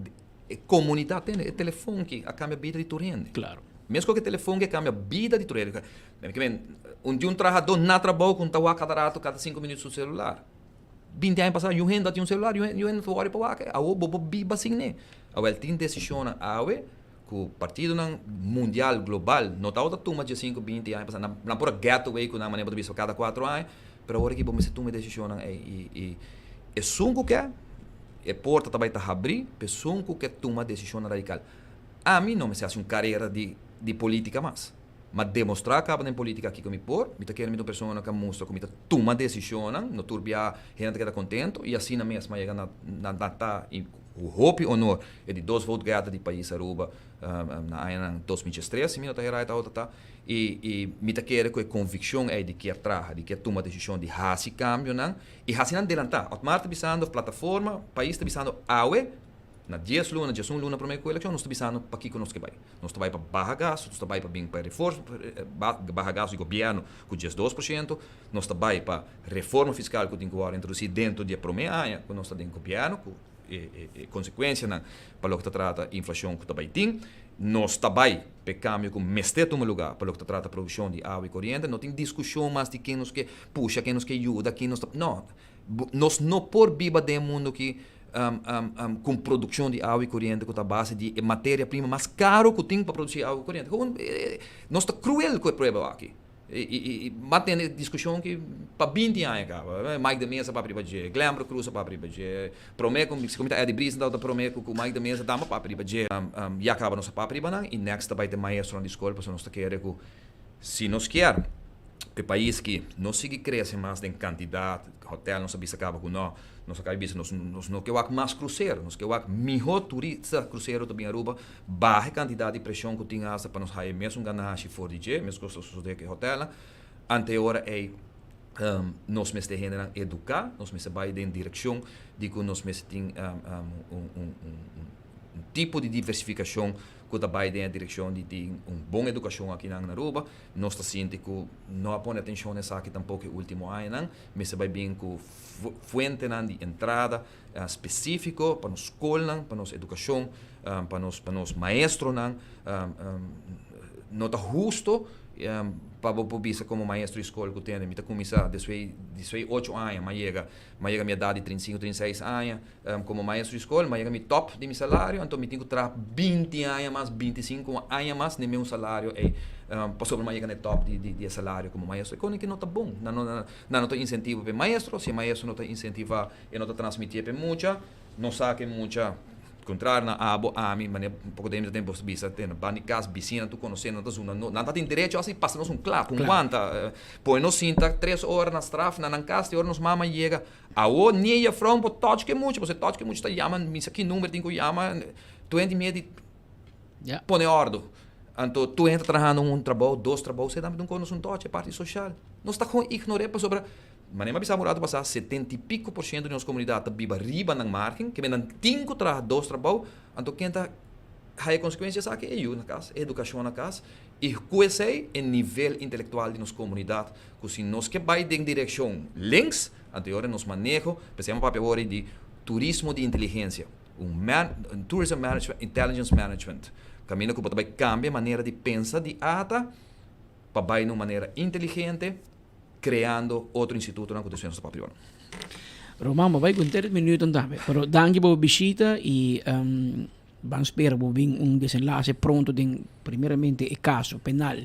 S16: comunidade tem o telefone que cambia a vida de turende.
S11: Claro.
S16: Mesmo que o telefone que cambia a vida de turende. Um trabalhador não trabalha com tawa cada rato, cada 5 minutos no celular. 20 anos passados, eu ainda tinha um celular, eu ainda não olho para o eu vou biba assim, né? Eu tenho decisão que o partido mundial global não está a tomar de 5, 20 anos passados, não por gateway que não maneira de vista cada 4 anos, mas agora que você toma decisão e sunco que é porta também está a abrir, mas sunco que toma decisão radical. A mim não me se faz uma carreira de política mais. Mas demonstrar que a política aqui como por, me está querendo uma pessoa que mostra como toma decisão, não turbia gente que está contente e assim na mesma chega na data o hope honor é de 2 votos ganhados de país Aruba na ano 2013, me está errado outra e me está querendo com convicção é de que traga, de que toma decisão de fazer cambio não e assim não adelantar. Automático bisando plataforma, país está bisando awe na 10 luna, 11 luna para a eleição, nós estamos pensando para que nós vai. Nós estamos para barra gasto, nós estamos para reforço, barra gasto do governo com 12%, nós estamos para reforma fiscal que tem que introduzir dentro de promessa, que nós estamos dentro do governo, com consequência para o que trata a inflação que também tem. Nós estamos para câmbio com mestre no lugar, para o que trata a produção de água e corrente, não tem discussão mais de quem nos que puxa, quem nos que ajuda, quem nos não. Nós não por viva de mundo que com produção de água e corrente com a base de matéria-prima mais caro que tem para produzir água e corrente. Nós está cruel com o problema aqui. E mantém discussão que para 20 anos acaba. Mike de Mesa para privar, Glambro Cruz para privar, Promeco, se comita é de brisa da Promeco com Mike de Mesa dá para privar, e acaba nossa para privar e next também tem maestro na escola para nós está querer que se nós quer que país que não siga crescer mais em quantidade, hotel não sabe se acaba com nós acaba nós não quer mais cruzeiro, nós quer melhor turista cruzeiro também Aruba, baixa quantidade de pressão que tinha para nós aí mesmo ganhar se for DJ, mesmo que suceder que hotel, ante hora é nós mesmo temos que educar, nós mesmo vai em direção de que nós mesmo tem tipo de diversificação que vai na direção de ter uma boa educação aqui na Aruba. Nós estamos que não põe atenção nessa aqui tampouco no último ano, mas vai bem com fonte de entrada específico para nossa escola, para nossa educação, para nosso maestro. Não está justo para você como maestro de escola que tem, me está começar desde 8 anos, mas chega a minha idade de 35, 36 anos, como maestro de escola, mas chega a minha top de meu salário, então me tenho que trabalhar 20 anos mais, 25 anos mais, no meu salário, passou para chegar no top de salário como maestro, e que não está bom, não está incentivo para maestro, se maestro não está incentivar e não está transmitir para muita, não sabe muita, contrário na a mim mas um pouco de tempo bisa tem banicas piscina tu conhecendo na zona não tem direito assim passa nós clap guanta põe nós sinta 3 horas na straf na casa horas nos mama chega a o nem a from por touch que muito você touch que muito está chama me aqui número tem que chama 20 meia põe ordem então tu entra trabalhando trabalho 2 trabalhos você dá um conosco touch é parte social nós está com ignorar sobre mas nem bisa morado passar 70 e pico% de nossa comunidade vive riba na margem que não tem que trabalhar 2 trabalhos então quem está há consequências aqui na casa, educação na casa, e conhecer o nível intelectual de nossa comunidade, que se nós que vai em direção links, anterior nos manejo, pensamos para agora de turismo de inteligência, tourism management, intelligence management, caminho que vai cambiar a maneira de pensar de ata, para vai de uma maneira inteligente, criando outro instituto na condição do papel.
S11: Romano, vai com 30 minutos também, pero danke por visita e vamos esperar por desenlace pronto de primeiramente o caso penal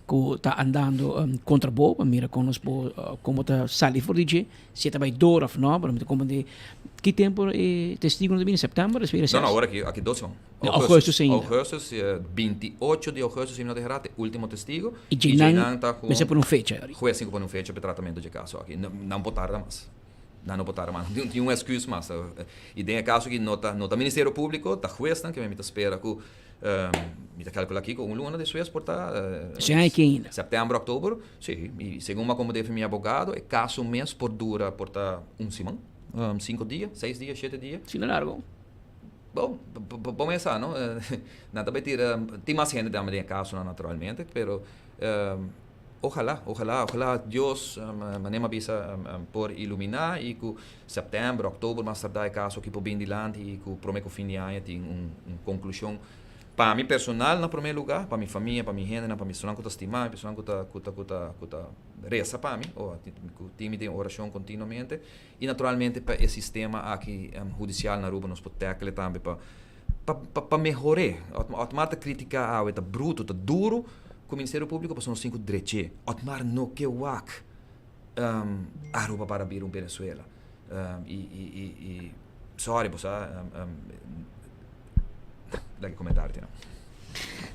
S11: que está andando contra Bob, mira conosco como está sali for dice, se está vai dor of no, pero como de que tempo testigo no setembro,
S16: não, agora aqui 12
S11: agosto sim.
S16: Agosto, 28 de agosto, se não errado, último testigo.
S11: E Jinan está com por uma fecha.
S16: Juez 5 por uma fecha para tratamento de caso aqui. Não pode tardar mais. Não pode tardar mais. Tem uma excusa mais. E tem caso que nota Ministério Público, tá juez que me espera que me calcula aqui com luna de juez por setembro, outubro. Sim, e segundo como deve meu advogado, é caso mês por dura por semana, 5 dias, 6 dias, 7 dias.
S11: Sim, é largo.
S16: Bom, vamos começar, não? Nada vai ter, tem mais gente também em caso, naturalmente, pero ojalá Deus me avisa por iluminar e que setembro, outubro, mais tarde, caso que por bem dilante e que prometo fim de ano tem uma conclusão para mim personal, no primeiro lugar, para minha família, para minha gente, para minha pessoa que está estimada, pessoa que está reza para mim, ou que time de oração continuamente, e naturalmente para esse sistema aqui judicial na Aruba nos proteger também para melhorar. Automaticamente criticar é bruto, é duro, com o Ministério Público para os 5 direitos. Automaticamente não que o Aruba para abrir Venezuela. Sorry, você like comentário, não?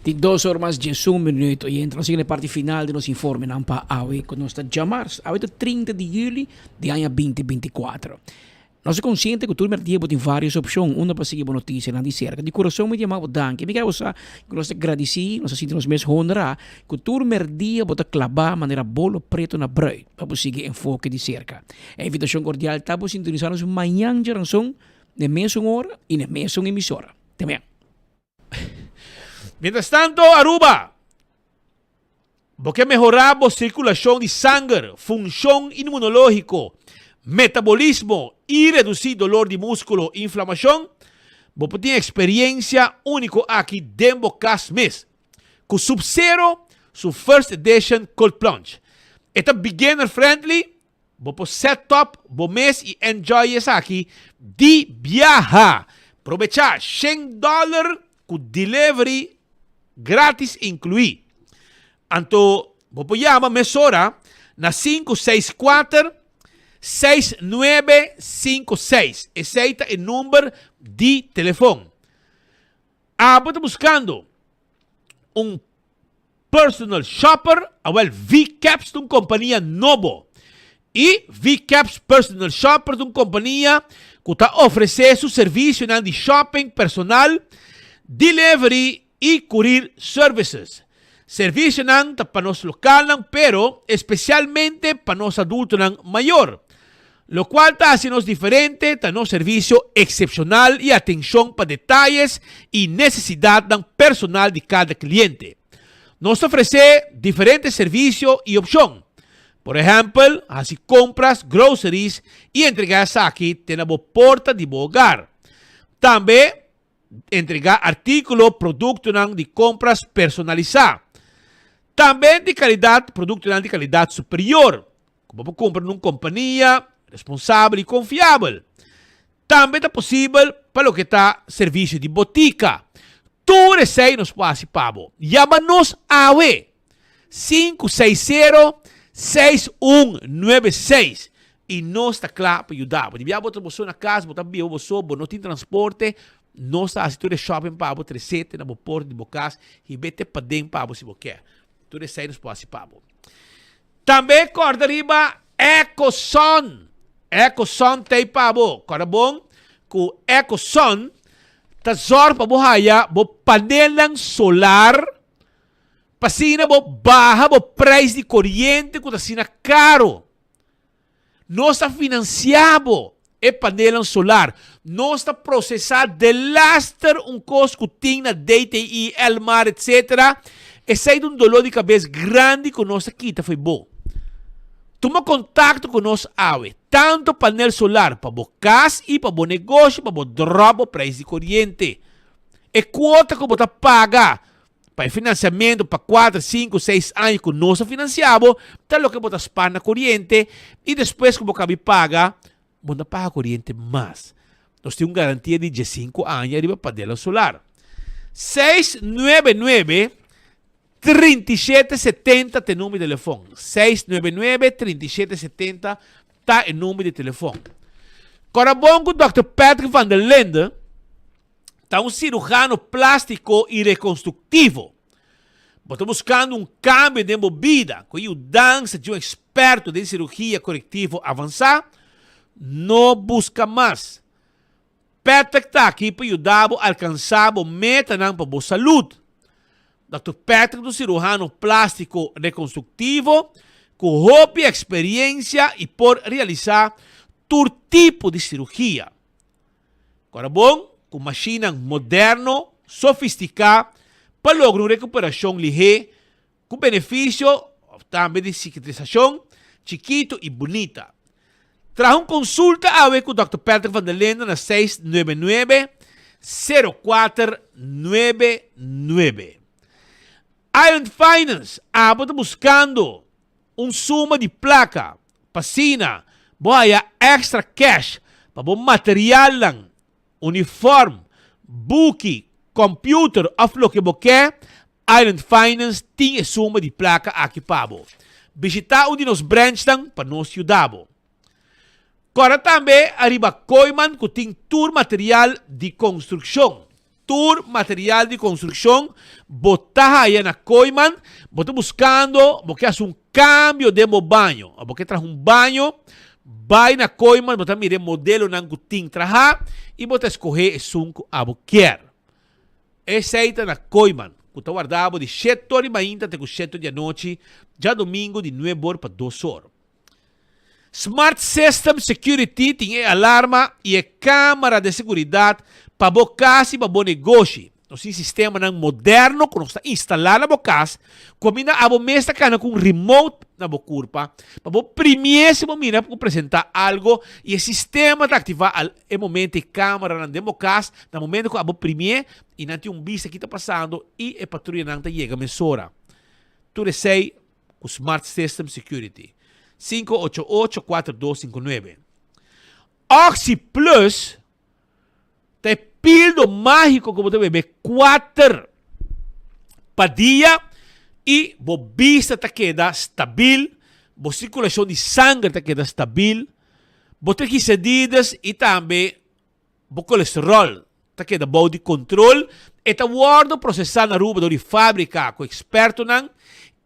S11: De 2 horas mais de 1 minuto e entra na parte final de nosso informe não para awe com nossa Jamars, awe do 30 de julho de ano 2024. Nós somos conscientes que todo dia tem várias opções, uma para seguir boa notícia na de cerca. De coração me chamava danke, me quero usar que nós agradeci, nós sentimos mesmo honrar que todo dia bota clavar maneira bolo preto na brui para seguir enfoque de cerca. A invitação cordial está para sintonizar-nos amanhã de ranção na mesma hora e na mesma emissora. Também.
S10: Mientras tanto, Aruba, porque mejorar a circulação de sangue, função inmunológica, metabolismo e reduzir dolor de músculo e inflamação, você tem experiência única aqui dentro do mês. Com Sub-Zero, su First Edition Cold Plunge. Esta beginner friendly, você set up, você mês e enjoy isso aqui de viajar. Aprovechar $100 com delivery grátis incluí. Anto, você chama mesora na 564-6956. Esse é o número de telefone. Você está buscando personal shopper, VCaps de uma companhia nova. E VCaps Personal Shopper de uma companhia que está oferecendo seu serviço de shopping personal, delivery e courier services. Serviço para nós local, pero especialmente para nós adultos maior. Lo cual está haciendo diferente, está un servicio excepcional y atención para detalles y necesidad del personal de cada cliente. Nos ofrece diferentes servicios y opciones. Por ejemplo, así compras, groceries y entregas aquí en la porta de tu hogar. También entregar artículos, productos de compras personalizados. También de calidad, productos de calidad superior. Como comprar en una compañía responsável e confiável. Também é possível para o que está serviço de botica. Tudo isso aí nos participa. Chama-nos AWE 560-6196 e nós está claro para ajudar. Se você botar você na casa, botar você, não tem transporte, nós está assistindo shopping para você, receta na porta de casa e bete para dentro para você quer. Tudo isso aí nos participa. Também corda riba EcoSon. EcoSon tem pabo. Kora bom, ku EcoSon tazor pa buhaya bo panelang solar pasina bo baha bo price de corriente ku tasina caro. Nossa financiado e panela solar. Nós está processar de laster costo que tem na DTI, Elmar, etc. E sai de dolor de cabeça grande que nós aqui foi bom. Toma contato com nós, awe. Tanto painel solar para o casa e para o negócio, para o drop o preço de corrente. E quota que você paga para financiamento para 4, 5, 6 anos que nós financiamos, tal o que você paga na corrente e depois que você paga, você paga a corrente mais. Nós temos uma garantia de 5 anos arriba para painel solar. 699 3770 tem número de telefone. 699 3770 tá o número de telefone. Agora, bom que o Dr. Patrick van der Lende está cirurgião plástico e reconstrutivo. Está buscando cambio de vida. Com a dança de experto de cirurgia corretiva avançada, não busca mais. Patrick está aqui para ajudar a alcançar a meta para a saúde. Dr. Patrick, do cirurgião plástico reconstrutivo, com hobby, experiência e por realizar todo tipo de cirurgia. Agora, bom, com máquina moderno, sofisticada, para lograr uma recuperação ligeira, com benefício também de cicatrização, chiquito e bonita. Traz uma consulta com o Dr. Patrick van der Lende na 699-0499. Island Finance, está buscando suma de placa, piscina, boia extra cash, para material lang, uniforme, book, computer, of lo que você Island Finance tem suma de placa aqui para você. Visitar de nos branch para nos ajudar. Agora também, arriba Koiman, que tem tour material de construção. Tour material de construção, botar aí na Koiman, botar buscando, porque faz cambio de banho. Porque traz banho, vai na Koiman, botar mire modelo na gutin traha e botar escorrer o sunco a quer. Esse aí tá na Koiman, que tá guardado de 7h30 até 7 da noite, já domingo de 9 horas para 2 horas. Smart System Security tem alarma e câmera de segurança para a casa e para o negócio. Nós temos um sistema moderno que está instalado na casa, combina a mesa com remote na curva, para o primeiro momento para apresentar algo e o sistema está ativado no momento a câmera na casa, no momento que o primeiro e não tem vista que está passando e a patrulha não chega a mesura. Tudo isso é o Smart System Security. 588-4259. Oxy Plus tem pildo mágico como você bebe 4 para dia e a vista está queda stabil, a circulação de sangue está queda stabil, a triglicerídeos e também o colesterol está queda bom de controle e está guardado processado na rua de fábrica com experto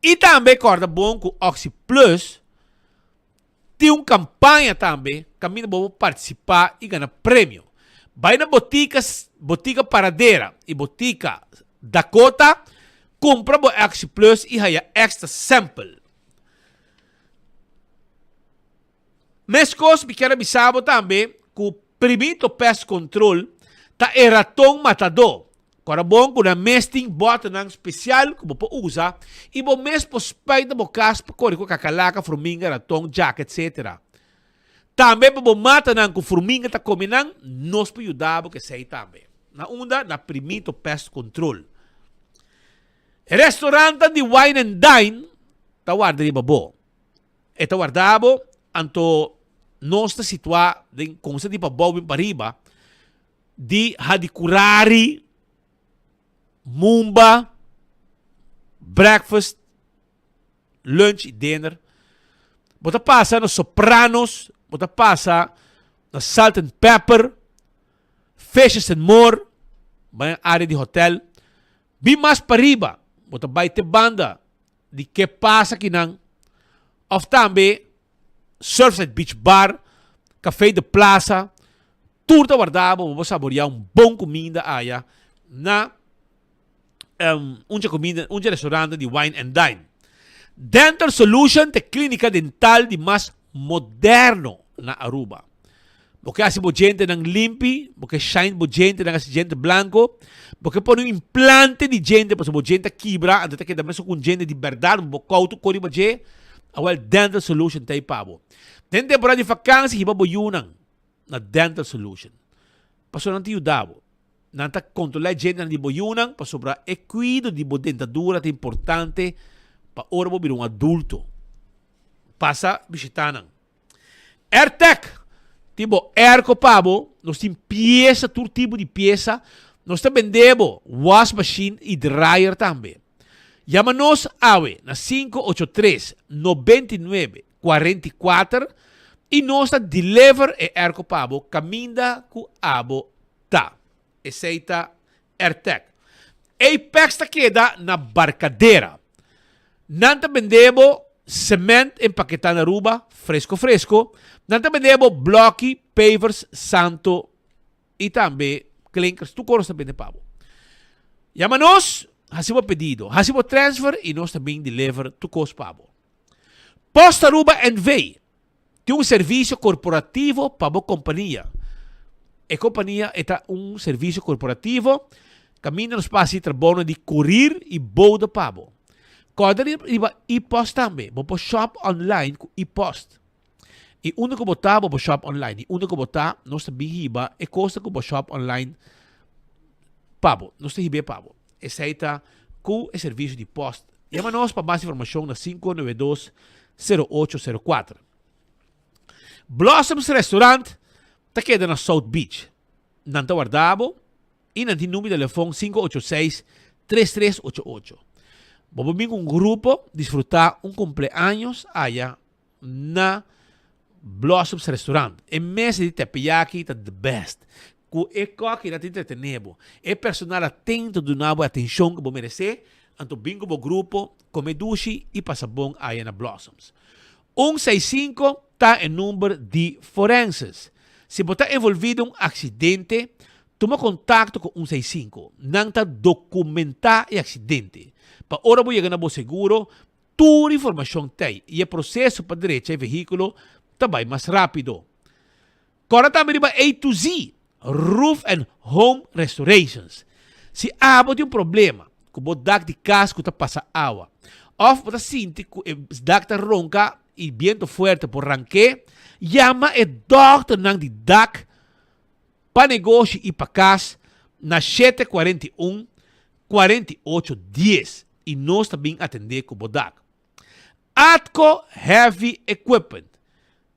S10: e também corda bom com Oxy Plus. Tem uma campanha também, caminho para participar e ganhar prêmio. Vai na botica Paradeira e botica Dakota, compra o Oxy Plus e ganha extra sample. Mescos, me quero avisar também que o primeiro pest control está ratão matador. Agora bom, com a mesting bota especial que você usa e você mesmo pode da casa para correr com cacalaca, formiga, ratão, jaca, etc. Também para você matar com formiga está comendo, nós podemos ajudar porque sei também. Na onda, na primeiro pest control. O restaurante de Wine and Dine está guardado de babo. Está guardado, anto nós está situado em conceito de babo para riba de hadikurari, Mumba, breakfast, lunch e dinner. Bota passa nos Sopranos, bota passa na Salt and Pepper, Fishes and More, ba área de hotel. Bi mais para riba, bota baite banda de que passa aqui nang. Of também Surfside Beach Bar, Café de Plaza, turta guardado, vamos saborear bom comida aí na un restaurante de Wine and Dine. Dental Solution, te clínica dental de mais moderno na Aruba. Porque hace gente ng limpi, porque shine gente ng gente blanco, porque põe implante de gente, para gente quebra, até que também só com gente de verdade, bocauto cori baje, awal dental solution tay pabo. Tem temporada de vacância, hiba boyunang na dental solution. Paso nanti yudabo. Nanta controlar gente na di boyunang, pa sobra equido di bo dentadura, é importante, pa ora bo bir um adulto. Passa visitanang. AirTech. Tipo, erco pabo, nós temos peça, todo tipo de peça. Nós também vendemos wash machine e dryer também. Chama-nos awe na 583-99-44 e nós deliver e erco pabo caminda com abo tá. Aceita AirTech. Apex ta queda na barcadeira. Nanta vendemos cement empaquetado na Aruba, fresco. Nanta vendemos bloque, pavers, santo e também clinkers. Tu coros também de pavo. Chama-nos, hacemos pedido, hacemos transfer e nós também deliver tu cos pavo. Posta Aruba NV tem um serviço corporativo para a companhia. A companhia é um serviço corporativo caminha nos passos trabalho de curir e boda pavo. Quando iba e-post também, vou shop online com e-post. E único botar vou shop online, e único botar nós também hiba e custa com shop online pavo, nós também hiba pavo. Aceita com o serviço de post. Chama-nos para mais informação na 592-0804. Blossoms Restaurant está queda na South Beach. Nanta Guardabo e nanti número de telefone 586-3388. Vamos vir com um grupo disfrutar um cumpleaños allá na Blossoms Restaurant. E mês de teppanyaki tá the best. Com e coque na entretenebo. E personal atento do nabo atenção que vou merecer. Anto bingo bo grupo, come dushi e passa bom allá na Blossoms. 165 tá em número de forenses. Se você está envolvido em um acidente, toma contato com 165. Não está documentar o acidente. Para ora vou chegar na seguro, toda a informação tem. E o processo para direito e veículo também mais rápido. Agora também vai A to Z, Roof and Home Restorations. Se há um problema, que o dak de casco está passa água, ou você sente que o dak está ronca e viento forte por ranque, chama o doctor ng di dak para negócio e para casa na 741-4810 e nós também atender com o dak. Atco Heavy Equipment.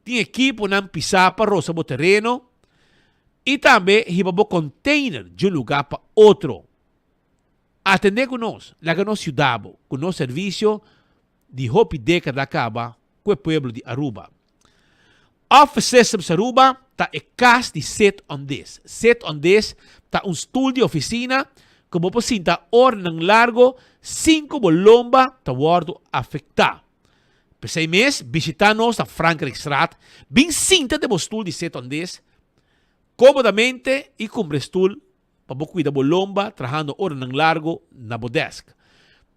S10: Tem equipo na pisar para roça o terreno e também hibabo container de um lugar para outro. Atender com nós, lá que nós ajudamos com nosso serviço de hopi década acaba com o pueblo de Aruba. Office Systems Aruba está em casa de Set on This. Set on This está um stool de oficina que você sinta hora ng largo 5 bolomba tá wardo afectar. Pensei mês, visitar-nos a Frankrijkstraat, bem sinta de stool de Set on This, comodamente e com stool para você cuidar bolomba, trabajando hora ng largo na bodesk.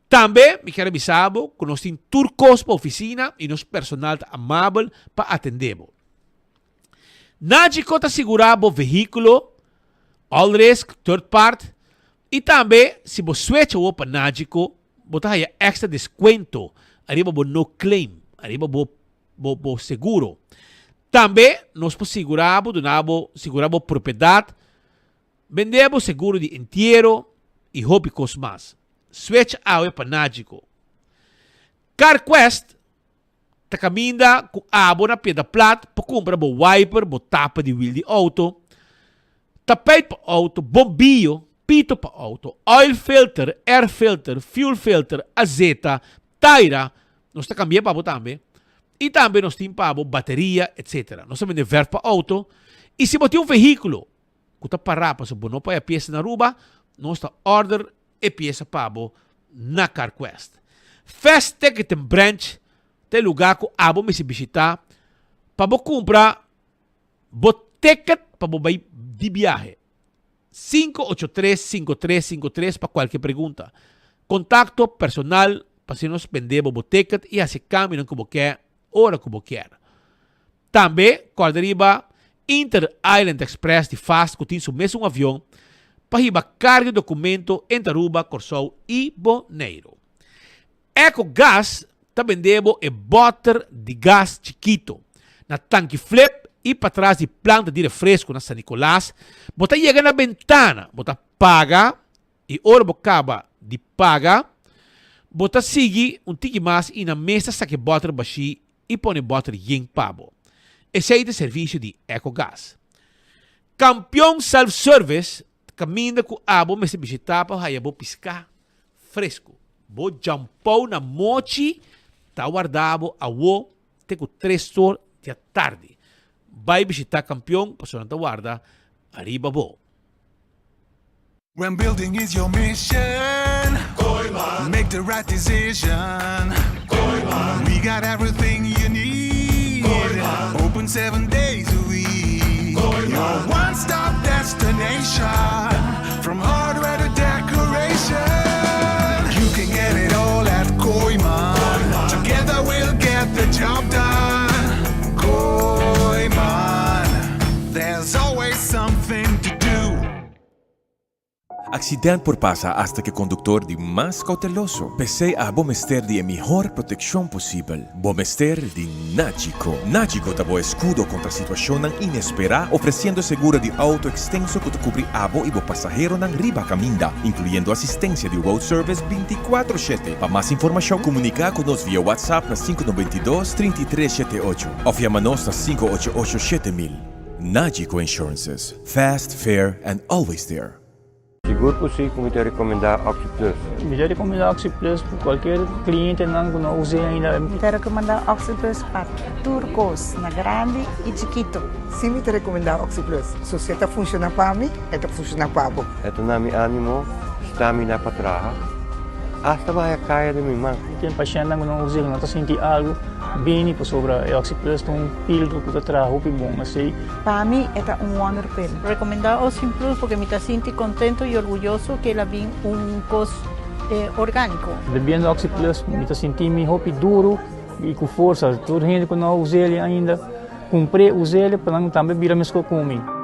S10: Também me quero avisar que nós temos turcos para a oficina e nosso personal amável para atender. Nagico está segurado o veículo, all risk, third part, e também, se você switch o para Nagico, você tem extra desconto, arriba o no claim, arriba o seguro. Também, nós podemos segurar propriedade, vendemos seguro de inteiro e hobbycos mais. Switch out para Nagico. CarQuest ta caminda com abo na pedra plat para comprar o wiper, o tapa de wheel de auto, tapete para auto, bombillo, pito para auto, oil filter, air filter, fuel filter, azeta, taira, nós está cambiando para também. E também nós temos para bateria, etc. Nós também devemos para auto. E se você tem veículo que está parado para se não para a peça na Aruba, nós está order e peça para na CarQuest. Fast Ticket and Branch tem lugar que abo me se visitar para comprar o ticket para ir de viagem. 583-5353 para qualquer pergunta. Contacto personal para se nos vendemos o ticket e assim caminham como quer, hora como quer. Também, quando arriba, Inter-Island Express de fast kutin sa mesmong avião para hiba carga documento entre Aruba, Corsou e Bonaire. EcoGás também debo e botar de gás chiquito na tanque flip e para trás de planta de refresco na San Nicolás. Bota chega na ventana, bota paga e ora bocaba de paga. Bota sigue tiki mais e na mesa saque botar baixi e põe botar yin pabo. Esse é o serviço de EcoGás. Campeão Self-Service caminha com abo, mas se visitar para ir piscar fresco. Bo jampou na mochi, tá guardado a wo, tem com 3 horas da tarde. Vai visitar campeão, passou na guarda, arriba bo.
S7: When building is your mission, make the right decision. We got everything you need. Open 7 days a week. Your one-stop destination, from hardware to decoration. You can get it all at Koiman. Together we'll get the job done. Koiman, there's always something to do.
S17: Accidente por pasa hasta que conductor de más cauteloso. Pese a Bomester de mejor protección posible. Bomester de Nachico. Nachico tabo escudo contra situación inesperada, ofreciendo seguro de auto extenso que te cubre abo y bo pasajero nan riba caminda, incluyendo asistencia de road service 24/7. Para más información, comunica con nos vía WhatsApp na 592-3378 o llamanos na 588-7000. Nachico Insurances. Fast, fair, and always there.
S18: Seguro que sim, como te recomendar OxyPlus.
S19: Me recomendar OxyPlus para qualquer cliente que não use ainda.
S20: Me recomendar OxyPlus para turcos, na grande e chiquito.
S21: Sim, me recomendar OxyPlus. Se você está funcionando para mim, está funcionando para você.
S18: Ito na mi ânimo, stamina para trabalhar. Hasta vai a caia de minha mão.
S19: Tem paciente que não usa, não está sentindo algo bem para sobre OxyPlus, um pílula que está trabalhando bom assim.
S20: Para mim é wonder pill. Recomendar OxyPlus porque me está sentindo contento e orgulhoso que ela vem coisa orgânico.
S19: Bebendo OxyPlus, me está sentindo melhor duro e com força. Toda gente que não usa ele ainda, comprei, usei ele para não também virar mesmo comigo.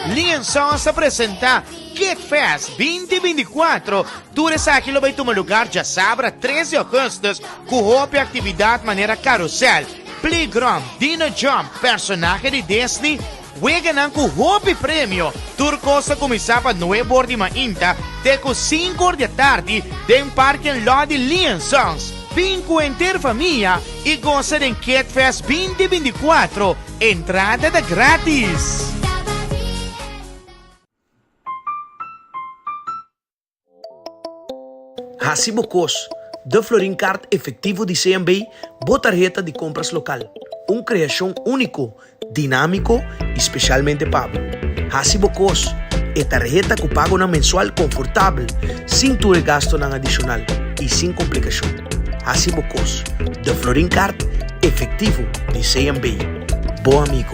S22: Lienzons apresenta Kit Fest 2024. Tour essa aquilo vai tomar lugar já sábado 13 de agosto com roupa e atividade maneira carrossel, playground, Dino Jump, personagem de Disney. Weganan com roupa e prêmio. Tour costa começar para 9 horas de manhã até com 5 horas da tarde em parque lá de Lienzons. Vem com a inteira família e gosta de Kit Fest 2024. Entrada da grátis.
S23: Hacibocos, de Florincard efetivo de CMB, boa tarjeta de compras local. Criação único, dinâmico e especialmente pago. Hacibocos é tarjeta que paga na mensual confortável, sem ter gasto na adicional e sem complicação. Hacibocos, de Florincard efetivo de CMB. Bom amigo.